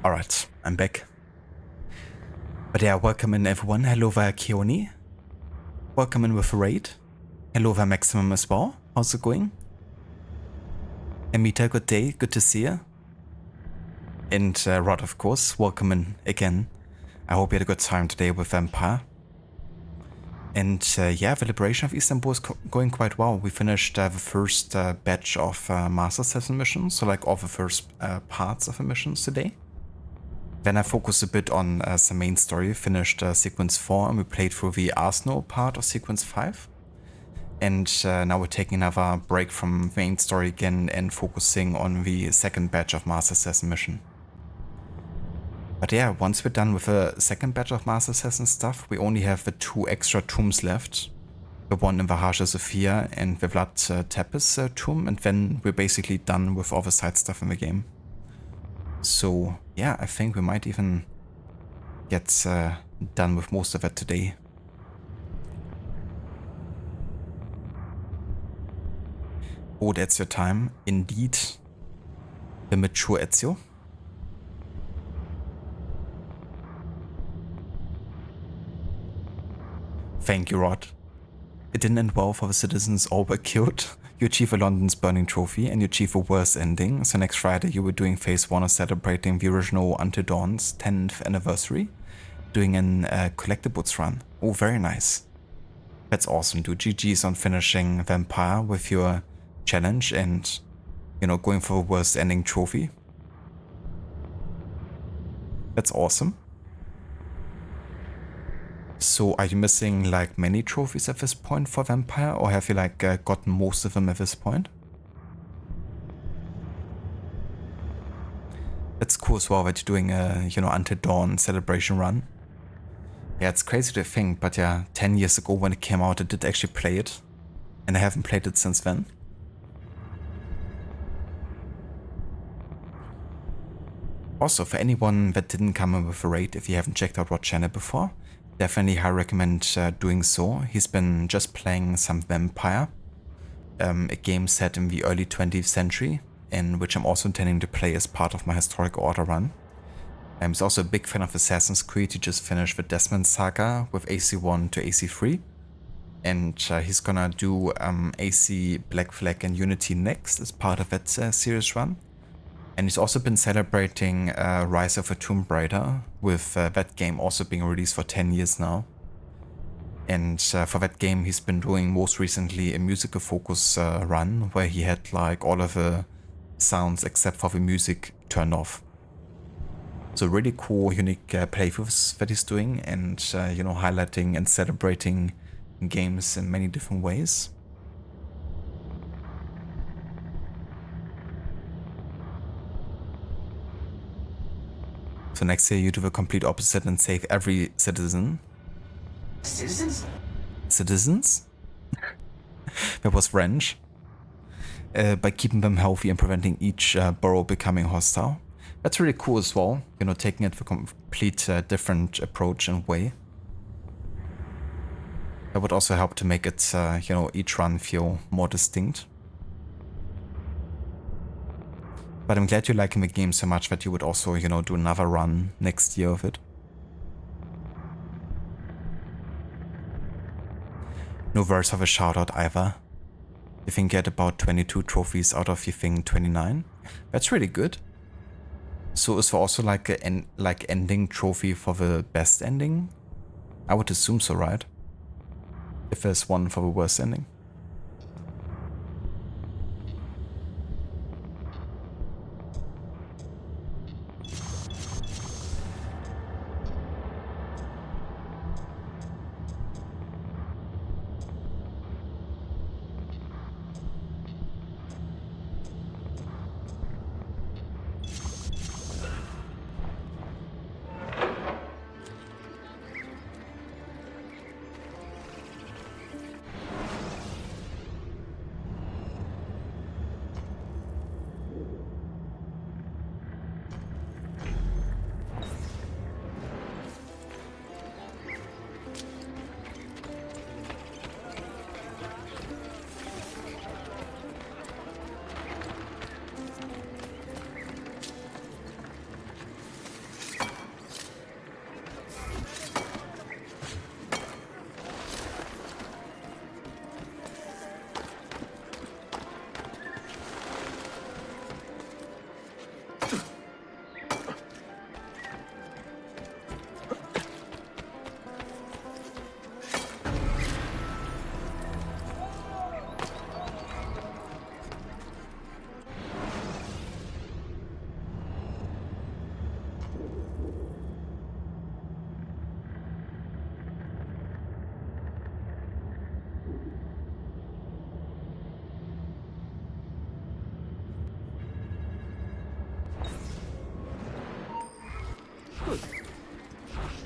Alright, I'm back. But yeah, welcome in everyone. Hello via Keone. Welcome in with a raid. Hello via Maximum as well. How's it going? Amita, good day. Good to see you. And Rod, of course, welcome in again. I hope you had a good time today with Vampire. And yeah, the liberation of Istanbul is going quite well. We finished the first batch of Master Assassin missions, so like all the first parts of the missions today. Then I focused a bit on some main story, finished sequence 4, and we played through the Arsenal part of sequence 5. And now we're taking another break from main story again and focusing on the second batch of Master Assassin mission. But yeah, once we're done with the second batch of Master Assassin stuff, we only have the 2 extra tombs left. The one in the Hagia Sophia and the Vlad Tepes tomb, and then we're basically done with all the side stuff in the game. So yeah, I think we might even get done with most of it today. Oh, that's your time. Indeed. The mature Ezio. Thank you, Rod. It didn't end well for the citizens, all were killed. You achieve a London's Burning Trophy and you achieve a worse ending. So next Friday you were doing phase 1 of celebrating the original Until Dawn's 10th anniversary. Doing an collectibles run. Oh, very nice. That's awesome, dude. GG's on finishing Vampire with your challenge and, you know, going for the worst ending trophy. That's awesome. So are you missing like many trophies at this point for Vampire, or have you like gotten most of them at this point? That's cool as well that you're doing a, you know, Until Dawn celebration run. Yeah, it's crazy to think, but yeah, 10 years ago when it came out I did actually play it, and I haven't played it since then. Also, for anyone that didn't come in with a raid, if you haven't checked out Rod's channel before, definitely highly recommend doing so. He's been just playing some Vampire, a game set in the early 20th century, in which I'm also intending to play as part of my Historic Order run. He's also a big fan of Assassin's Creed. He just finished the Desmond Saga with AC1 to AC3. And he's gonna do AC Black Flag and Unity next as part of that series run. And he's also been celebrating Rise of a Tomb Raider, with that game also being released for 10 years now. And for that game he's been doing most recently a musical focus run, where he had like all of the sounds except for the music turned off. So really cool, unique playthroughs that he's doing, and you know, highlighting and celebrating games in many different ways. So next year you do the complete opposite and save every citizen. Citizens? Citizens? That was French. By keeping them healthy and preventing each borough becoming hostile. That's really cool as well, you know, taking it for a complete different approach and way. That would also help to make it, you know, each run feel more distinct. But I'm glad you're liking the game so much that you would also, you know, do another run next year of it. No worries of a shout out either. You think you get about 22 trophies out of, you think, 29? That's really good. So is there also like a ending trophy for the best ending? I would assume so, right? If there's one for the worst ending.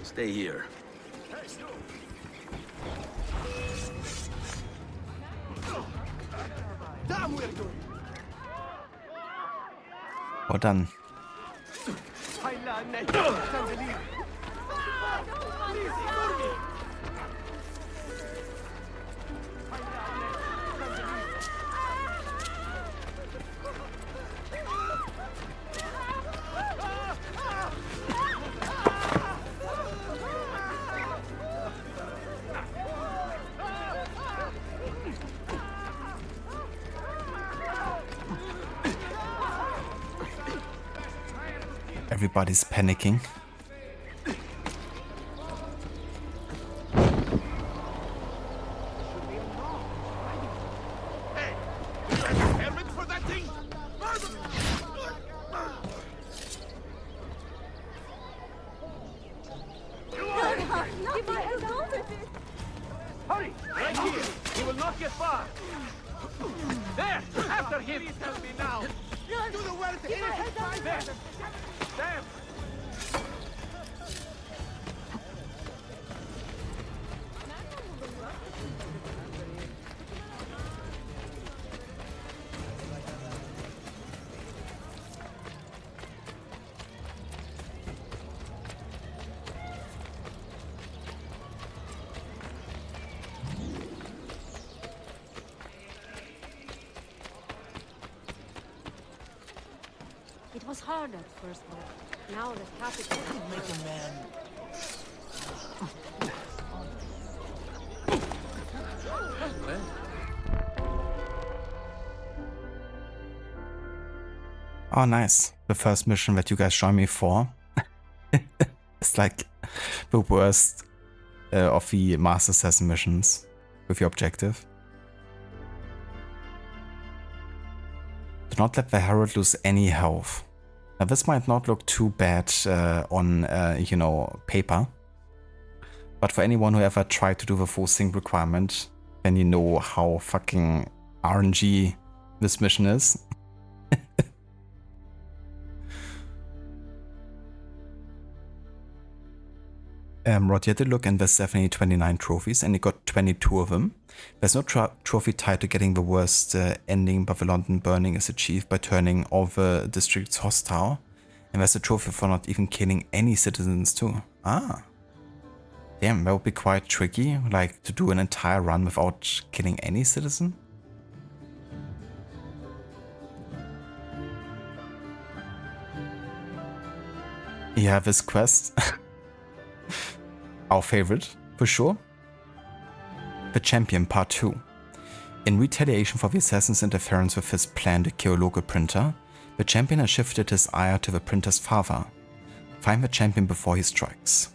Stay here. Well done. Everybody's panicking. Hurry! Right here! He will not get far! There! After him! Please help me now! Do the work! There! Sam! It was hard at first, but now the capital can make a man. Oh, nice. The first mission that you guys joined me for. It's like the worst of the Master Assassin missions with your objective. Do not let the Herald lose any health. Now this might not look too bad on, you know, paper. But for anyone who ever tried to do the full sync requirement, then you know how fucking RNG this mission is. Rod, you had to look and there's definitely 29 trophies and you got 22 of them. There's no trophy tied to getting the worst ending, but the London burning is achieved by turning all the districts hostile. And there's a trophy for not even killing any citizens too. Ah. Damn, that would be quite tricky, like to do an entire run without killing any citizen. Yeah, this quest. Our favorite, for sure. The Champion Part 2. In retaliation for the assassin's interference with his plan to kill a local printer, the champion has shifted his ire to the printer's father. Find the champion before he strikes.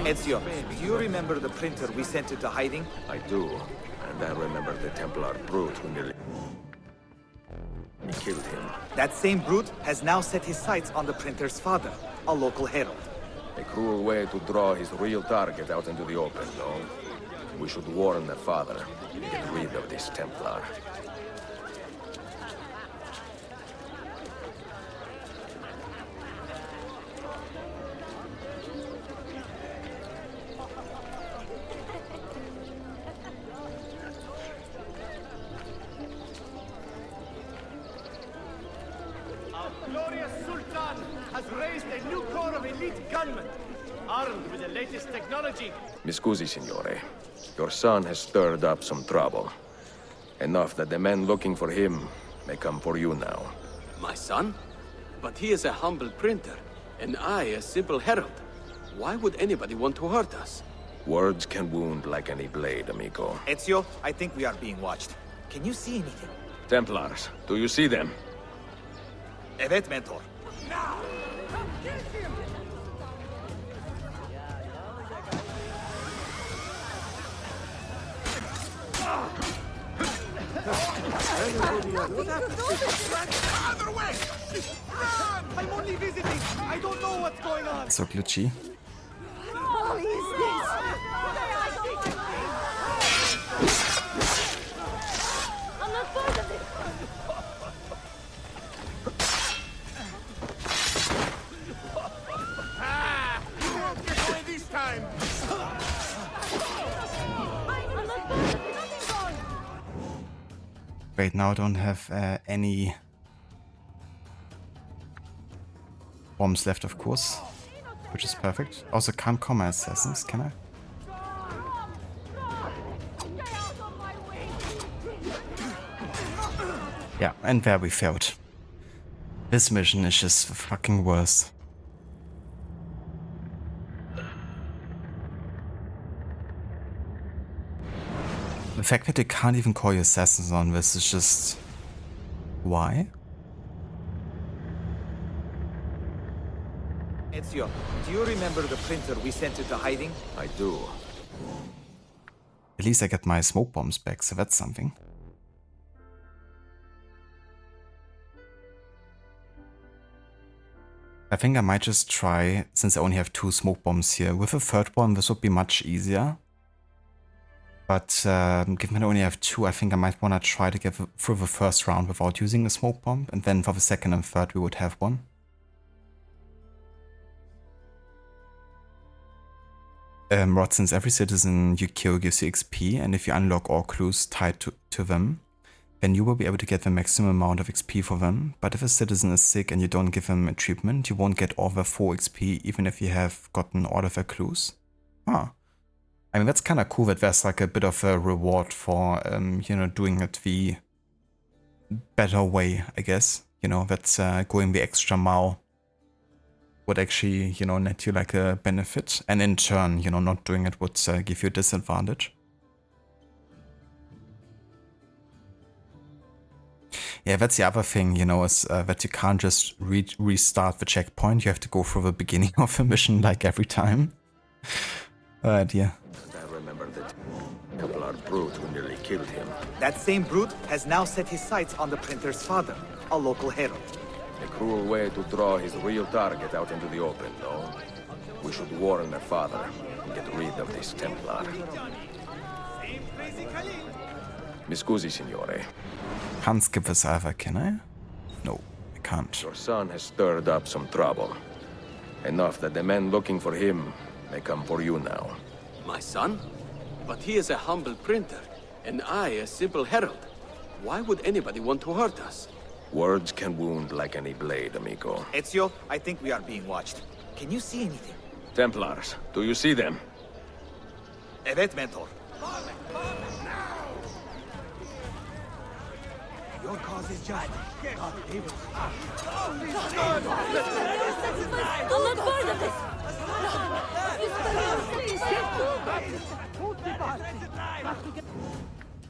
Ezio, do you remember the printer we sent into hiding? I do, and I remember the Templar brute who nearly killed him. That same brute has now set his sights on the printer's father, a local herald. A cruel way to draw his real target out into the open, no? We should warn the father and get rid of this Templar. Our glorious Sultan has raised a new corps of elite gunmen, armed with the latest technology. Mi scusi, signore. Your son has stirred up some trouble. Enough that the men looking for him may come for you now. My son? But he is a humble printer, and I a simple herald. Why would anybody want to hurt us? Words can wound like any blade, amigo. Ezio, I think we are being watched. Can you see anything? Templars, do you see them? Evet, Mentor. Other way! Run! I'm only visiting. I don't know what's going on. So glitchy. What is this? I'm not part of it. Ah! You won't get away this time. Wait, now I don't have any bombs left, of course, which is perfect. Also, can't call my assassins, can I? Yeah, and there we failed. This mission is just fucking worse. The fact that you can't even call your assassins on this is just... Why? Ezio, do you remember the printer we sent into hiding? I do. At least I get my smoke bombs back, so that's something. I think I might just try, since I only have 2 smoke bombs here. With a third one, this would be much easier. But given I only have 2, I think I might want to try to get through the first round without using a smoke bomb. And then for the second and third, we would have one. Rod, since every citizen you kill gives you XP, and if you unlock all clues tied to them, then you will be able to get the maximum amount of XP for them. But if a citizen is sick and you don't give them a treatment, you won't get all their full XP, even if you have gotten all of their clues. Huh. I mean, that's kind of cool that there's like a bit of a reward for, you know, doing it the better way, I guess. You know, that's going the extra mile would actually, you know, net you like a benefit. And in turn, you know, not doing it would give you a disadvantage. Yeah, that's the other thing, you know, is that you can't just restart the checkpoint. You have to go through the beginning of the mission like every time. Oh dear. I remember that Templar brute who nearly killed him. That same brute has now set his sights on the printer's father, a local herald. A cruel way to draw his real target out into the open, no? We should warn the father and get rid of this Templar. Mi scusi, signore. Can't skip this either, can I? No, I can't. Your son has stirred up some trouble. Enough that the men looking for him may come for you now. My son? But he is a humble printer, and I a simple herald. Why would anybody want to hurt us? Words can wound like any blade, amigo. Ezio, I think we are being watched. Can you see anything? Templars, do you see them? Evet, Mentor. Your cause is just. God, they will. I'm not part of this.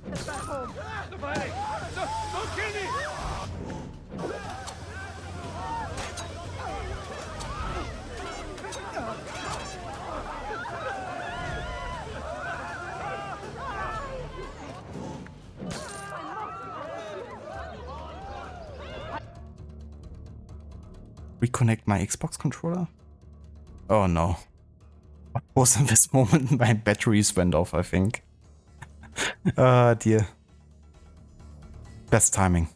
Get back home! The fighting! Don't kill me! Reconnect my Xbox controller? Oh no. What was in this moment? My batteries went off, I think. Ah, dear. Best timing.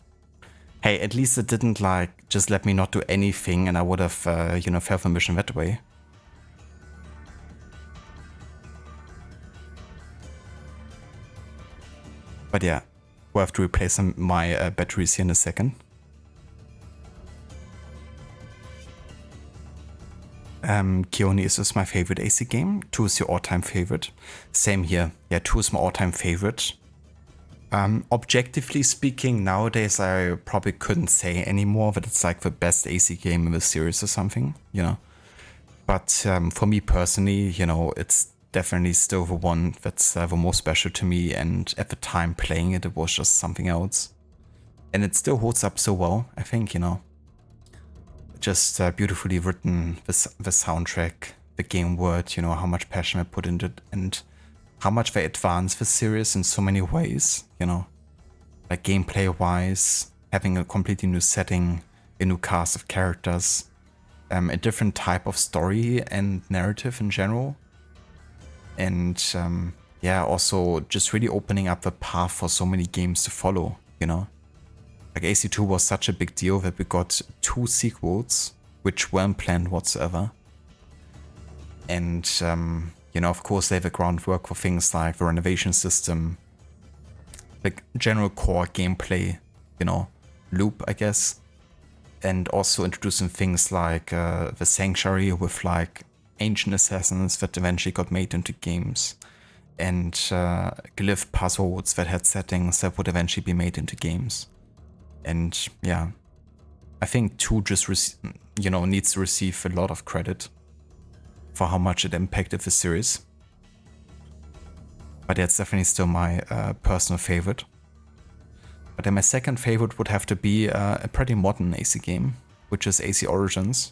Hey, at least it didn't like just let me not do anything and I would have, you know, failed the mission that way. But yeah, we'll have to replace my batteries here in a second. Keone, is this my favorite AC game? 2 is your all-time favorite. Same here. Yeah, 2 is my all-time favorite. Objectively speaking, nowadays I probably couldn't say anymore that it's like the best AC game in the series or something, you know. But for me personally, you know, it's definitely still the one that's the most special to me, and at the time playing it, it was just something else. And it still holds up so well, I think, you know. Just beautifully written, the soundtrack, the game world, you know, how much passion I put into it, and how much they advance the series in so many ways, you know. Like gameplay-wise, having a completely new setting, a new cast of characters, a different type of story and narrative in general. And yeah, also just really opening up the path for so many games to follow, you know. Like AC2 was such a big deal that we got 2 sequels, which weren't planned whatsoever. And, you know, of course, lay the groundwork for things like the renovation system, the general core gameplay, you know, loop, I guess. And also introducing things like the Sanctuary with like ancient assassins that eventually got made into games. And glyph puzzles that had settings that would eventually be made into games. And yeah, I think 2 just, you know, needs to receive a lot of credit for how much it impacted the series. But that's definitely still my personal favorite. But then my second favorite would have to be a pretty modern AC game, which is AC Origins.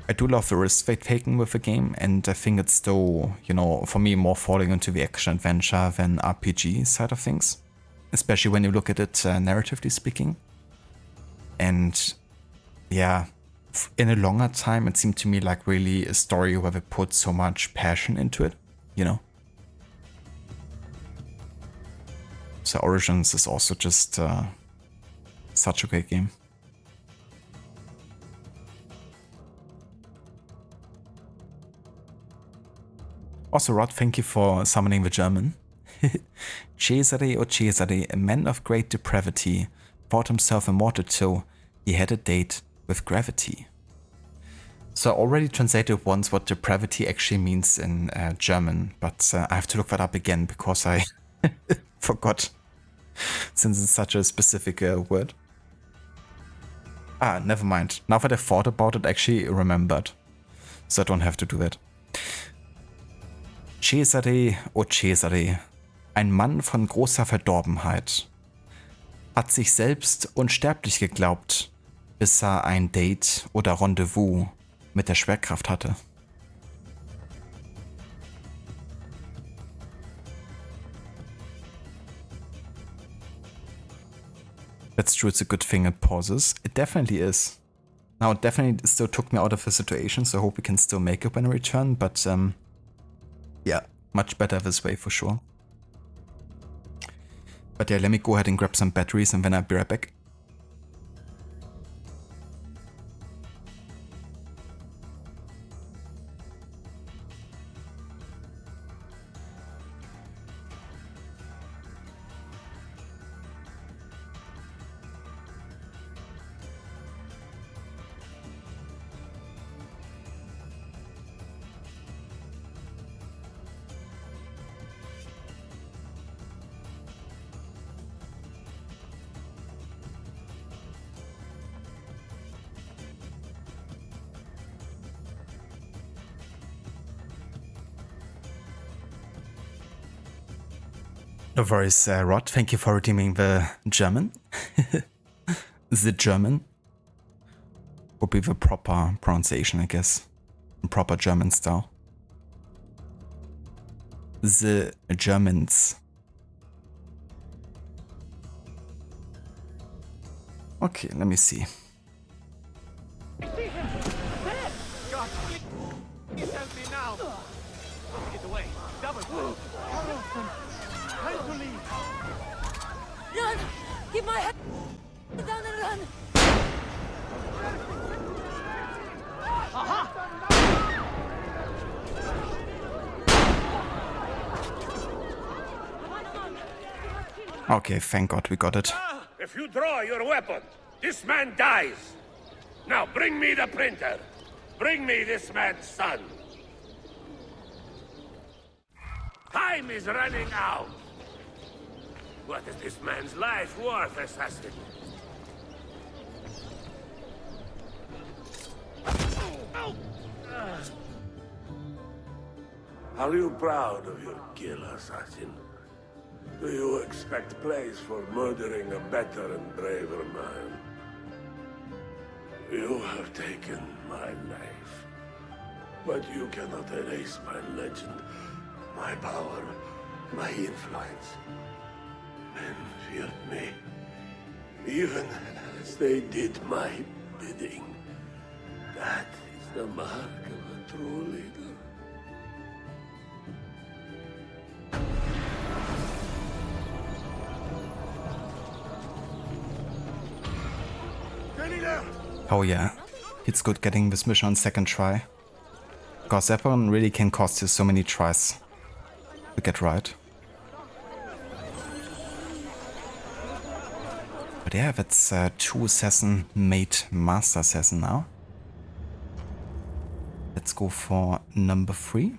I do love the risks they've taken with the game, and I think it's still, you know, for me more falling into the action-adventure than RPG side of things. Especially when you look at it narratively speaking. And yeah, in a longer time, it seemed to me like really a story where they put so much passion into it, you know. So Origins is also just such a great game. Also, Rod, thank you for summoning the German. Cesare, oh Cesare, a man of great depravity, thought himself immortal till he had a date with gravity. So I already translated once what depravity actually means in German, but I have to look that up again because I forgot, since it's such a specific word. Ah, never mind. Now that I thought about it, I actually remembered, so I don't have to do that. Cesare, oh Cesare, ein Mann von großer Verdorbenheit, hat sich selbst unsterblich geglaubt, bis er ein Date oder Rendezvous mit der Schwerkraft hatte. That's true, it's a good thing it pauses. It definitely is. Now, it definitely still took me out of the situation, so I hope we can still make it when I return, but yeah, much better this way for sure. But yeah, let me go ahead and grab some batteries and then I'll be right back. No worries, Rod. Thank you for redeeming the German. The German would be the proper pronunciation, I guess. Proper German style. The Germans. Okay, let me see. God, please help me now. Get away. Double. Time to leave. Run! Keep my head down and run! Aha! Okay, thank God we got it. If you draw your weapon, this man dies. Now bring me the printer. Bring me this man's son. Time is running out. What is this man's life worth, assassin? Are you proud of your kill, assassin? Do you expect praise for murdering a better and braver man? You have taken my life, but you cannot erase my legend, my power, my influence. Men feared me, even as they did my bidding. That is the mark of a true leader. Oh yeah, it's good getting this mission on second try. Because that one really can cost you so many tries to get right. But yeah, that's 2 assassin made master assassin now. Let's go for number 3.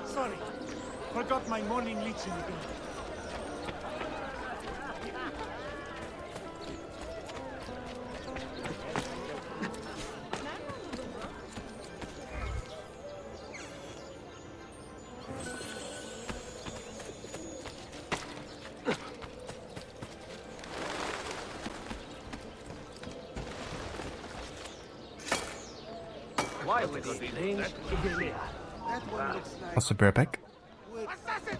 Sorry, forgot my morning leeching again. Why would he be strange? Also bear back. Assassin!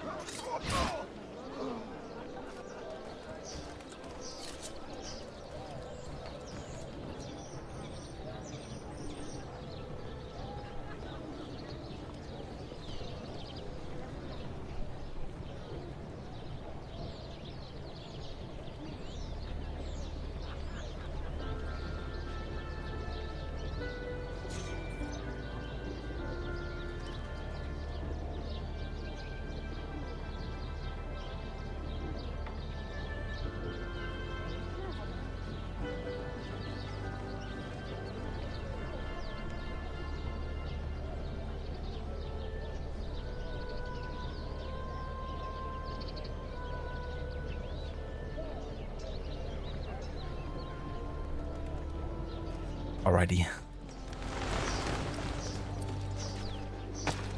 Alrighty.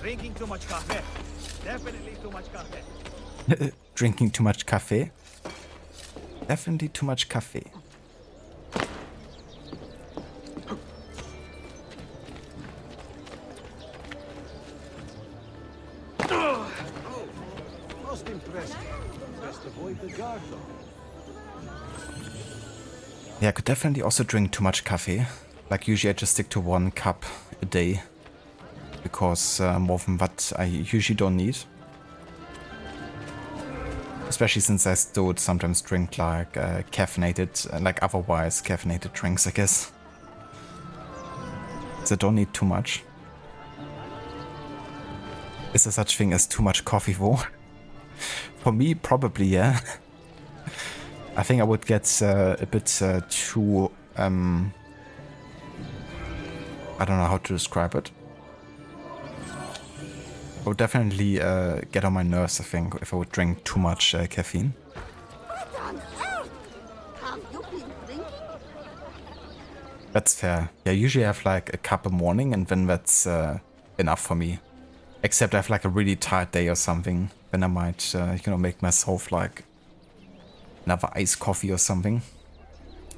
Drinking too much coffee. Definitely too much coffee. Drinking too much cafe? Definitely too much cafe. Oh, most impressive. Best avoid the guard, though. Yeah, I could definitely also drink too much cafe. Like usually I just stick to 1 cup a day. Because more than what I usually don't need. Especially since I still sometimes drink like caffeinated, like otherwise caffeinated drinks, I guess. So I don't need too much. Is there such thing as too much coffee though? For me, probably, yeah. I think I would get a bit too... I don't know how to describe it. I would definitely get on my nerves, I think, if I would drink too much caffeine. What on earth? Have you been drinking? That's fair. Yeah, usually I have like a cup a morning and then that's enough for me. Except I have like a really tired day or something. Then I might, you know, make myself like another iced coffee or something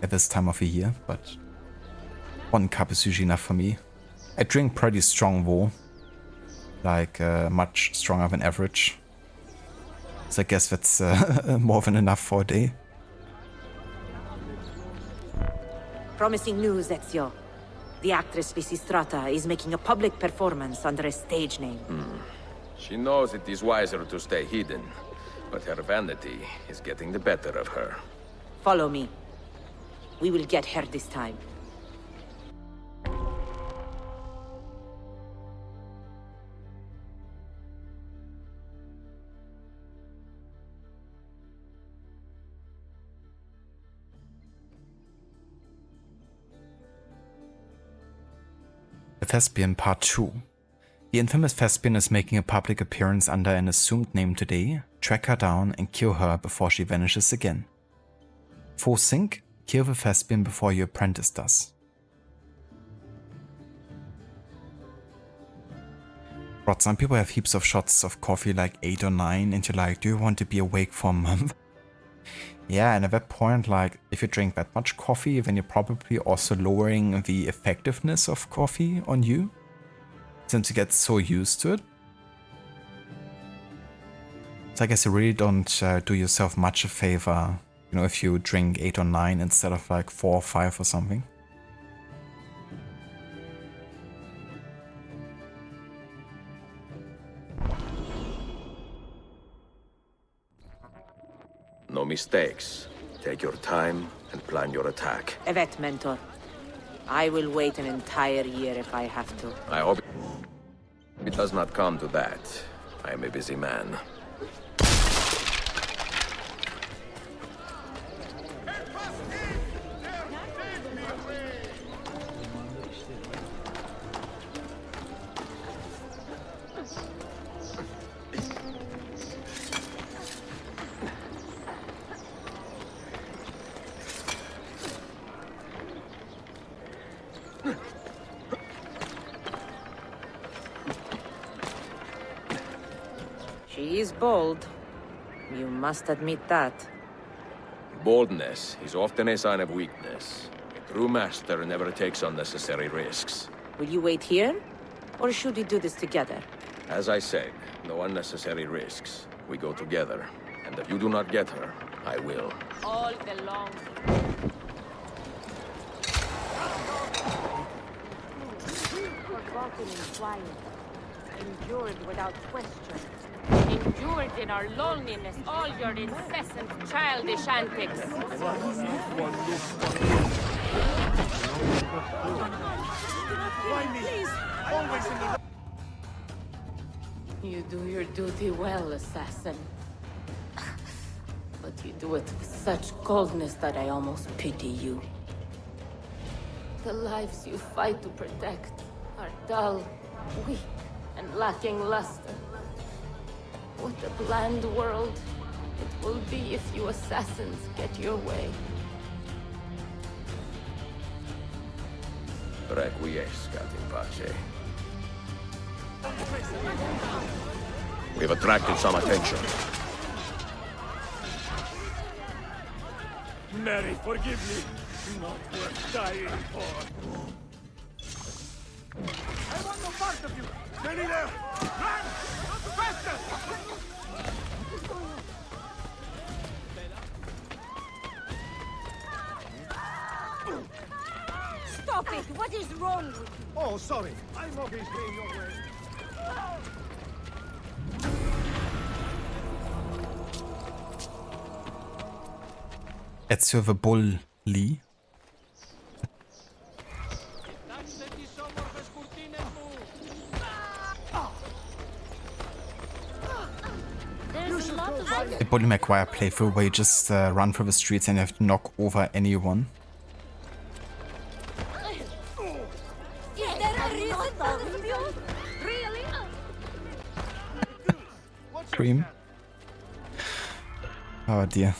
at this time of the year. But 1 cup is usually enough for me. I drink pretty strong though. Like much stronger than average. So I guess that's more than enough for a day. Promising news, Ezio. The actress Lysistrata is making a public performance under a stage name. She knows it is wiser to stay hidden, but her vanity is getting the better of her. Follow me. We will get her this time. Thespian Part 2. The infamous Thespian is making a public appearance under an assumed name today. Track her down and kill her before she vanishes again. 4 Sync, kill the Thespian before your apprentice does. But some people have heaps of shots of coffee, like 8 or 9, and you're like, do you want to be awake for a month? Yeah, and at that point, like, if you drink that much coffee, then you're probably also lowering the effectiveness of coffee on you, since you get so used to it. So I guess you really don't do yourself much a favor, you know, if you drink 8 or 9 instead of like 4 or 5 or something. No mistakes. Take your time and plan your attack. Evet, Mentor. I will wait an entire year if I have to. I hope it does not come to that. I am a busy man. She is bold. You must admit that. Boldness is often a sign of weakness. A true master never takes unnecessary risks. Will you wait here? Or should we do this together? As I said, no unnecessary risks. We go together. And if you do not get her, I will. All belongs. Forgotten in quiet. Endured without question. Endured in our loneliness all your incessant childish antics. You do your duty well, assassin. But you do it with such coldness that I almost pity you. The lives you fight to protect are dull, weak, and lacking luster. What a bland world it will be if you assassins get your way. Requiescat in pace. We've attracted some attention. Mary, forgive me. Not worth dying for. I want no part of you. Jenny there! Run! Faster! Stop it! What is wrong with you? Oh, sorry. I'm obviously in your way. Ezio the Bull Lee. There's a lot of A Bully Maguire playthrough where you just run through the streets and you have to knock over anyone. Is there a reason for this abuse? Really? Cream. Oh dear.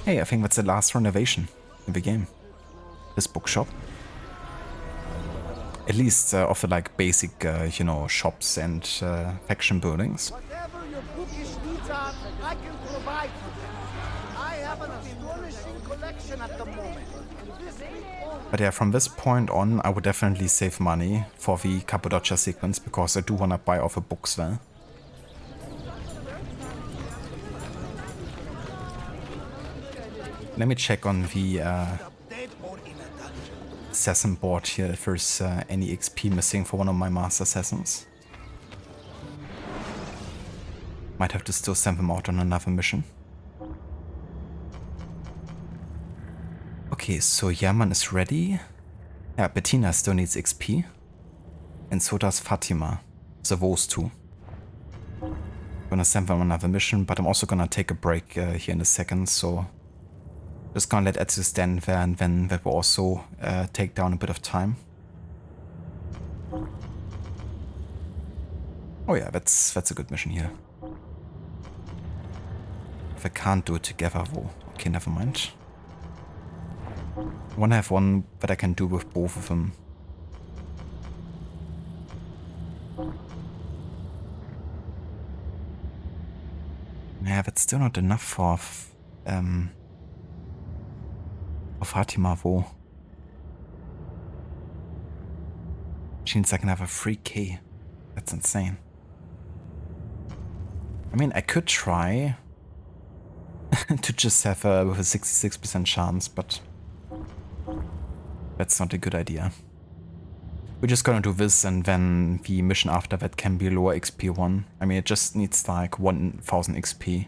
Hey, I think that's the last renovation in the game. This bookshop. At least of the like basic, you know, shops and faction buildings. Whatever your bookish needs are, I can provide for them. I have an astonishing collection at the moment. But yeah, from this point on, I would definitely save money for the Cappadocia sequence because I do want to buy all the books there. Let me check on the assassin board here if there's any XP missing for one of my master assassins. Might have to still send them out on another mission. Okay, so Yaman is ready. Yeah, Bettina still needs XP. And so does Fatima. So those two. Gonna send them on another mission, but I'm also gonna take a break here in a second, so just gonna let Ezio stand there, and then that will also take down a bit of time. Oh yeah, that's a good mission here. If I can't do it together, though. Okay, never mind. I wanna have one that I can do with both of them. Yeah, that's still not enough for Fatima, though. Which means I can have a 3k. That's insane. I mean, I could try to just have with a 66% chance, but that's not a good idea. We're just gonna do this, and then the mission after that can be lower XP one. I mean, it just needs like 1000 XP.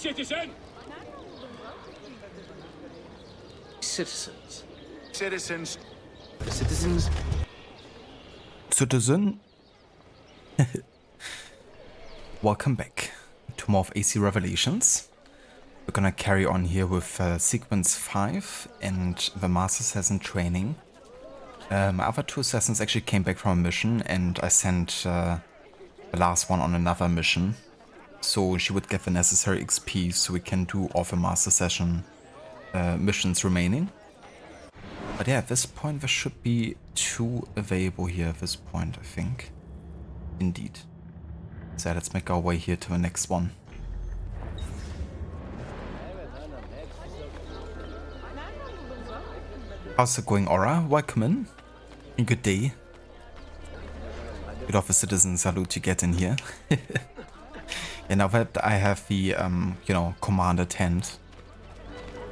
Citizen! Citizens. Citizens. The citizens. Citizen. Welcome back to more of AC Revelations. We're gonna carry on here with sequence 5 and the Master Assassin training. My other two assassins actually came back from a mission, and I sent the last one on another mission, so she would get the necessary XP so we can do all the Master Assassin missions remaining. But yeah, at this point there should be 2 available here at this point, I think. Indeed. So let's make our way here to the next one. How's it going, Aura? Welcome in. And good day. Good of a citizen salute you get in here. And now that I have the, you know, command at hand,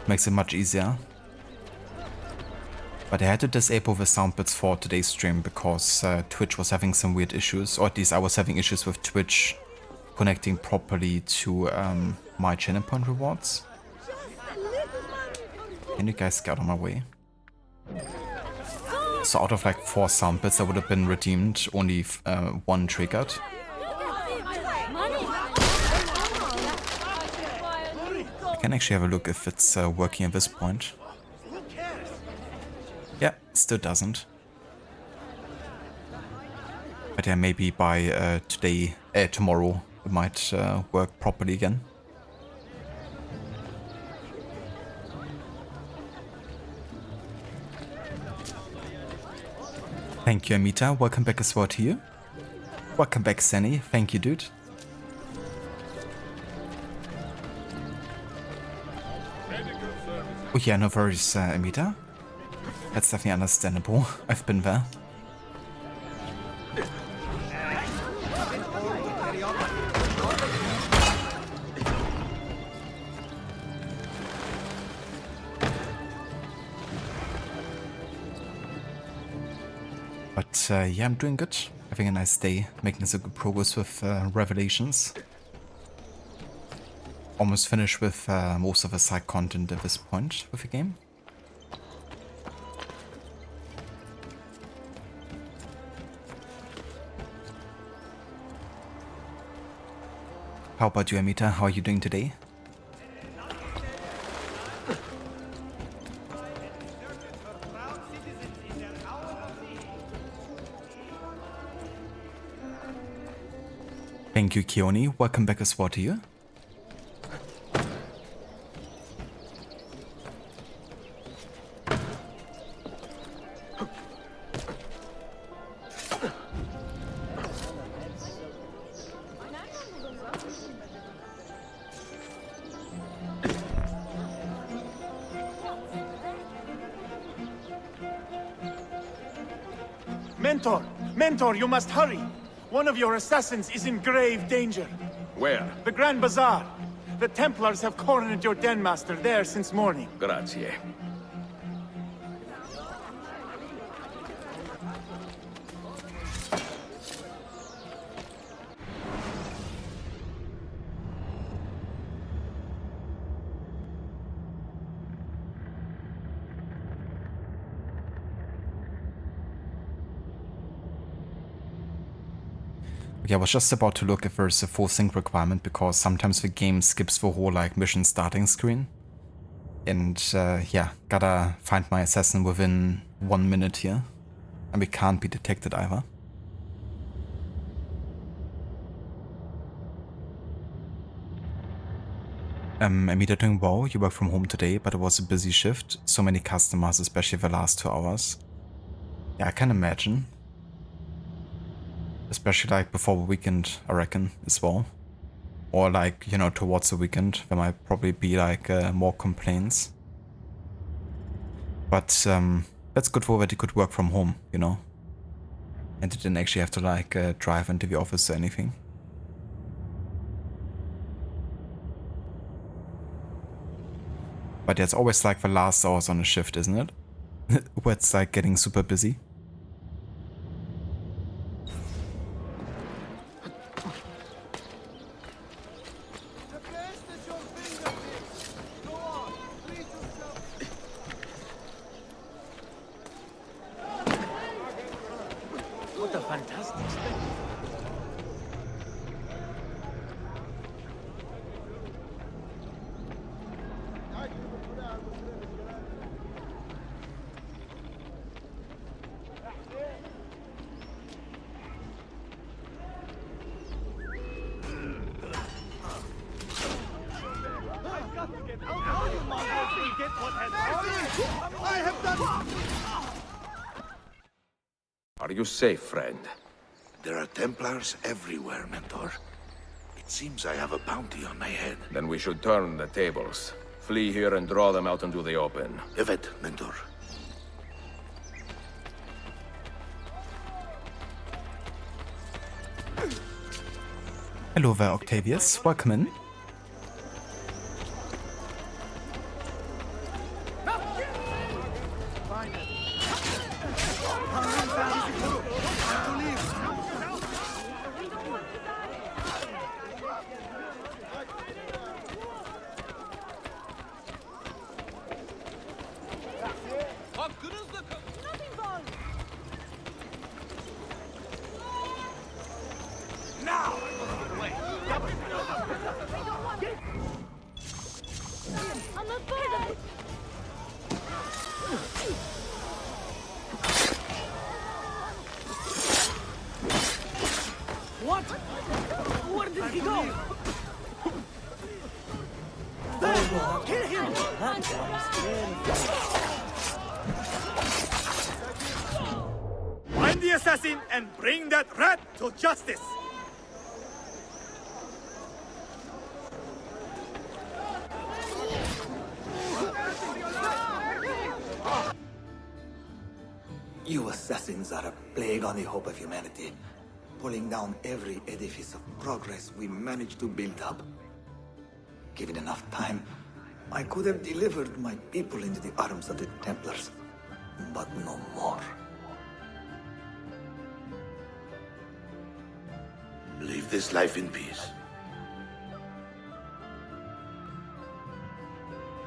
makes it much easier. But I had to disable the sound bits for today's stream because Twitch was having some weird issues, or at least I was having issues with Twitch connecting properly to my channel point rewards. Can you guys get out of my way? So out of like 4 sound bits that would have been redeemed, only 1 triggered. I can actually have a look if it's working at this point. Yeah, still doesn't. But yeah, maybe by tomorrow it might work properly again. Thank you, Amita. Welcome back as well to you. Welcome back, Sani. Thank you, dude. Oh yeah, no worries, Amita. That's definitely understandable. I've been there. But yeah, I'm doing good. Having a nice day, making some good progress with Revelations. Almost finished with most of the side content at this point with the game. How about you, Amita? How are you doing today? Thank you, Keone. Welcome back as well to you. Mentor, you must hurry. One of your assassins is in grave danger. Where? The Grand Bazaar. The Templars have cornered your den master there since morning. Grazie. Yeah, I was just about to look if there's a full sync requirement, because sometimes the game skips the whole like mission starting screen. And yeah, gotta find my assassin within 1 minute here. And we can't be detected either. Amita doing well. You work from home today, but it was a busy shift. So many customers, especially the last 2 hours. Yeah, I can imagine. Especially like before the weekend, I reckon, as well. Or like, you know, towards the weekend, there might probably be like more complaints. But that's good for that you could work from home, you know. And you didn't actually have to like drive into the office or anything. But yeah, it's always like the last hours on a shift, isn't it? Where it's like getting super busy. What a fantastic spectacle. Are you safe, friend? There are Templars everywhere, Mentor. It seems I have a bounty on my head. Then we should turn the tables. Flee here and draw them out into the open. Evet, Mentor. Hello there, Octavius. Welcome in. What? Where did he go? Kill him! Find the assassin and bring that rat to justice! You assassins are a plague on the hope of humanity, pulling down every edifice of progress we managed to build up. Given enough time, I could have delivered my people into the arms of the Templars, but no more. Leave this life in peace.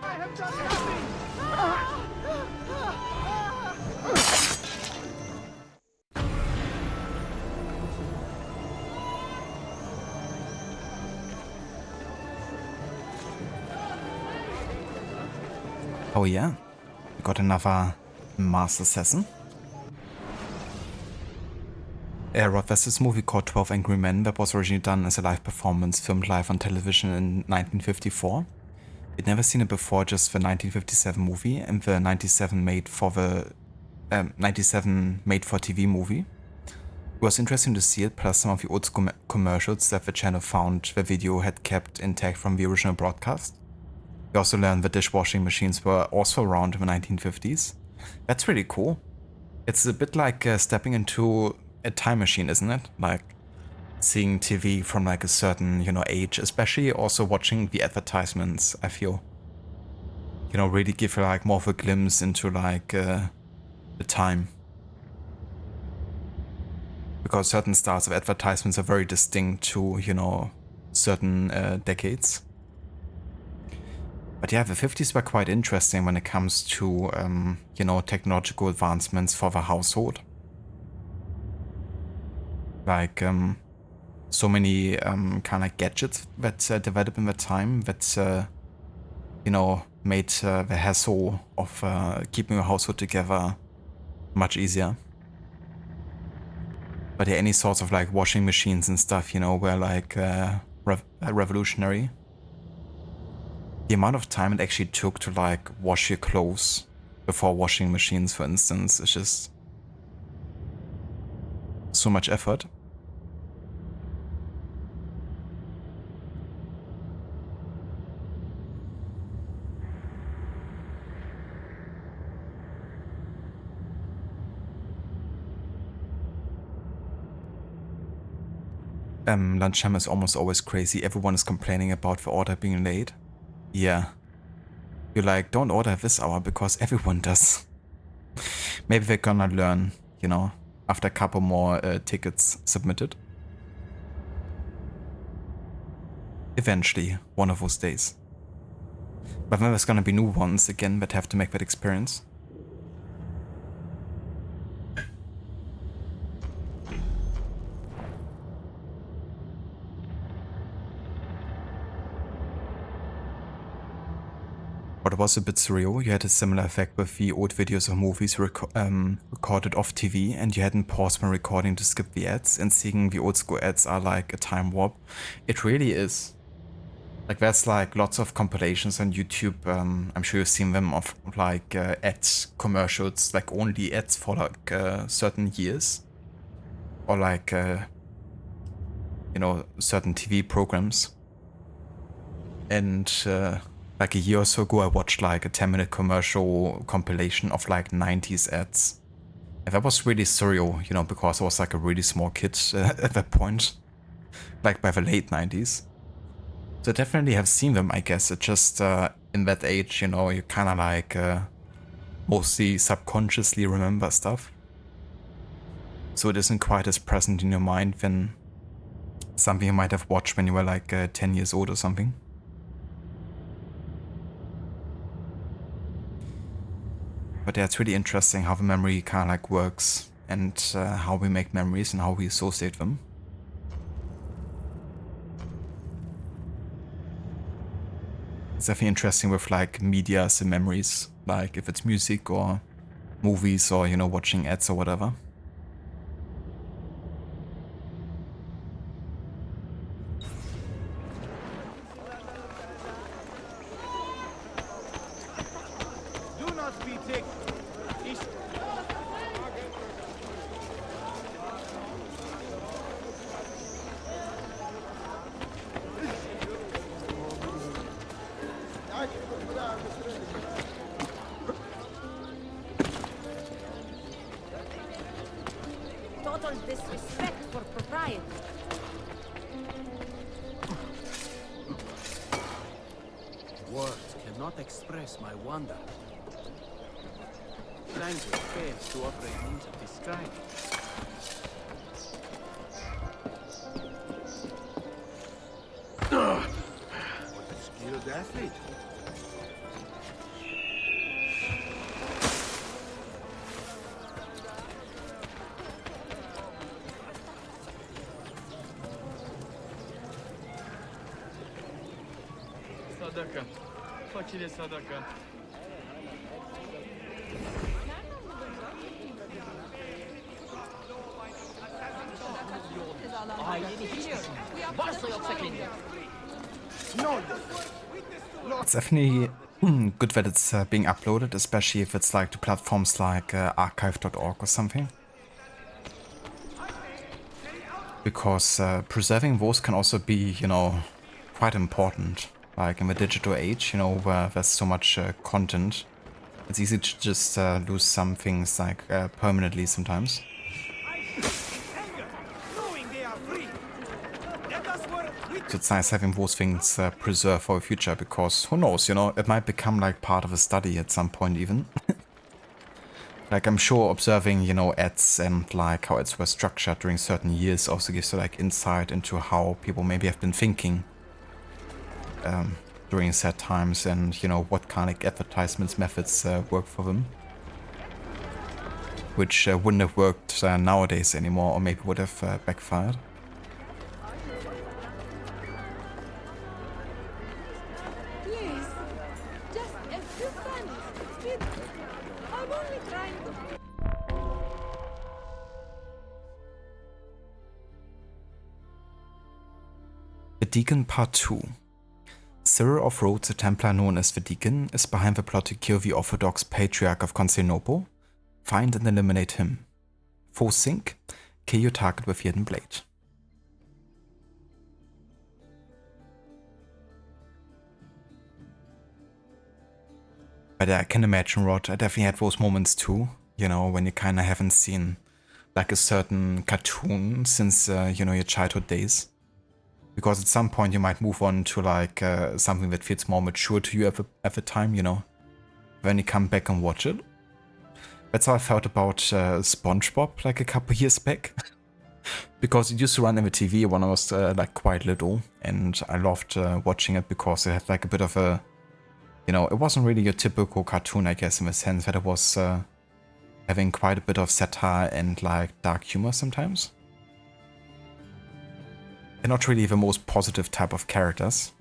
I have done nothing! Oh yeah, we got another Master Assassin. Rod, there's this movie called 12 Angry Men that was originally done as a live performance, filmed live on television in 1954. I'd never seen it before, just the 1957 movie and the 97 made for TV movie. It was interesting to see it, plus some of the old commercials that the channel found the video had kept intact from the original broadcast. We also learned that dishwashing machines were also around in the 1950s. That's really cool. It's a bit like stepping into a time machine, isn't it? Like seeing TV from like a certain, age, especially also watching the advertisements, I feel. Really give like more of a glimpse into like the time. Because certain styles of advertisements are very distinct to, certain decades. But yeah, the 50s were quite interesting when it comes to, technological advancements for the household. Like, so many kind of gadgets that developed in the time that, made the hassle of keeping a household together much easier. But yeah, any sorts of like washing machines and stuff, were like revolutionary. The amount of time it actually took to like wash your clothes before washing machines, for instance, is just so much effort. Lunchtime is almost always crazy. Everyone is complaining about the order being late. Yeah. You're like, don't order this hour because everyone does. Maybe they're gonna learn, after a couple more tickets submitted. Eventually, one of those days. But then there's gonna be new ones again that have to make that experience. But it was a bit surreal. You had a similar effect with the old videos of movies recorded off TV, and you hadn't paused when recording to skip the ads, and seeing the old school ads are like a time warp. It really is. Like there's like lots of compilations on YouTube, I'm sure you've seen them, of like ads, commercials, like only ads for like certain years. Or like, you know, certain TV programs. And like a year or so ago I watched like a 10-minute commercial compilation of like 90s ads. And that was really surreal, you know, because I was like a really small kid at that point. Like by the late 90s. So I definitely have seen them, I guess. It just, in that age, you know, you kind of like mostly subconsciously remember stuff. So it isn't quite as present in your mind than something you might have watched when you were like 10 years old or something. But yeah, it's really interesting how the memory kind of like works, and how we make memories and how we associate them. It's definitely interesting with like media as memories, like if it's music or movies or, you know, watching ads or whatever. Do not be taken. Total disrespect for propriety. Words cannot express my wonder. Language fails to operate means of describing. What a skilled athlete. Sadaka. Facile sadaka. It's definitely good that it's being uploaded, especially if it's like to platforms like archive.org or something. Because preserving those can also be, you know, quite important. Like in the digital age, you know, where there's so much content, it's easy to just lose some things like permanently sometimes. So it's nice having those things preserved for the future, because who knows, you know, it might become like part of a study at some point even. Like I'm sure observing, you know, ads and like how ads were structured during certain years also gives you like insight into how people maybe have been thinking during sad times, and, you know, what kind of advertisements methods work for them. Which wouldn't have worked nowadays anymore, or maybe would have backfired. Please, just a few pennies. Speed. I'm only trying to... The Deacon Part 2. Cyril of Rhodes, a Templar known as the Deacon, is behind the plot to kill the Orthodox Patriarch of Constantinople. Find and eliminate him. Foe sink, kill your target with hidden blade. But I can imagine, Rod, I definitely had those moments too, you know, when you kinda haven't seen like a certain cartoon since, you know, your childhood days. Because at some point you might move on to like something that feels more mature to you at the time, you know, when you come back and watch it. That's how I felt about SpongeBob like a couple years back. Because it used to run on the TV when I was like quite little, and I loved watching it because it had like a bit of a, you know, it wasn't really your typical cartoon, I guess, in the sense that it was having quite a bit of satire and like dark humor sometimes. And not really the most positive type of characters.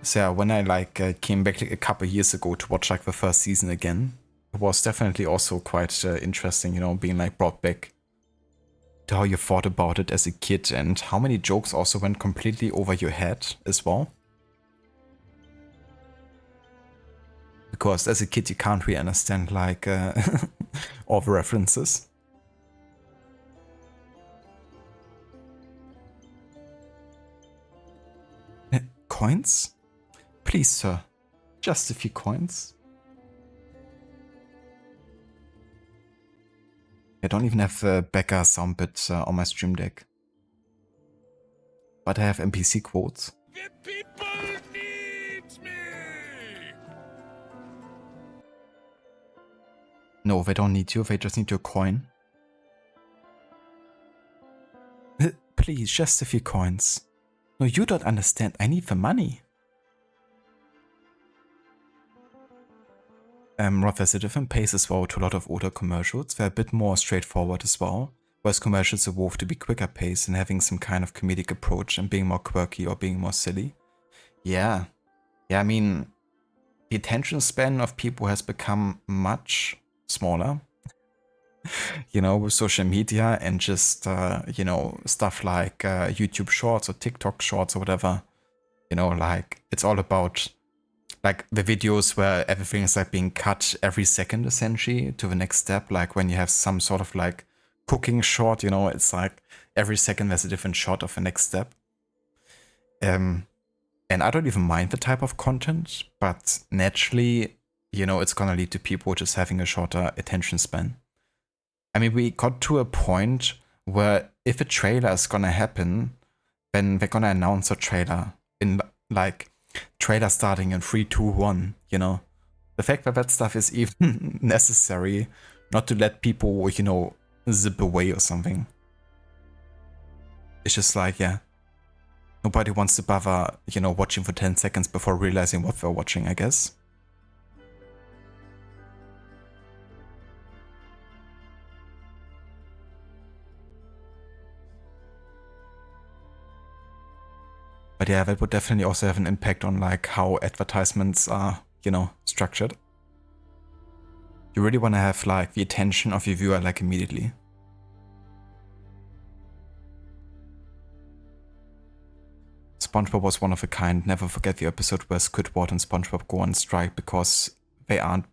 So yeah, when I like came back like a couple years ago to watch like the first season again, it was definitely also quite interesting, you know, being like brought back to how you thought about it as a kid and how many jokes also went completely over your head as well. Because as a kid you can't really understand like all the references. Coins? Please, sir. Just a few coins. I don't even have a Becca sound bit on my stream deck. But I have NPC quotes. The people need me! No, they don't need you, they just need your coin. Please, just a few coins. No, you don't understand, I need the money. Roth has a different pace as well to a lot of older commercials. They're a bit more straightforward as well, whereas commercials evolve to be quicker pace and having some kind of comedic approach and being more quirky or being more silly. Yeah, I mean, the attention span of people has become much smaller. You know, with social media and just, you know, stuff like YouTube Shorts or TikTok Shorts or whatever. You know, like, it's all about, like, the videos where everything is, like, being cut every second, essentially, to the next step. Like, when you have some sort of, like, cooking short, you know, it's like, every second there's a different shot of the next step. And I don't even mind the type of content, but naturally, you know, it's gonna lead to people just having a shorter attention span. I mean, we got to a point where if a trailer is gonna happen, then they're gonna announce a trailer in like trailer starting in 3, 2, 1, you know. The fact that that stuff is even necessary, not to let people, you know, zip away or something. It's just like, yeah. Nobody wants to bother, you know, watching for 10 seconds before realizing what they're watching, I guess. But yeah, that would definitely also have an impact on like how advertisements are, you know, structured. You really want to have like the attention of your viewer like immediately. SpongeBob was one of a kind. Never forget the episode where Squidward and SpongeBob go on strike because they aren't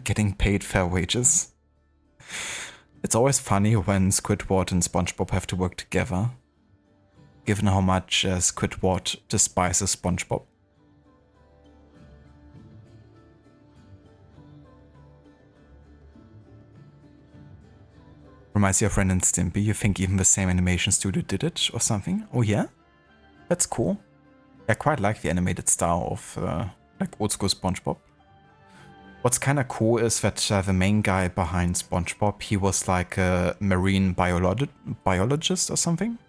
getting paid fair wages. It's always funny when Squidward and SpongeBob have to work together, given how much Squidward despises SpongeBob. Reminds you of Ren and Stimpy. You think even the same animation studio did it or something? Oh yeah? That's cool. I quite like the animated style of like old school SpongeBob. What's kind of cool is that the main guy behind SpongeBob, he was like a marine biologist or something.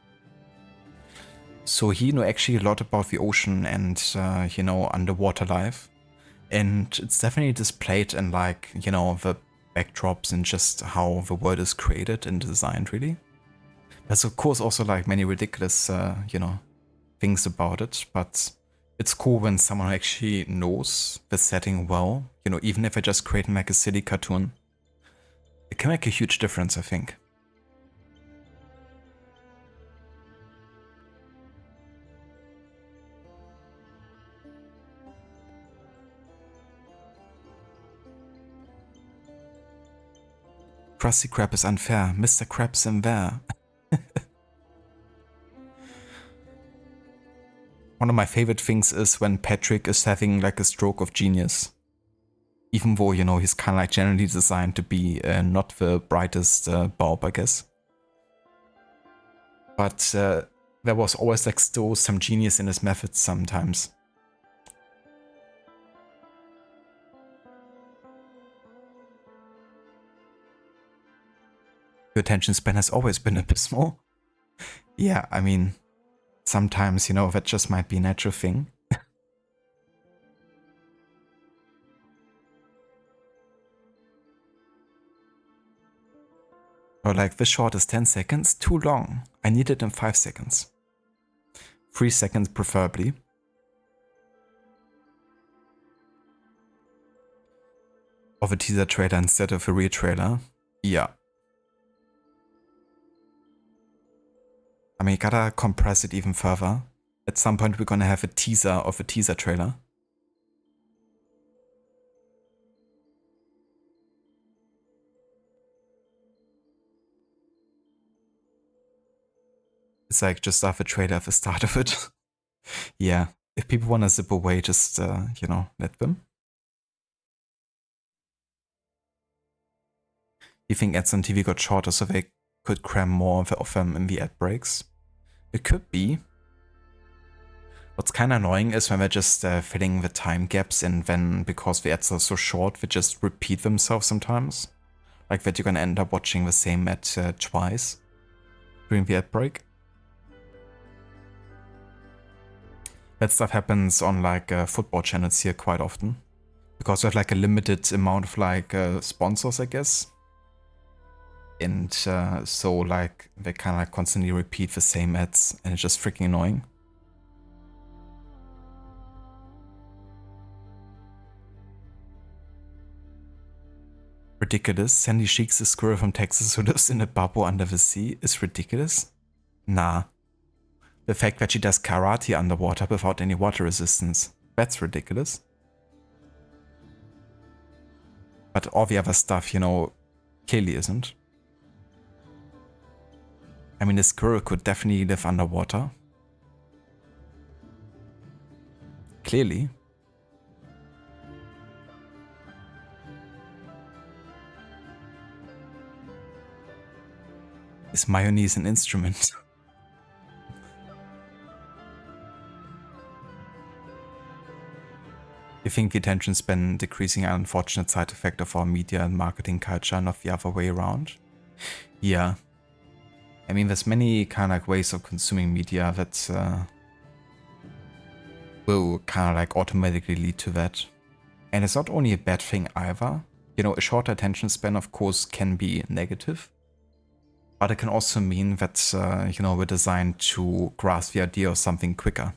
So he knew actually a lot about the ocean and, you know, underwater life. And it's definitely displayed in like, you know, the backdrops and just how the world is created and designed, really. There's of course also like many ridiculous, you know, things about it, but it's cool when someone actually knows the setting well, you know, even if I just create like a silly cartoon. It can make a huge difference, I think. Krusty Krab is unfair. Mr. Krabs in there. One of my favorite things is when Patrick is having like a stroke of genius. Even though, you know, he's kind of like generally designed to be not the brightest bulb, I guess. But there was always like still some genius in his methods sometimes. Your attention span has always been abysmal. Yeah, I mean, sometimes, you know, that just might be a natural thing. Or like, this short is 10 seconds, too long. I need it in 5 seconds. 3 seconds preferably. of a teaser trailer instead of a real trailer. Yeah. I mean, you gotta compress it even further. At some point we're gonna have a teaser of a teaser trailer. It's like just have a trailer at the start of it. Yeah, if people wanna zip away, just, you know, let them. You think ads on TV got shorter so they could cram more of them in the ad breaks? It could be. What's kind of annoying is when they're just filling the time gaps, and then because the ads are so short, they just repeat themselves sometimes. Like that you're gonna end up watching the same ad twice during the ad break. That stuff happens on like football channels here quite often. Because we have like a limited amount of like sponsors, I guess. And so like they kind of like constantly repeat the same ads, and it's just freaking annoying. Ridiculous. Sandy Sheik's a squirrel from Texas who lives in a bubble under the sea is ridiculous? Nah. The fact that she does karate underwater without any water resistance, that's ridiculous. But all the other stuff, you know, clearly isn't. I mean, a squirrel could definitely live underwater. Clearly. Is mayonnaise an instrument? You think the attention span decreasing an unfortunate side effect of our media and marketing culture, not the other way around? Yeah. I mean, there's many kind of like ways of consuming media that will kind of like automatically lead to that. And it's not only a bad thing either. You know, a shorter attention span, of course, can be negative. But it can also mean that, you know, we're designed to grasp the idea of something quicker.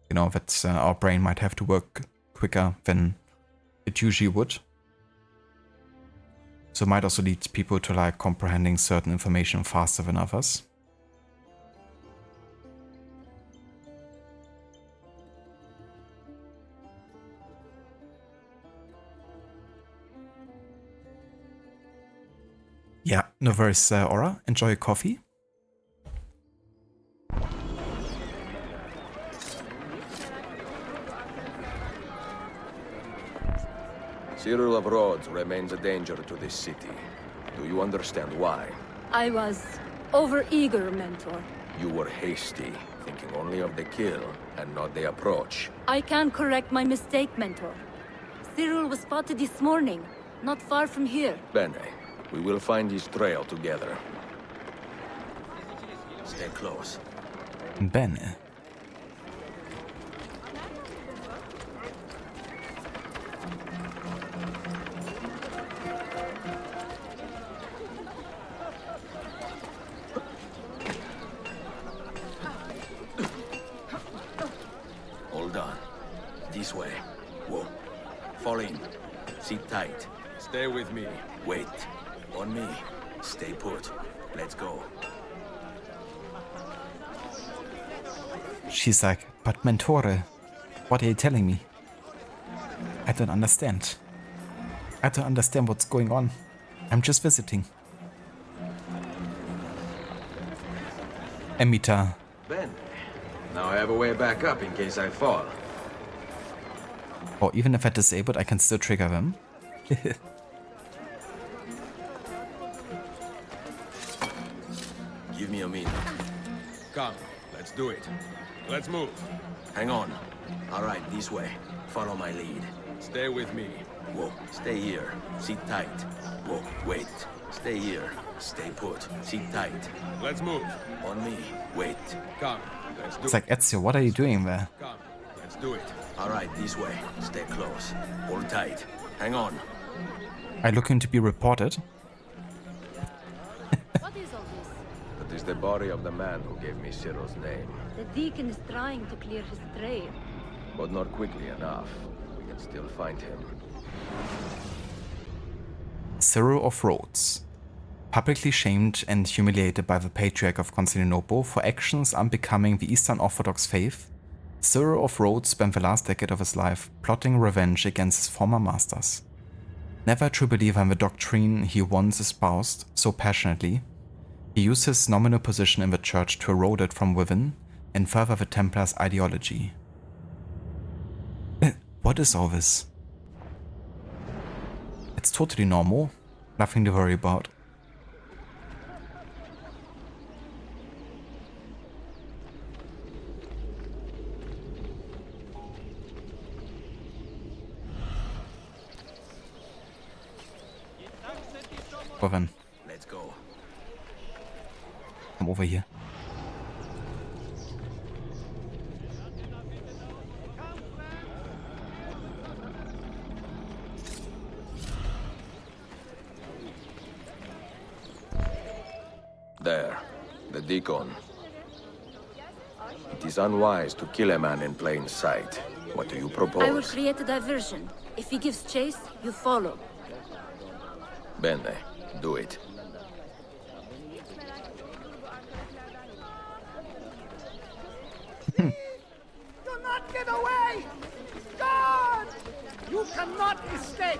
You know, that our brain might have to work quicker than it usually would. So it might also lead people to like comprehending certain information faster than others. Yeah, no worries, Aura. Enjoy your coffee. Cyril of Rhodes remains a danger to this city. Do you understand why? I was overeager, Mentor. You were hasty, thinking only of the kill and not the approach. I can correct my mistake, Mentor. Cyril was spotted this morning, not far from here. Bene, we will find his trail together. Stay close. Bene. Hold on. This way. Whoa. Fall in. Sit tight. Stay with me. Wait. On me. Stay put. Let's go. She's like, but Mentore, what are you telling me? I don't understand. I don't understand what's going on. I'm just visiting. Emita. Ben, now I have a way back up in case I fall. Or even if I disable it, I can still trigger them. Give me a minute. Come, let's do it. Let's move. Hang on. All right, this way. Follow my lead. Stay with me. Whoa, stay here. Sit tight. Whoa, wait. Stay here. Stay put. Sit tight. Let's move. On me. Wait. Come, let's do It's like, Ezio, what are you doing there? Come, let's do it. All right, this way. Stay close. Hold tight. Hang on. Are you looking to be reported? What is all this? That is the body of the man who gave me Cyril's name. The Deacon is trying to clear his trail. But not quickly enough. We can still find him. Cyril of Rhodes. Publicly shamed and humiliated by the Patriarch of Constantinople for actions unbecoming the Eastern Orthodox faith, Cyril of Rhodes spent the last decade of his life plotting revenge against his former masters. Never a true believer in the doctrine he once espoused so passionately, he used his nominal position in the church to erode it from within and further the Templars' ideology. What is all this? It's totally normal, nothing to worry about. Well then. Let's go. Come over here. There, the Deacon. It is unwise to kill a man in plain sight. What do you propose? I will create a diversion. If he gives chase, you follow. Bene, do it. Do not get away! God! You cannot escape!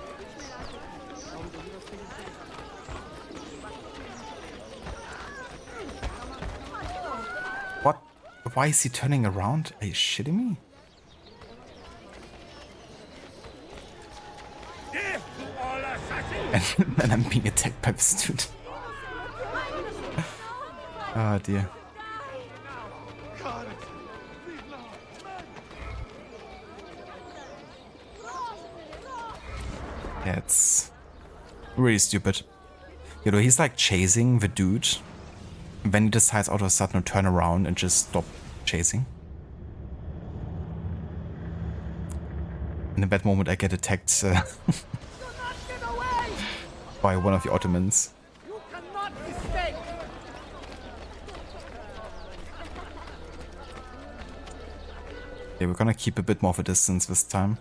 What? Why is he turning around? Are you shitting me? And I'm being attacked by this dude. Oh dear. Yeah, it's really stupid. You know, he's like chasing the dude, and then he decides all of a sudden to turn around and just stop chasing. And in that moment I get attacked by one of the Ottomans. You cannot escape! Okay, we're gonna keep a bit more of a distance this time.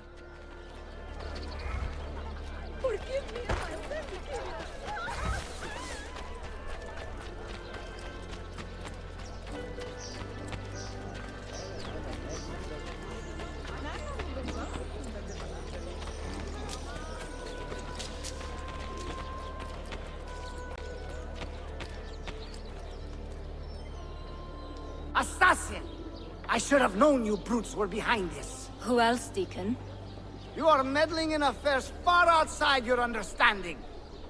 Assassin! I should have known you brutes were behind this. Who else, Deacon? You are meddling in affairs far outside your understanding.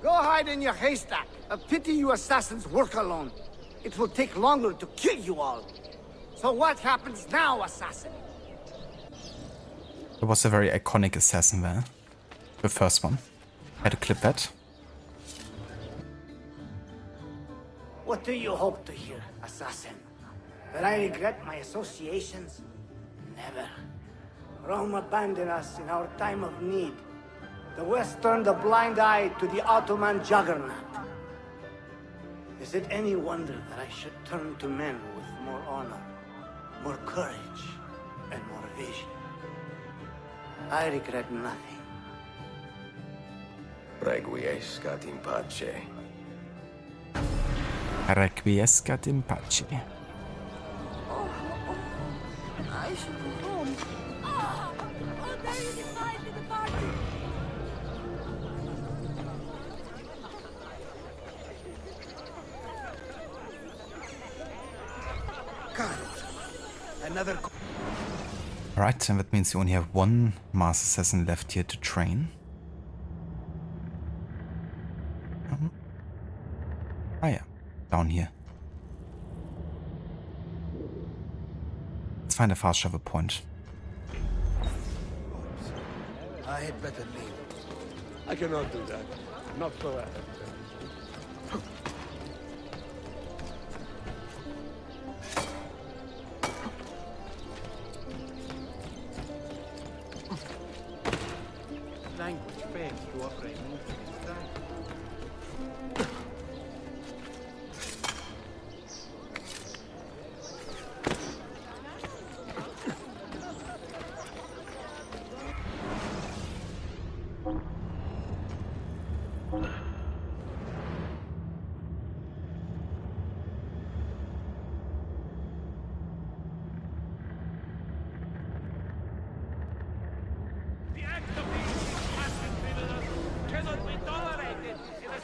Go hide in your haystack. A pity you assassins work alone. It will take longer to kill you all. So what happens now, assassin? There was a very iconic assassin there. The first one. Had to clip that. What do you hope to hear, assassin? That I regret my associations? Never. Rome abandoned us in our time of need. The West turned a blind eye to the Ottoman juggernaut. Is it any wonder that I should turn to men with more honor, more courage, and more vision? I regret nothing. Requiescat in pace. Requiescat in pace. I should go home. Oh, there you decide the party. Got it. Another. Alright, and that means we only have one Master Assassin left here to train. Ah yeah, down here. Let's find a fast travel point. I had better leave. I cannot do that. Not so fast. Language fails to offer a move to distract.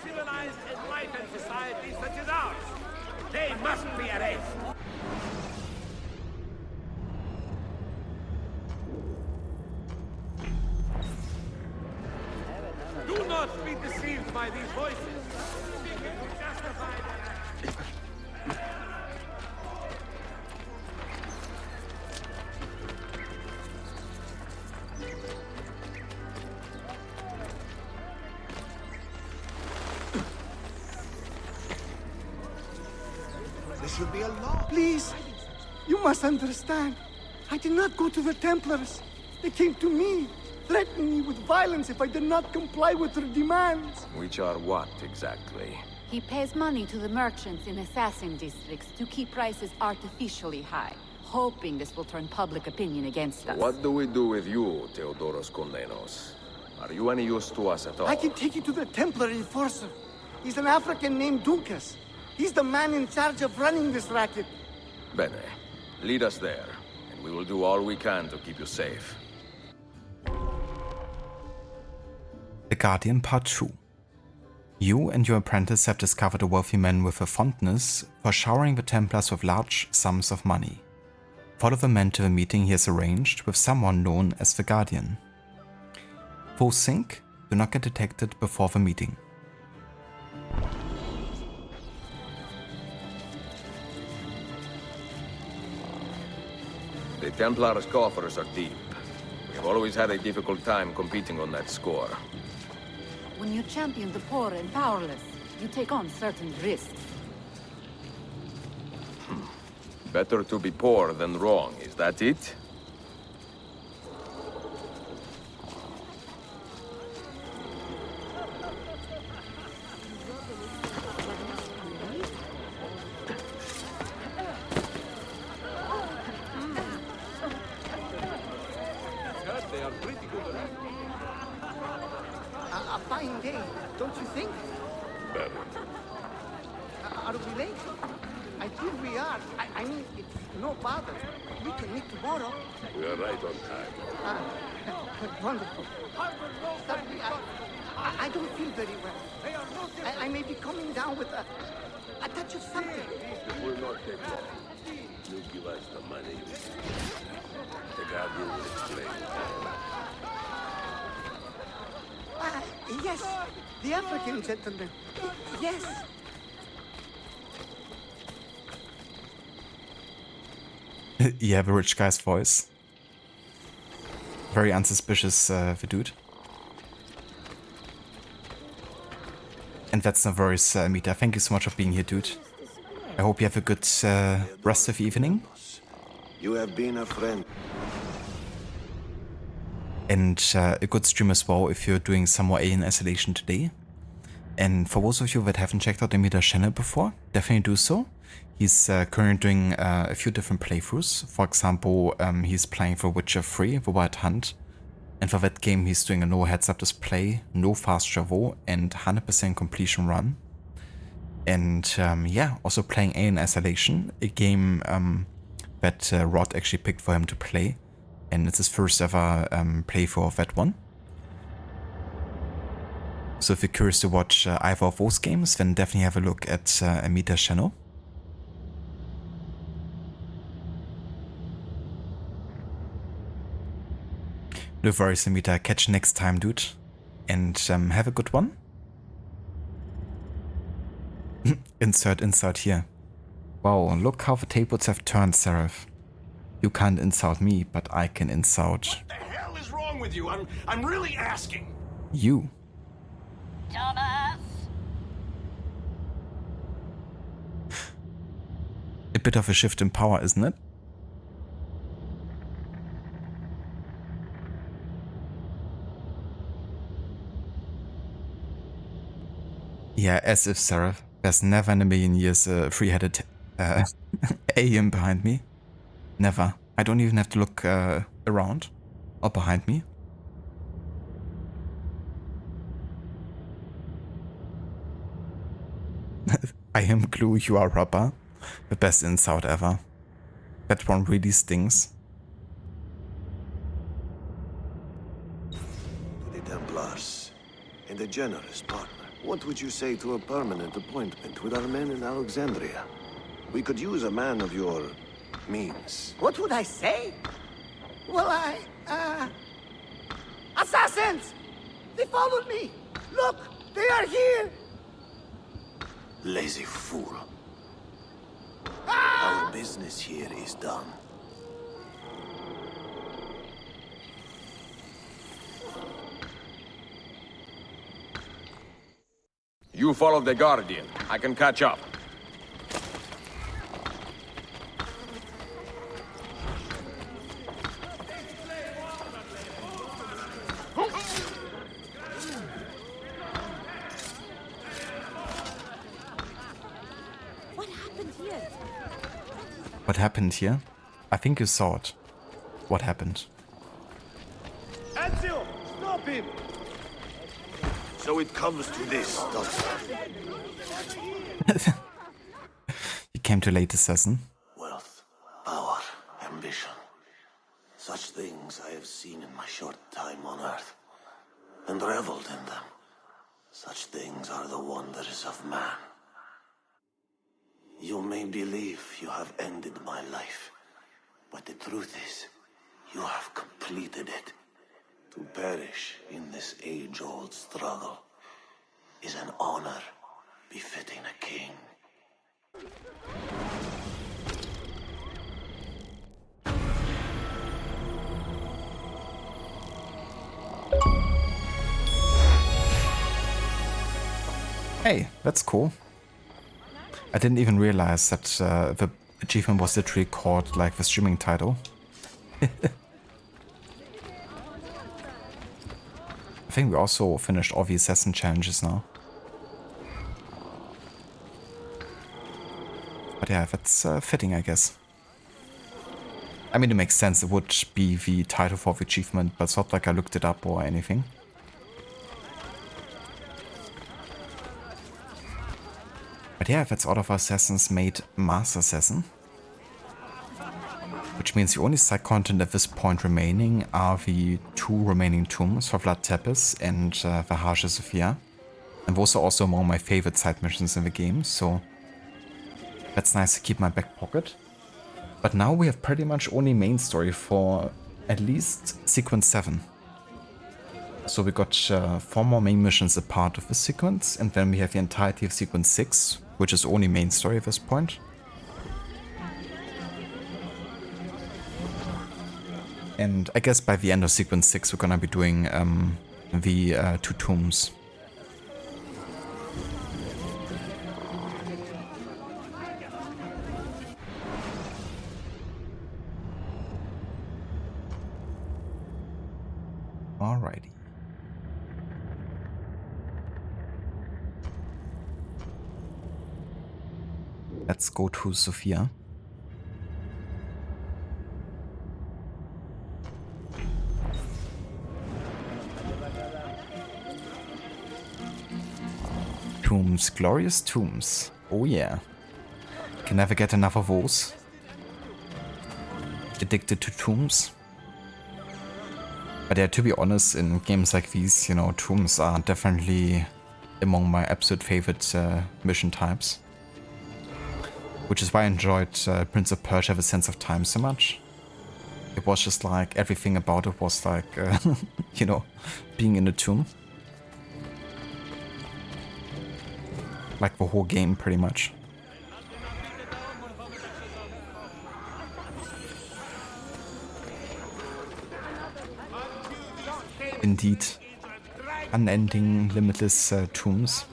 civilized, enlightened society such as ours. They must be erased. Do not be deceived by these voices. Seeking to justify their actions. There should be a law. Please, you must understand. I did not go to the Templars. They came to me, threatening me with violence if I did not comply with their demands. Which are what, exactly? He pays money to the merchants in assassin districts to keep prices artificially high, hoping this will turn public opinion against us. What do we do with you, Theodoros Kondenos? Are you any use to us at all? I can take you to the Templar enforcer. He's an African named Dukas. He's the man in charge of running this racket. Bene. Lead us there, and we will do all we can to keep you safe. The Guardian Part 2. You and your apprentice have discovered a wealthy man with a fondness for showering the Templars with large sums of money. Follow the man to the meeting he has arranged with someone known as the Guardian. Foes think, do not get detected before the meeting. The Templars' coffers are deep. We have always had a difficult time competing on that score. When you champion the poor and powerless, you take on certain risks. Better to be poor than wrong, is that it? A fine day, don't you think? Are we late? I think we are. I mean, it's no bother. We can meet tomorrow. We are right on time. Wonderful. Suddenly, I don't feel very well. I may be coming down with a touch of something. It will not take long. You give us the money. The Guardian will explain. Yes, the African gentleman. Yes. You have a rich guy's voice. Very unsuspicious, the dude. And that's Navarre's Mita. Thank you so much for being here, dude. I hope you have a good rest of the evening. You have been a friend. And a good stream as well if you're doing some more Alien Isolation today. And for those of you that haven't checked out the Mita's channel before, definitely do so. He's currently doing a few different playthroughs. For example, he's playing for Witcher 3, The Wild Hunt. And for that game he's doing a no heads-up display, no fast travel, and 100% completion run. And yeah, also playing Alien Isolation, a game that Rod actually picked for him to play. And it's his first ever playthrough of that one. So if you're curious to watch either of those games, then definitely have a look at Amita's channel. No worries, Amita. Catch you next time, dude. And have a good one. Insert here. Wow, look how the tables have turned, Seraph. You can't insult me, but I can insult. What the hell is wrong with you? I'm really asking. You. Thomas! A bit of a shift in power, isn't it? Yeah, as if, Seraph. There's never in a million years a three-headed alien behind me. Never. I don't even have to look around or behind me. I am glue, you are rubber. The best insult ever. That one really stings. To the Templars and a generous partner. What would you say to a permanent appointment with our men in Alexandria? We could use a man of your means. What would I say? Well, Assassins! They followed me! Look! They are here! Lazy fool. Our business here is done. You follow the Guardian. I can catch up. What happened here? I think you saw it. What happened? Ezio! Stop him! So it comes to this, does it? You came too late, assassin. Wealth, power, ambition. Such things I have seen in my short time on Earth, and reveled in them. Such things are the wonders of man. You may believe you have ended my life, but the truth is, you have completed it. To perish in this age-old struggle is an honor befitting a king. Hey, that's cool. I didn't even realize that the achievement was literally called like the streaming title. I think we also finished all the assassin challenges now. But yeah, that's fitting, I guess. I mean, it makes sense. It would be the title for the achievement, but it's not like I looked it up or anything. But yeah, that's all of our assassins made Master Assassin. Which means the only side content at this point remaining are the 2 remaining tombs for Vlad Tepes and the Hagia Sophia. And those are also among my favorite side missions in the game, so that's nice to keep in my back pocket. But now we have pretty much only main story for at least sequence 7. So we got 4 more main missions a part of the sequence, and then we have the entirety of sequence 6, which is only main story at this point. And I guess by the end of sequence 6 we're gonna be doing the 2 tombs. Alrighty. Let's go to Sophia. Tombs, glorious tombs. Oh yeah. Can never get enough of those. Addicted to tombs. But yeah, to be honest, in games like these, you know, tombs are definitely among my absolute favorite mission types. Which is why I enjoyed Prince of Persia: The Sense of Time so much. It was just like, everything about it was like, you know, being in a tomb. Like the whole game, pretty much. Indeed. Unending, limitless tombs.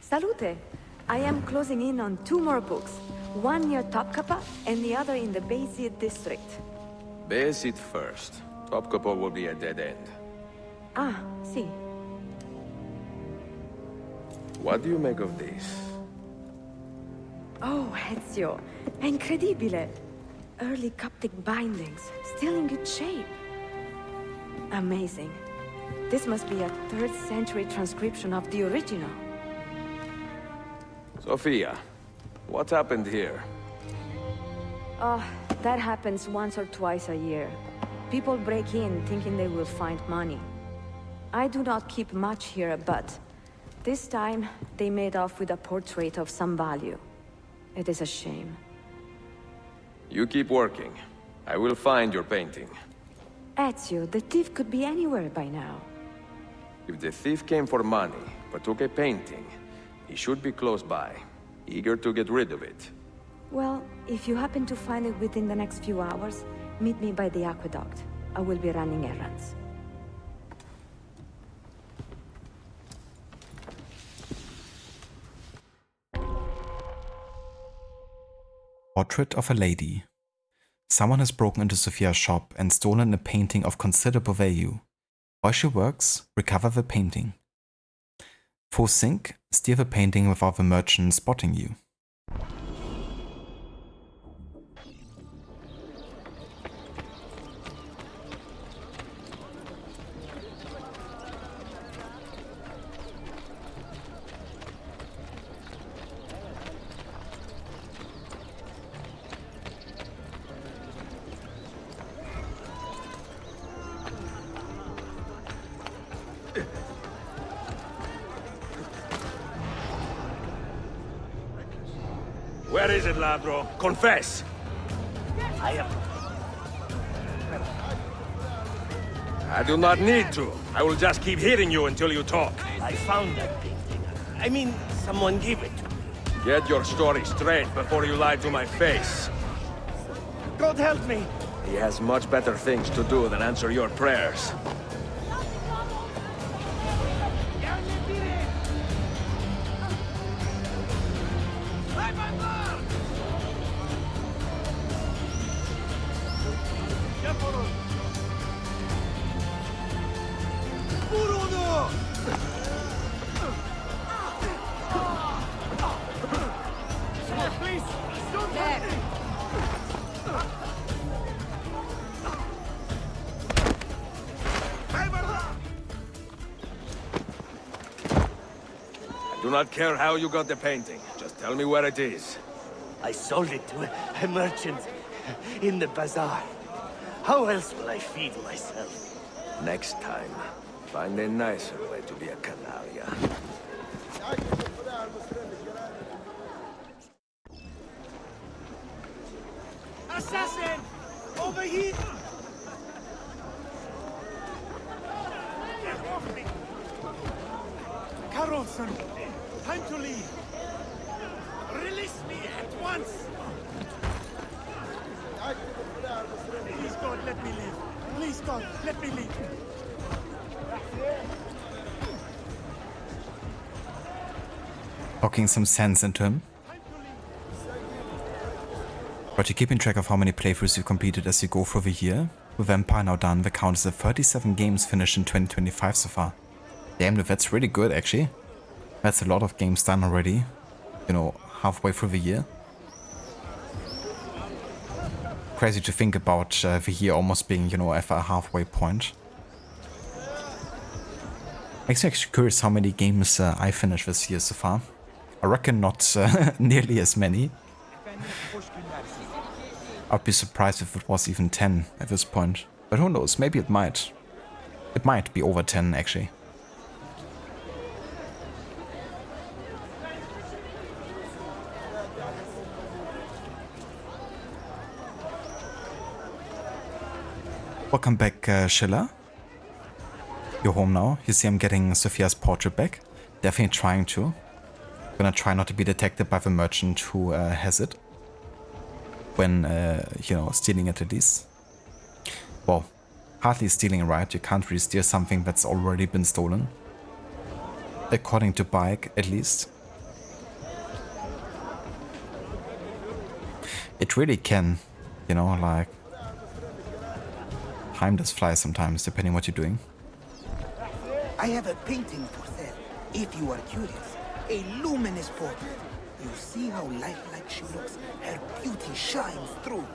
Salute! I am closing in on 2 more books. One near Topkapı and the other in the Vizier district. Basic first. Top couple will be a dead end. Ah, sì. What do you make of this? Oh, Ezio. È incredibile. Early Coptic bindings, still in good shape. Amazing. This must be a 3rd century transcription of the original. Sophia, what happened here? Oh, that happens once or twice a year. People break in thinking they will find money. I do not keep much here, but this time they made off with a portrait of some value. It is a shame. You keep working. I will find your painting. Ezio, the thief could be anywhere by now. If the thief came for money, but took a painting, he should be close by, eager to get rid of it. Well, if you happen to find it within the next few hours, meet me by the aqueduct. I will be running errands. Portrait of a lady. Someone has broken into Sophia's shop and stolen a painting of considerable value. While she works, recover the painting. Full sync, steal the painting without the merchant spotting you. Where is it, Ladro? Confess! I do not need to. I will just keep hitting you until you talk. I found that painting. I mean, someone gave it to me. Get your story straight before you lie to my face. God help me! He has much better things to do than answer your prayers. Do not care how you got the painting. Just tell me where it is. I sold it to a merchant in the bazaar. How else will I feed myself? Next time, find a nicer way to be a canaglia. Assassin! Over here! Get off me! Carlson, time to leave. Release me at once! Please, God, let me leave. Please, God, let me leave. Talking some sense into him. But you're keeping track of how many playthroughs you've completed as you go through the year. With Vampire now done, the count is at 37 games finished in 2025 so far. Damn, that's really good actually. That's a lot of games done already. You know, halfway through the year. Crazy to think about the year almost being, you know, at a halfway point. Makes me actually curious how many games I finished this year so far. I reckon not nearly as many. I'd be surprised if it was even 10 at this point. But who knows, maybe it might. It might be over 10 actually. Welcome back, Schiller. You're home now. You see I'm getting Sophia's portrait back. Definitely trying to. Gonna try not to be detected by the merchant who has it. When, you know, stealing it at least. Well, hardly stealing, right? You can't really steal something that's already been stolen. According to Bike, at least. It really can, you know, like... Time does fly sometimes, depending what you're doing. I have a painting for sale, if you are curious. A luminous portrait. You see how lifelike she looks? Her beauty shines through.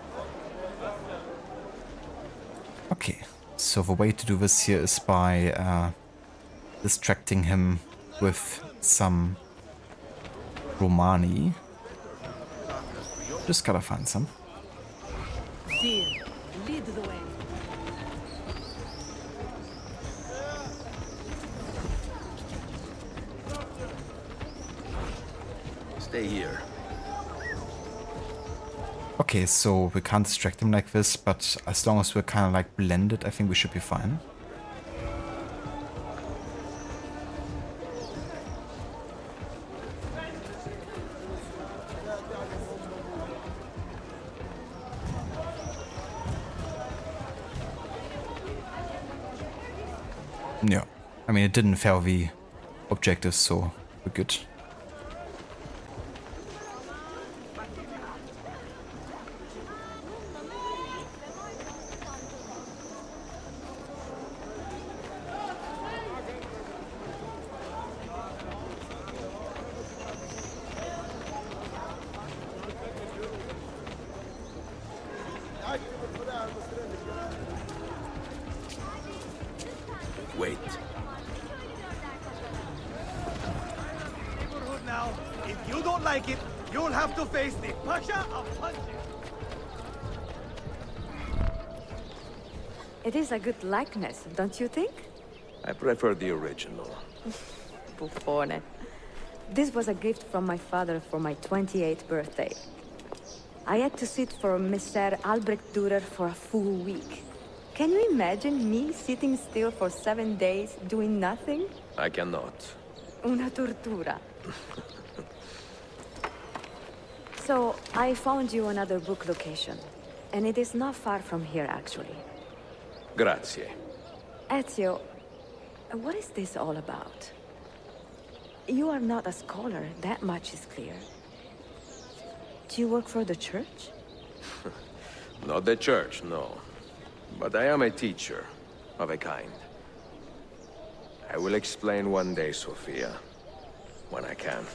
Okay, so the way to do this here is by distracting him with some Romani. Just gotta find some. Dear, lead the way. Stay here. Okay, so we can't distract him like this, but as long as we're kind of like blended, I think we should be fine. Yeah, I mean, it didn't fail the objectives, so we're good. Wait. Neighborhood now. If you don't like it, you'll have to face the Pasha of Punjab. It is a good likeness, don't you think? I prefer the original. Buffone. This was a gift from my father for my 28th birthday. I had to sit for Messer Albrecht Dürer for a full week. Can you imagine me sitting still for 7 days doing nothing? I cannot. Una tortura. So, I found you another book location. And it is not far from here, actually. Grazie. Ezio, what is this all about? You are not a scholar, that much is clear. Do you work for the church? Not the church, no. But I am a teacher, of a kind. I will explain one day, Sophia. When I can.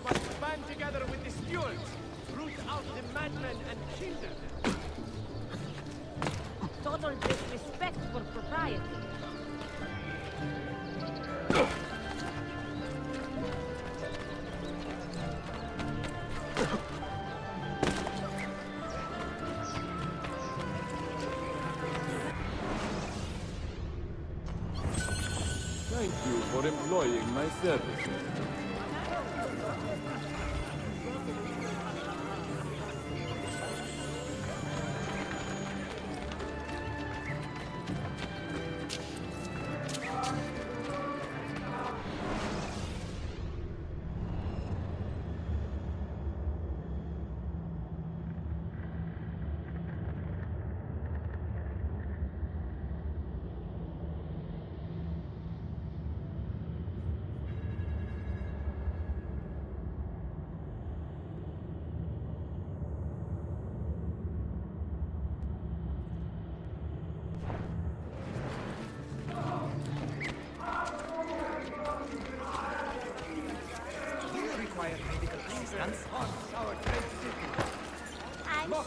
Must band together with the stewards, root out the madmen and kill them. Total disrespect for propriety. Thank you for employing my services.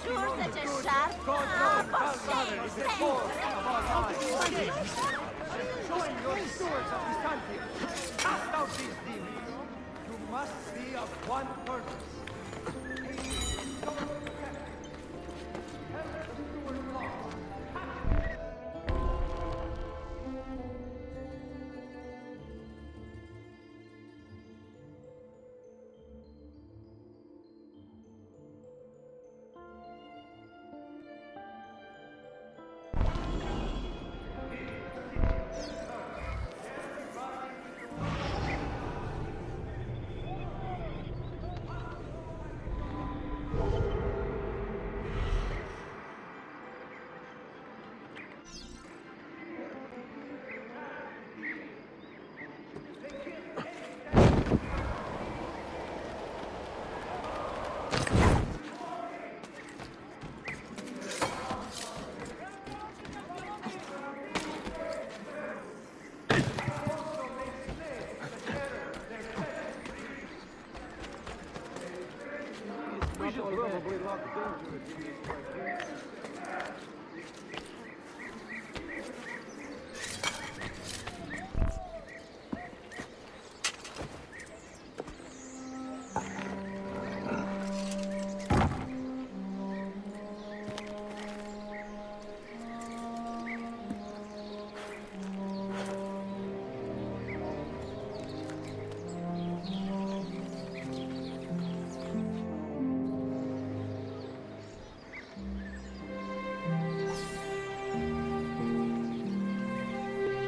You're such a sharp. Join your stewards of Byzantium. Cast out these demons. You must be of one purpose.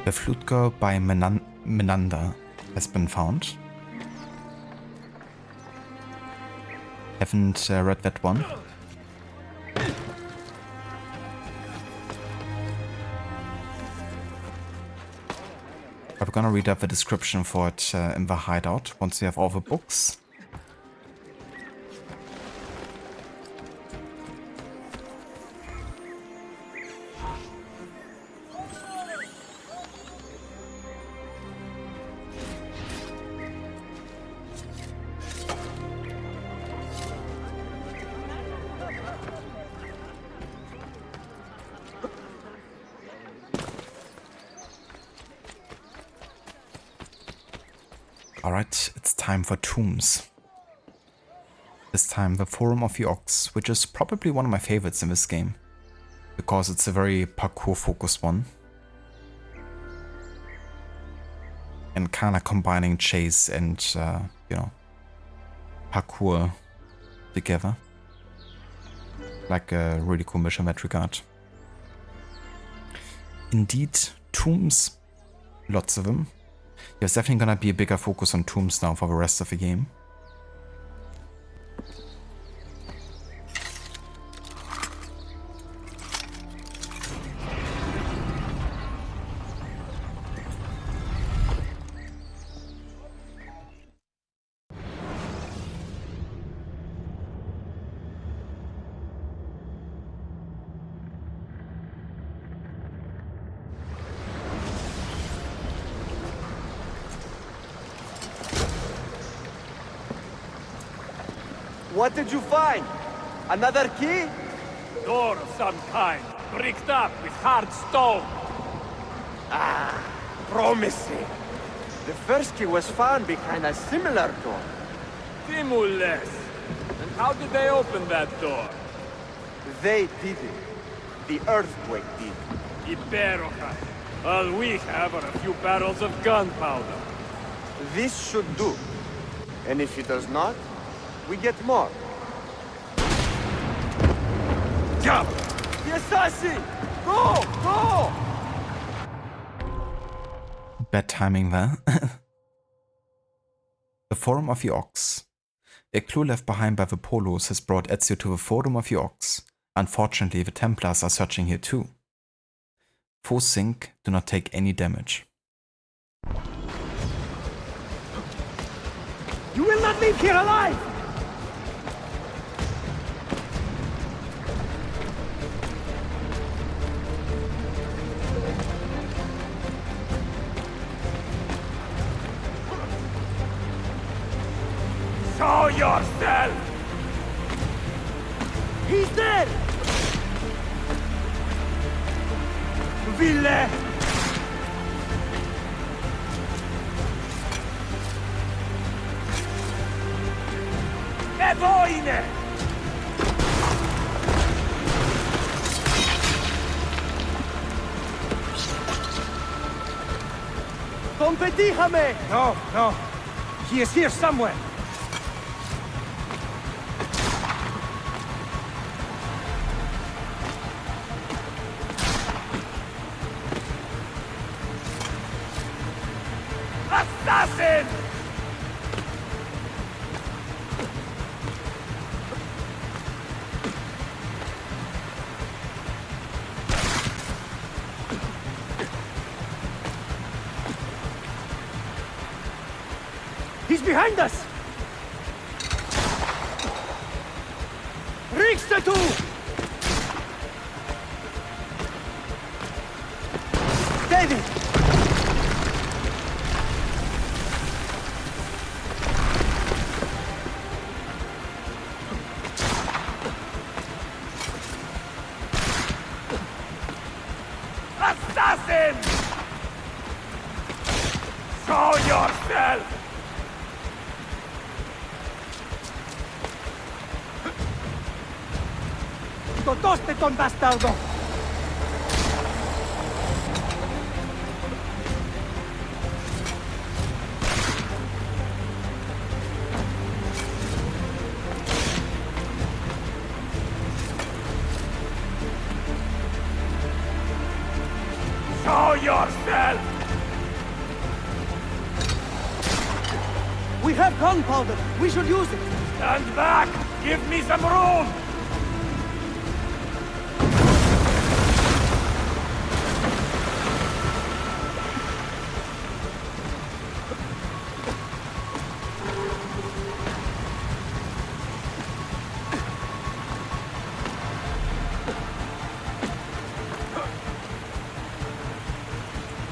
The flute girl by Menander has been found. Haven't read that one. But we're gonna read up the description for it in the hideout once we have all the books. Alright, it's time for tombs. This time the Forum of the Ox, which is probably one of my favorites in this game, because it's a very parkour focused one. And kinda combining chase and, you know, parkour together. Like a really cool mission in that regard. Indeed, tombs, lots of them. There's definitely gonna be a bigger focus on tombs now for the rest of the game. What did you find? Another key? Door of some kind, bricked up with hard stone. Ah, promising. The first key was found behind a similar door. Timules. And how did they open that door? They did it. The earthquake did. Iberoja. All we have are a few barrels of gunpowder. This should do. And if it does not, we get more. Jump! The assassin! Go! Go! Bad timing there. The Forum of the Ox. A clue left behind by the Polos has brought Ezio to the Forum of the Ox. Unfortunately, the Templars are searching here too. Foes sink, do not take any damage. You will not leave here alive! Show yourself! He's there! Ville! E voine! Competijame! No, no. He is here somewhere. Assassin! He's behind us! Trickster too! David! Assassin! Show yourself! ¡Totoste con bastardo! Show yourself! We have gunpowder. We should use it. Stand back! Give me some room!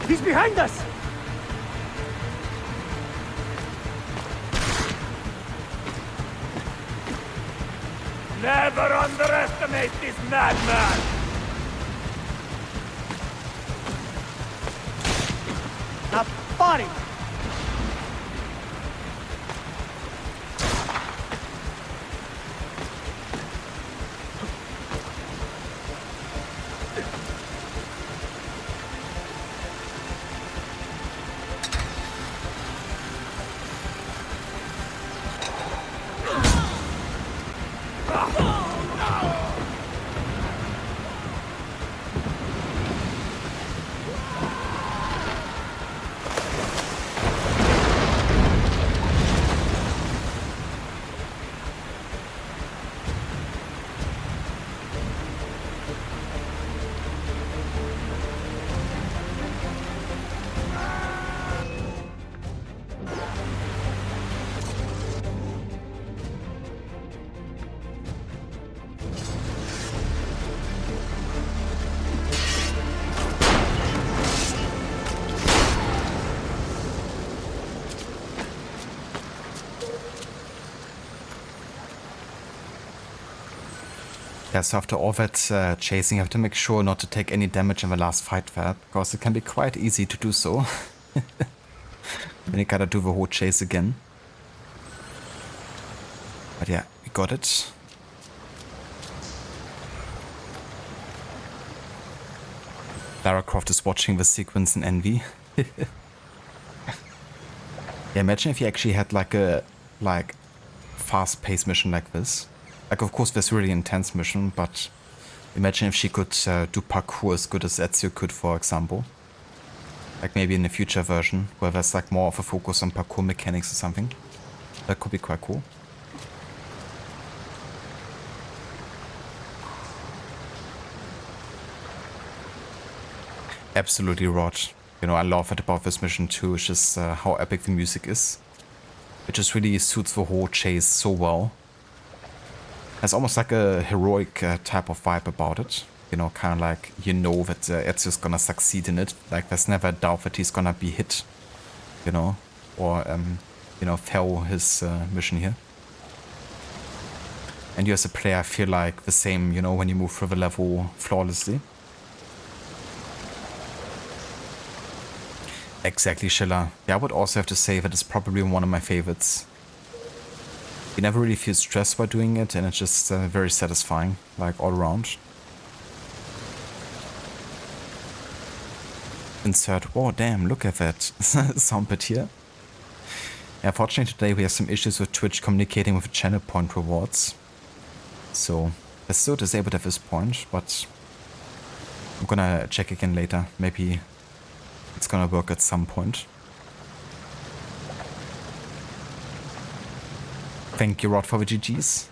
He's behind us! Never underestimate this madman! Now, body! Yeah, so after all that chasing, you have to make sure not to take any damage in the last fight there, because it can be quite easy to do so. Then you gotta do the whole chase again. But yeah, we got it. Lara Croft is watching the sequence in envy. Yeah, imagine if you actually had like a fast-paced mission like this. Like, of course, there's really intense mission, but imagine if she could do parkour as good as Ezio could, for example. Like maybe in a future version, where there's like more of a focus on parkour mechanics or something. That could be quite cool. Absolutely rod. You know, I love it about this mission too, it's just how epic the music is. It just really suits the whole chase so well. Has almost like a heroic type of vibe about it. You know, kind of like, you know that Ezio's gonna succeed in it. Like, there's never a doubt that he's gonna be hit. You know, or, you know, fail his mission here. And you as a player feel like the same, you know, when you move through the level flawlessly. Exactly, Schiller. Yeah, I would also have to say that it's probably one of my favorites. You never really feel stressed while doing it, and it's just very satisfying, like all around. Insert. Oh, damn, look at that soundbit here. Yeah, fortunately today we have some issues with Twitch communicating with the channel point rewards. So, they're still disabled at this point, but I'm gonna check again later. Maybe it's gonna work at some point. Thank you, Rod, for the GGs.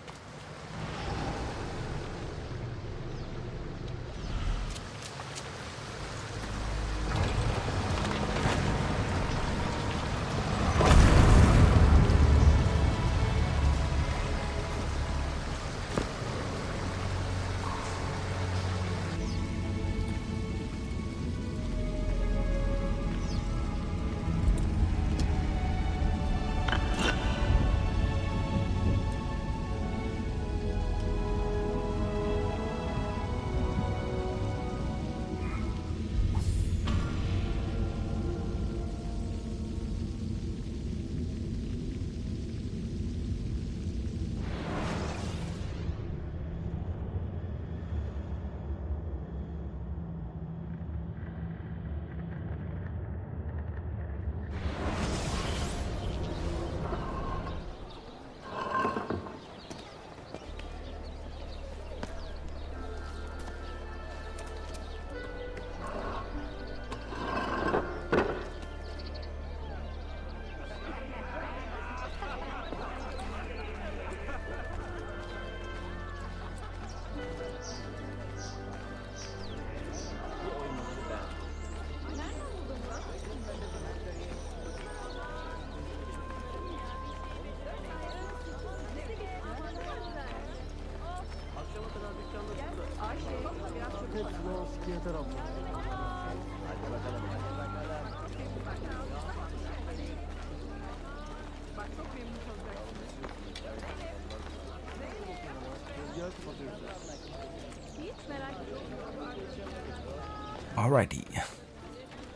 Alrighty.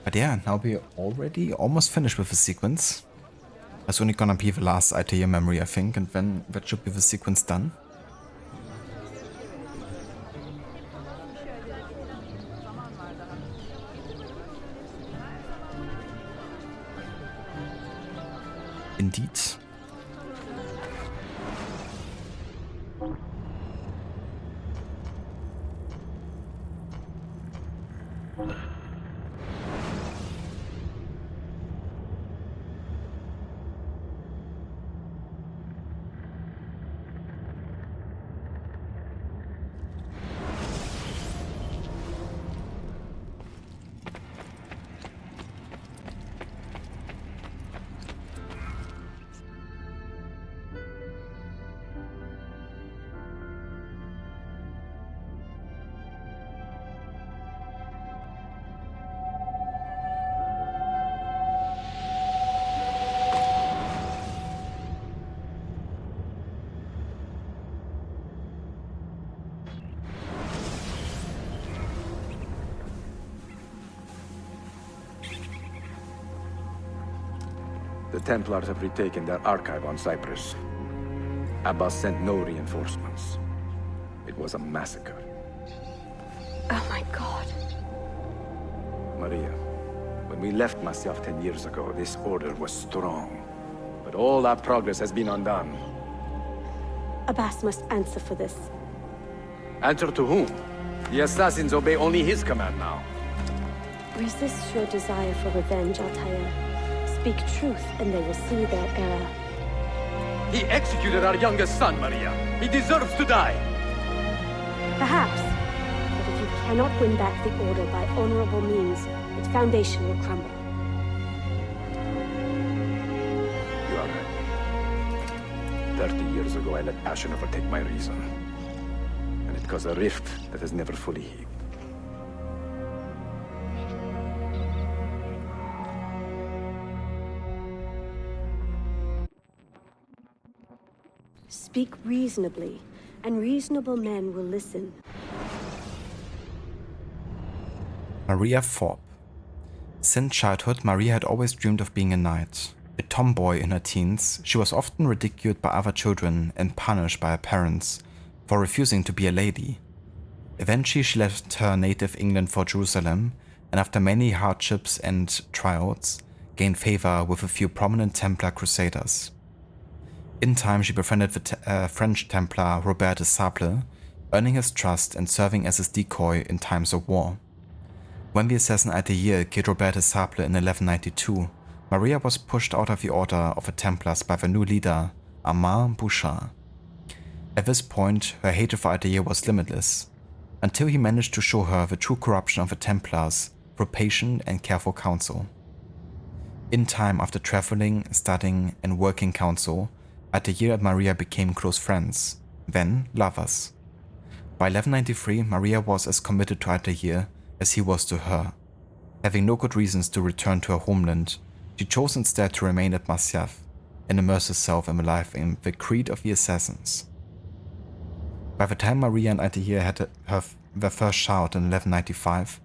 But yeah, now we're already almost finished with the sequence. That's only gonna be the last Altair memory, I think, and then that should be the sequence done. Indeed. The Templars have retaken their archive on Cyprus. Abbas sent no reinforcements. It was a massacre. Oh my god. Maria, when we left Masyaf 10 years ago, this order was strong. But all our progress has been undone. Abbas must answer for this. Answer to whom? The assassins obey only his command now. Resist your desire for revenge, Altair. Speak truth, and they will see their error. He executed our youngest son, Maria. He deserves to die. Perhaps. But if you cannot win back the Order by honorable means, its foundation will crumble. You are right. 30 years ago, I let passion overtake my reason. And it caused a rift that has never fully healed. Speak reasonably. and reasonable men will listen. Maria Thorpe. Since childhood, Maria had always dreamed of being a knight. A tomboy in her teens, she was often ridiculed by other children and punished by her parents for refusing to be a lady. Eventually, she left her native England for Jerusalem, and after many hardships and trials, gained favor with a few prominent Templar crusaders. In time, she befriended the French Templar Robert de Sable, earning his trust and serving as his decoy in times of war. When the assassin Altair killed Robert de Sable in 1192, Maria was pushed out of the Order of the Templars by the new leader, Armand Bouchard. At this point, her hatred for Altair was limitless, until he managed to show her the true corruption of the Templars through patient and careful counsel. In time, after traveling, studying, and working counsel, Altair and Maria became close friends, then lovers. By 1193, Maria was as committed to Altair as he was to her. Having no good reasons to return to her homeland, she chose instead to remain at Masyaf and immerse herself in the life in the Creed of the Assassins. By the time Maria and Altair had their first child in 1195,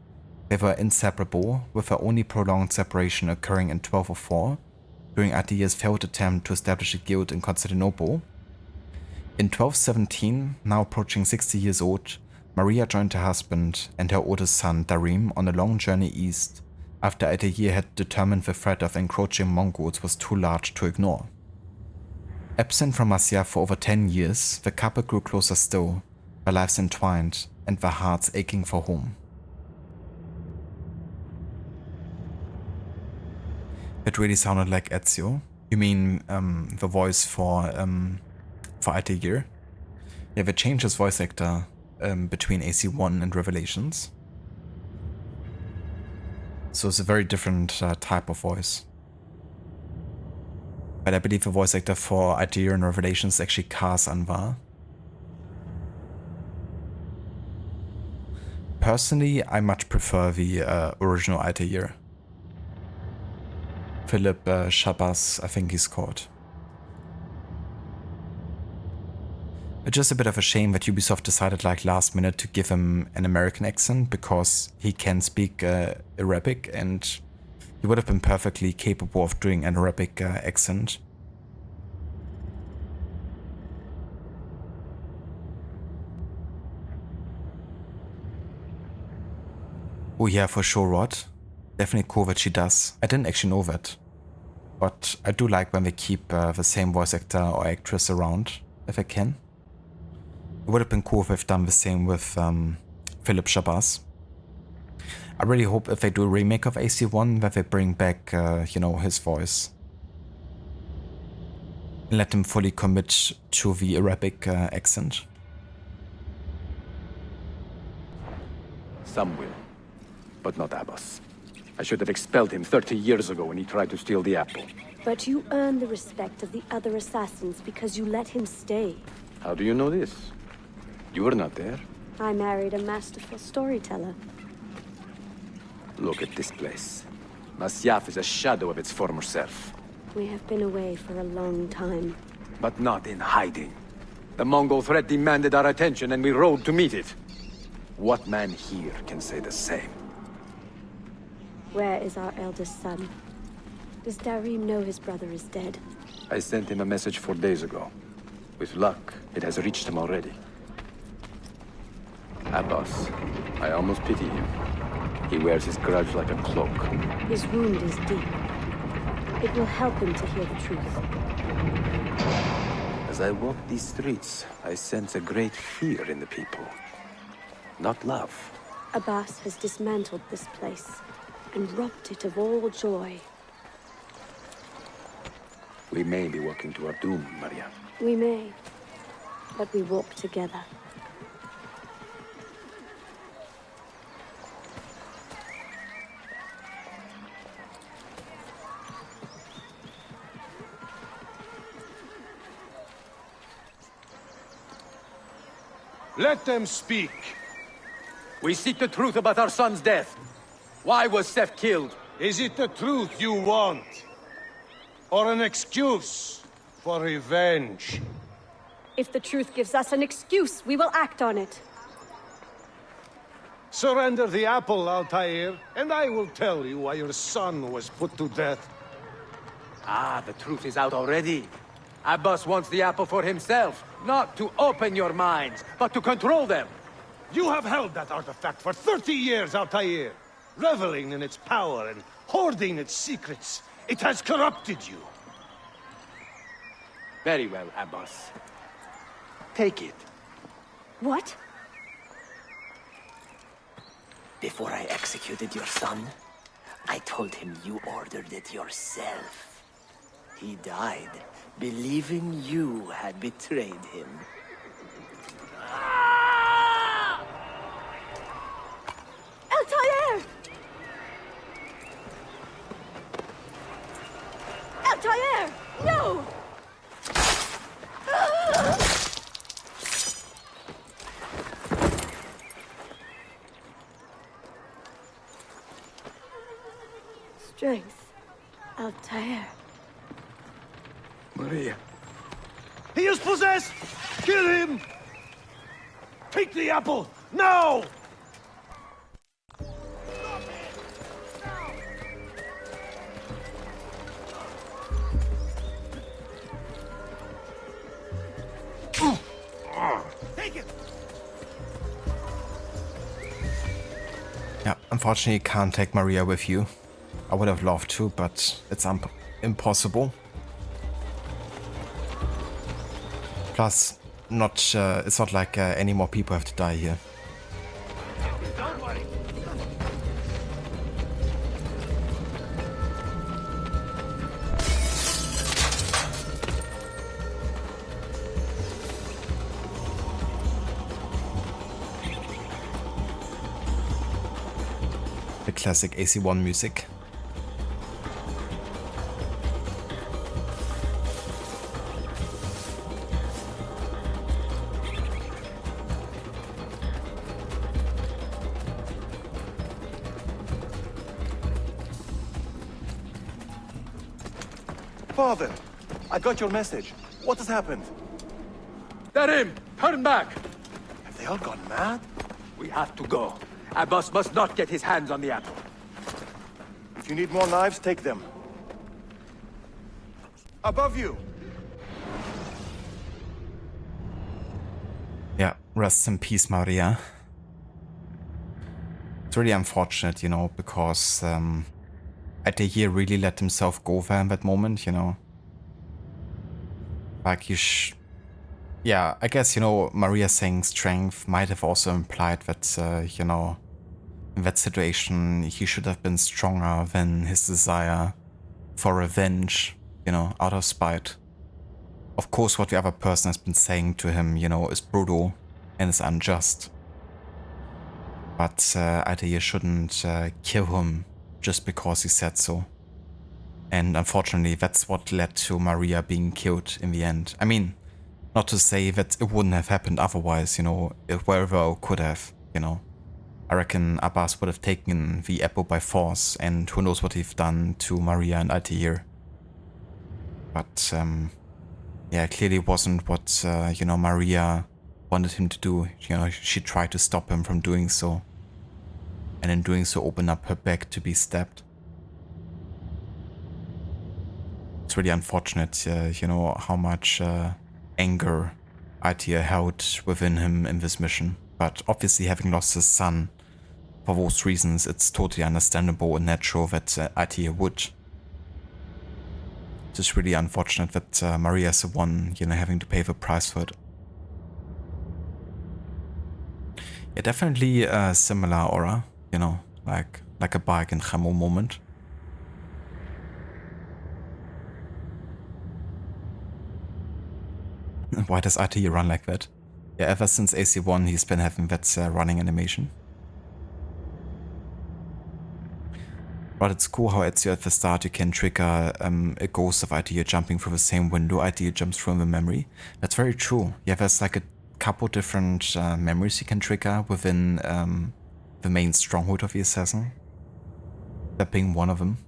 they were inseparable, with their only prolonged separation occurring in 1204, during Altair's failed attempt to establish a guild in Constantinople. In 1217, now approaching 60 years old, Maria joined her husband and her oldest son Darim on a long journey east, after Altair had determined the threat of encroaching Mongols was too large to ignore. Absent from Masyaf for over 10 years, the couple grew closer still, their lives entwined and their hearts aching for home. It really sounded like Ezio. You mean the voice for Altair? Yeah, they changed his voice actor between AC1 and Revelations. So it's a very different type of voice. But I believe the voice actor for Altair in Revelations is actually Kaz Anwar. Personally, I much prefer the original Altair. Philip Shabazz, I think he's called. It's just a bit of a shame that Ubisoft decided like last minute to give him an American accent, because he can speak Arabic and he would have been perfectly capable of doing an Arabic accent. Oh yeah, for sure, Rod. Definitely cool that she does. I didn't actually know that. But I do like when they keep the same voice actor or actress around, if I can. It would have been cool if they've done the same with Philip Shabazz. I really hope if they do a remake of AC1 that they bring back, you know, his voice. And let him fully commit to the Arabic accent. Some will, but not Abbas. I should have expelled him 30 years ago when he tried to steal the apple. But you earned the respect of the other assassins because you let him stay. How do you know this? You were not there. I married a masterful storyteller. Look at this place. Masyaf is a shadow of its former self. We have been away for a long time. But not in hiding. The Mongol threat demanded our attention and we rode to meet it. What man here can say the same? Where is our eldest son? Does Darim know his brother is dead? I sent him a message 4 days ago. With luck, it has reached him already. Abbas, I almost pity him. He wears his grudge like a cloak. His wound is deep. It will help him to hear the truth. As I walk these streets, I sense a great fear in the people. Not love. Abbas has dismantled this place and robbed it of all joy. We may be walking to our doom, Maria. We may, but we walk together. Let them speak. We seek the truth about our son's death. Why was Seth killed? Is it the truth you want? Or an excuse for revenge? If the truth gives us an excuse, we will act on it. Surrender the apple, Altair, and I will tell you why your son was put to death. Ah, the truth is out already. Abbas wants the apple for himself, not to open your minds, but to control them. You have held that artifact for 30 years, Altair, reveling in its power and hoarding its secrets. It has corrupted you. Very well, Abbas. Take it. What? Before I executed your son, I told him you ordered it yourself. He died, believing you had betrayed him. Altair! Altair! No! Strength. Altair. Maria. He is possessed! Kill him! Take the apple, now! Take it! Yeah, unfortunately you can't take Maria with you. I would have loved to, but it's impossible. Plus, it's not like any more people have to die here. Don't worry. The classic AC1 music. Father, I got your message. What has happened? They're in! Turn back! Have they all gone mad? We have to go. Abbas must not get his hands on the apple. If you need more knives, take them. Above you! Yeah, rest in peace, Maria. It's really unfortunate, you know, because Altair really let himself go there in that moment, you know. Like, yeah, I guess, you know, Maria saying strength might have also implied that, you know, in that situation, he should have been stronger than his desire for revenge, you know, out of spite. Of course, what the other person has been saying to him, you know, is brutal and is unjust. But Altair shouldn't kill him just because he said so. And unfortunately, that's what led to Maria being killed in the end. I mean, not to say that it wouldn't have happened otherwise, you know, if wherever could have, you know. I reckon Abbas would have taken the apple by force, and who knows what he'd done to Maria and Altair. But, yeah, it clearly wasn't what, you know, Maria wanted him to do. You know, she tried to stop him from doing so. And in doing so, open up her back to be stabbed. It's really unfortunate, you know, how much anger Altair held within him in this mission. But obviously, having lost his son, for those reasons, it's totally understandable and natural that Altair would. It's just really unfortunate that Maria is the one, you know, having to pay the price for it. Yeah, definitely a similar aura, you know, like a Bark and Khamo moment. Why does Altair run like that? Yeah, ever since AC1 he's been having that running animation. But it's cool how at the start you can trigger a ghost of Altair jumping through the same window Altair jumps through in the memory. That's very true. Yeah, there's like a couple different memories you can trigger within the main stronghold of the assassin. That being one of them.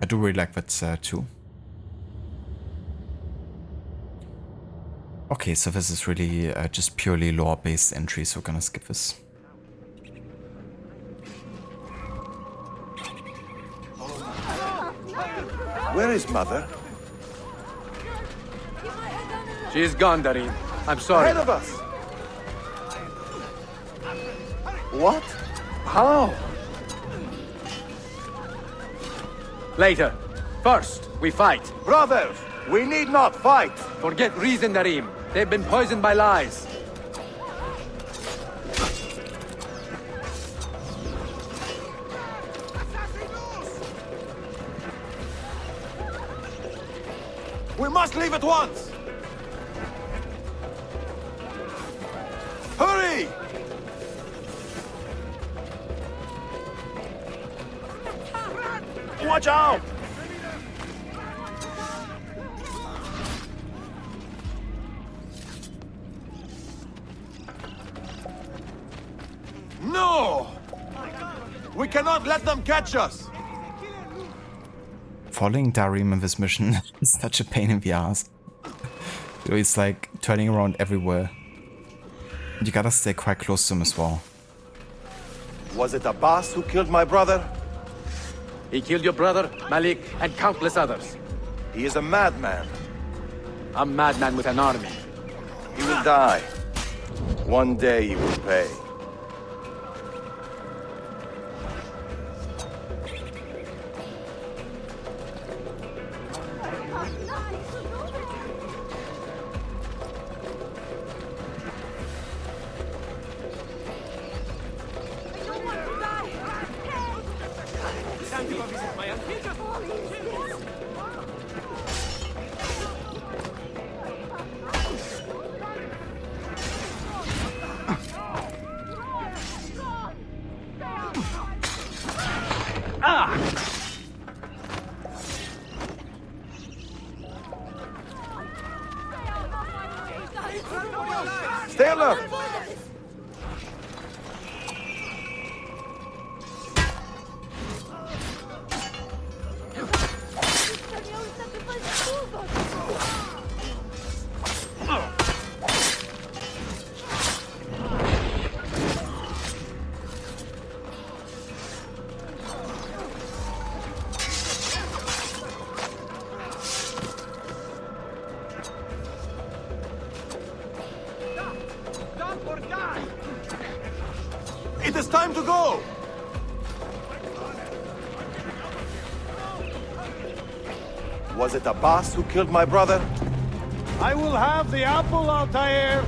I do really like that too. Okay, so this is really just purely lore-based entry, so we're gonna skip this. Where is Mother? She's gone, Darin. I'm sorry. Ahead of us! What? How? Later. First, we fight. Brothers, we need not fight! Forget reason, Darim. They've been poisoned by lies. We must leave at once! Hurry! Watch out! No! We cannot let them catch us! Following Darim in this mission is such a pain in the ass. He's like turning around everywhere. You gotta stay quite close to him as well. Was it Abbas who killed my brother? He killed your brother, Malik, and countless others. He is a madman. A madman with an army. He will die. One day he will pay. Stay alert! It is time to go! Was it Abbas who killed my brother? I will have the apple, Altair,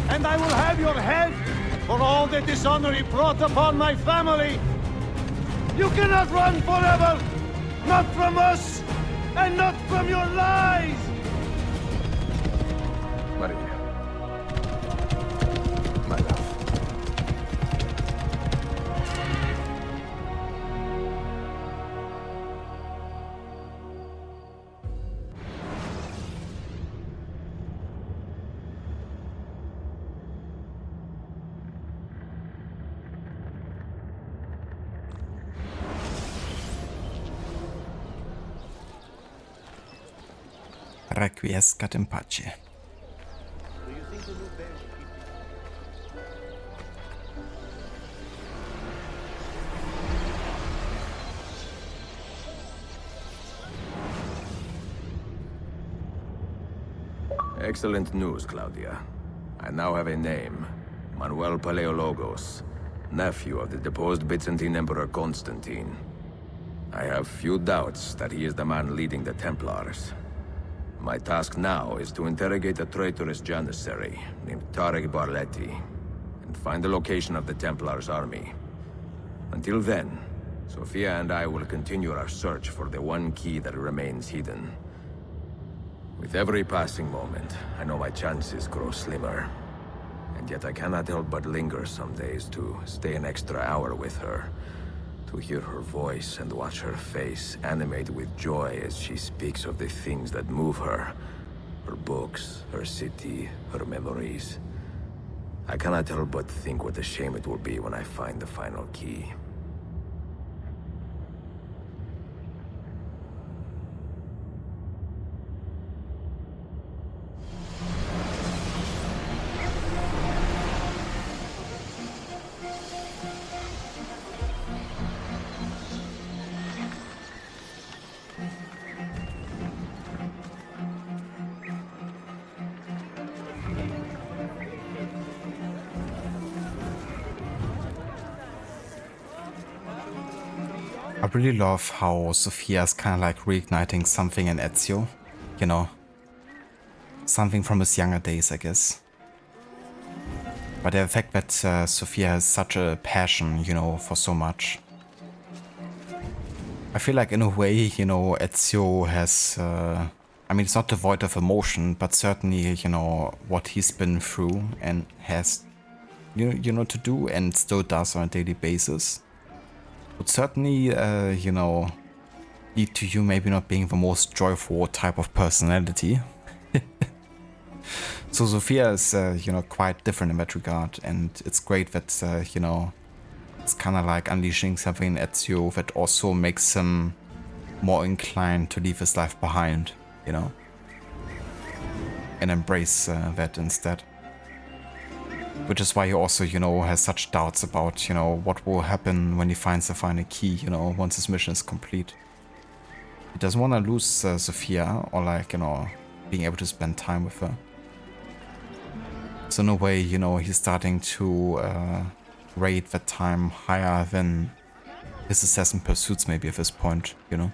and I will have your head for all the dishonor he brought upon my family. You cannot run forever! Not from us, and not from your lies! Maria. My love. Requiescat in pace. Excellent news, Claudia. I now have a name. Manuel Paleologos, nephew of the deposed Byzantine Emperor Constantine. I have few doubts that he is the man leading the Templars. My task now is to interrogate a traitorous janissary named Tarek Barletti and find the location of the Templars' army. Until then, Sophia and I will continue our search for the one key that remains hidden. With every passing moment, I know my chances grow slimmer. And yet I cannot help but linger some days to stay an extra hour with her. To hear her voice and watch her face animate with joy as she speaks of the things that move her. Her books, her city, her memories. I cannot help but think what a shame it will be when I find the final key. I really love how Sophia is kind of like reigniting something in Ezio, you know, something from his younger days, I guess. But the fact that Sophia has such a passion, you know, for so much. I feel like in a way, you know, Ezio has, I mean, it's not devoid of emotion, but certainly, you know, what he's been through and has, you know, to do and still does on a daily basis would certainly, you know, lead to you maybe not being the most joyful type of personality. So Sophia is, you know, quite different in that regard, and it's great that, you know, it's kind of like unleashing something in Ezio that also makes him more inclined to leave his life behind, you know, and embrace that instead. Which is why he also, you know, has such doubts about, you know, what will happen when he finds the final key, you know, once his mission is complete. He doesn't want to lose Sophia, or like, you know, being able to spend time with her. So in a way, you know, he's starting to rate that time higher than his assassin pursuits maybe at this point, you know.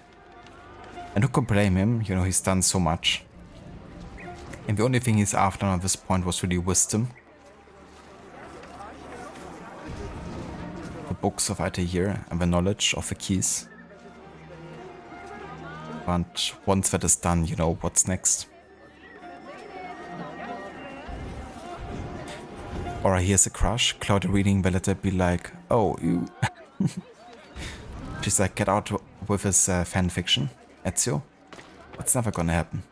And who could blame him? You know, he's done so much. And the only thing he's after at this point was really wisdom. The books of Altair and the knowledge of the keys. But once that is done, you know, what's next? Or here's a crush. Claudia reading the letter be like, oh, you. She's like, get out with his fanfiction, Ezio. That's never gonna happen.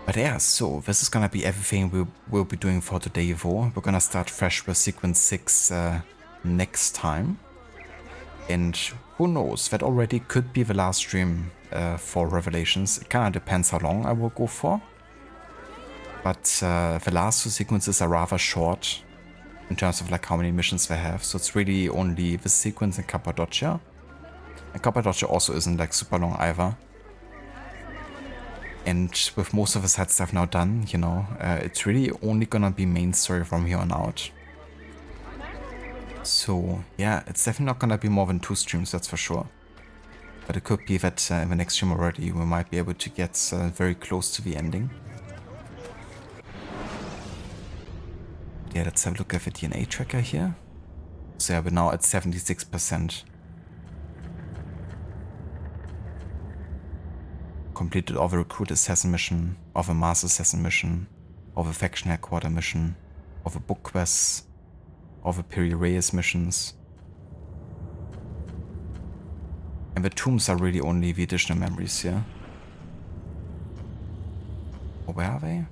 But yeah, so this is gonna be everything we will be doing for today, Evo. We're gonna start fresh with sequence 6 next time. And who knows, that already could be the last stream for Revelations. It kinda depends how long I will go for. But the last 2 sequences are rather short in terms of like how many missions they have. So it's really only the sequence in Cappadocia. And Cappadocia also isn't like super long either. And with most of the side stuff now done, you know, it's really only gonna be main story from here on out. So yeah, it's definitely not gonna be more than 2 streams, that's for sure. But it could be that in the next stream already we might be able to get very close to the ending. Yeah, let's have a look at the DNA tracker here. So yeah, we're now at 76%. Completed all the recruit assassin mission, of a master assassin mission, of a faction headquarter mission, of a book quests, of a Piri Reyes missions. And the tombs are really only the additional memories here. Oh, where are they?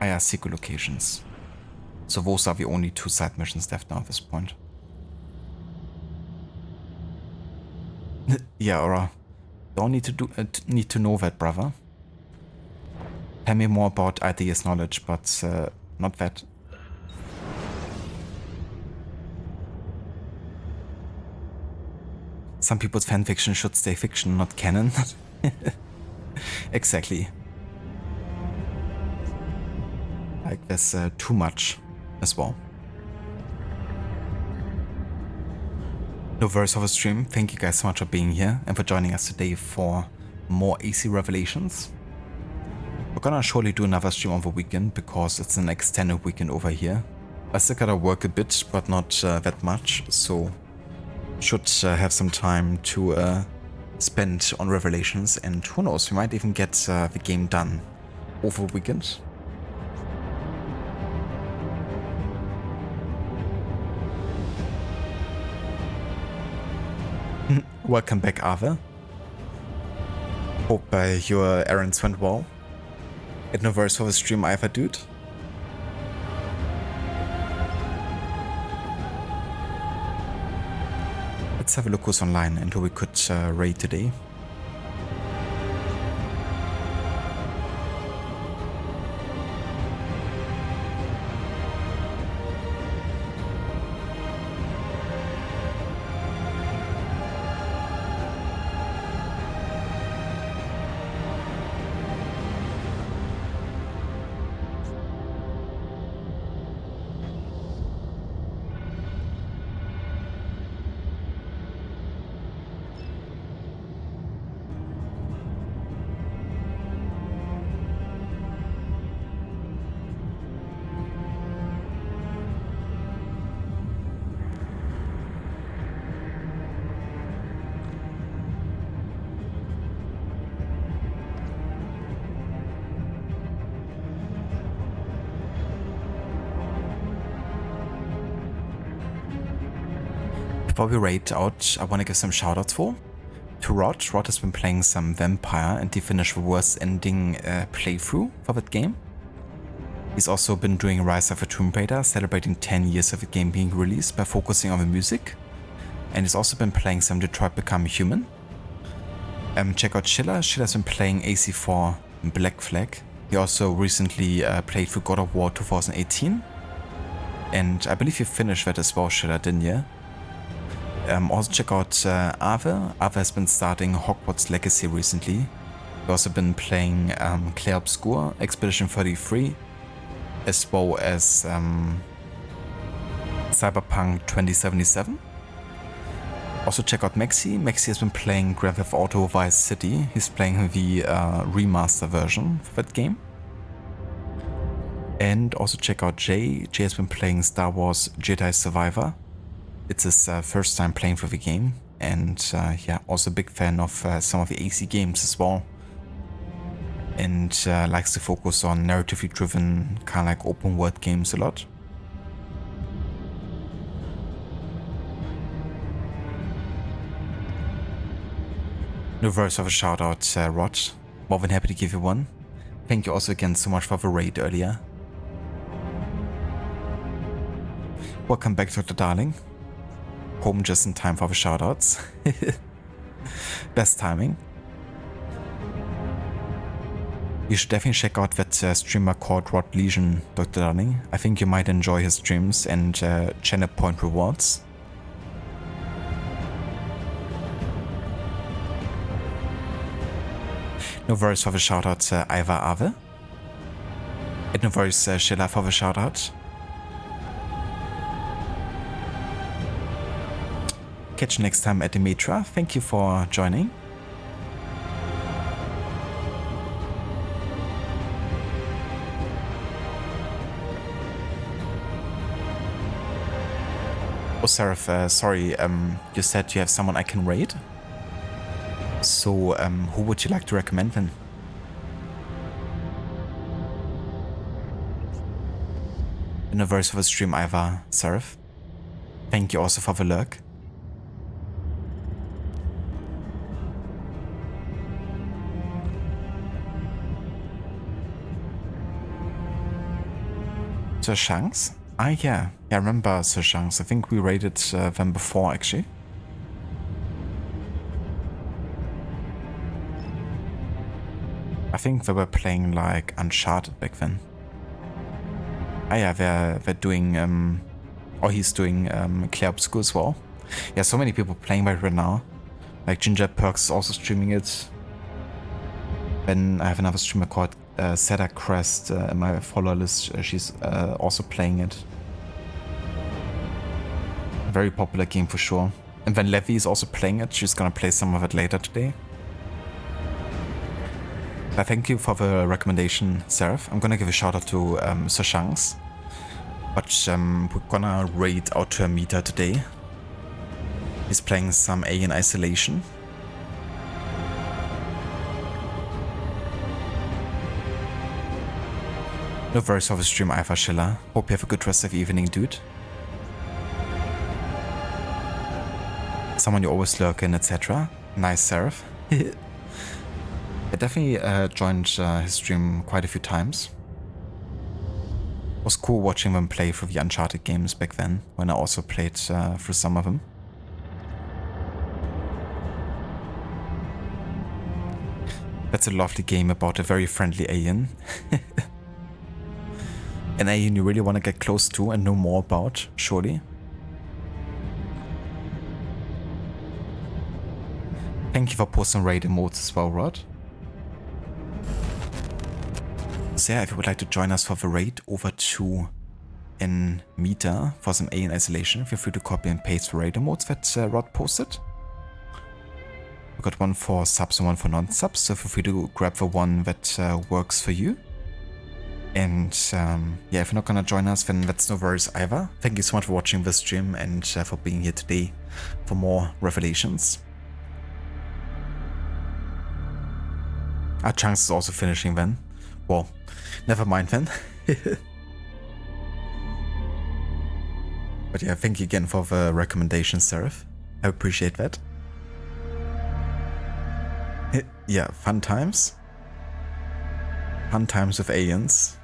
Yeah, secret locations. So those are the only 2 side missions left now at this point. Yeah, Aura. Don't need to know that, brother. Tell me more about Altair's knowledge, but not that. Some people's fanfiction should stay fiction, not canon. Exactly. Like there's too much as well. No worries of a stream. Thank you guys so much for being here and for joining us today for more AC Revelations. We're gonna surely do another stream on the weekend because it's an extended weekend over here. I still gotta work a bit, but not that much, so should have some time to spend on Revelations, and who knows, we might even get the game done over the weekend. Welcome back, Arthur. Hope your errands went well. Get no worries for the stream either, dude. Let's have a look who's online and who we could raid today. Before we raid out, I want to give some shoutouts to Rod. Rod has been playing some Vampire and he finished the worst ending playthrough for that game. He's also been doing Rise of a Tomb Raider, celebrating 10 years of the game being released by focusing on the music. And he's also been playing some Detroit Become Human. Check out Schiller. Schiller's been playing AC4 Black Flag. He also recently played through God of War 2018. And I believe you finished that as well, Schiller, didn't you? Also check out Ave. Ave has been starting Hogwarts Legacy recently. We've also been playing Clair Obscur, Expedition 33, as well as Cyberpunk 2077. Also check out Maxi. Maxi has been playing Grand Theft Auto Vice City. He's playing the remaster version for that game. And also check out Jay. Jay has been playing Star Wars Jedi Survivor. It's his first time playing for the game. And yeah, also a big fan of some of the AC games as well. And likes to focus on narratively driven, kind of like open world games a lot. No worries of a shout out, Rod. More than happy to give you one. Thank you also again so much for the raid earlier. Welcome back, Dr. Darling. Home just in time for the shout outs. Best timing. You should definitely check out that streamer called Rod Legion, Dr. Darling. I think you might enjoy his streams and channel point rewards. No worries for the shoutout, Iva Ave. And no worries, Sheila, for the shoutout. Catch you next time at Demetra. Thank you for joining. Oh, Seraph, sorry, you said you have someone I can raid? So, who would you like to recommend then? In a verse of a stream, Iva, Seraph. Thank you also for the lurk. Sir Shanks? Ah, yeah. I remember Sir Shanks. I think we raided them before, actually. I think they were playing like Uncharted back then. Ah yeah, they're doing, or he's doing Clair Obscur as well. Yeah, so many people playing by right now. Like Ginger Perks is also streaming it. Then I have another streamer called Seda Crest in my follower list. She's also playing it. A very popular game for sure. And then Levy is also playing it. She's gonna play some of it later today. Thank you for the recommendation, Seraph. I'm gonna give a shout out to Sir Shanks. But we're gonna raid out to a meter today. He's playing some Alien Isolation. No worries for the stream, Iva Schiller. Hope you have a good rest of the evening, dude. Someone you always lurk in, etc. Nice, Seraph. I definitely joined his stream quite a few times. It was cool watching them play through the Uncharted games back then, when I also played through some of them. That's a lovely game about a very friendly alien. An alien you really want to get close to and know more about, surely. Thank you for posting raid emotes as well, Rod. So yeah, if you would like to join us for the raid over to an meter for some Alien Isolation, feel free to copy and paste the raid emotes that Rod posted. We got one for subs and one for non-subs, so feel free to grab the one that works for you. And yeah, if you're not gonna join us, then that's no worries either. Thank you so much for watching this stream and for being here today for more revelations. Our Chunks is also finishing then. Well, never mind then. But yeah, thank you again for the recommendation, Seraph. I appreciate that. Yeah, fun times. Fun times with aliens.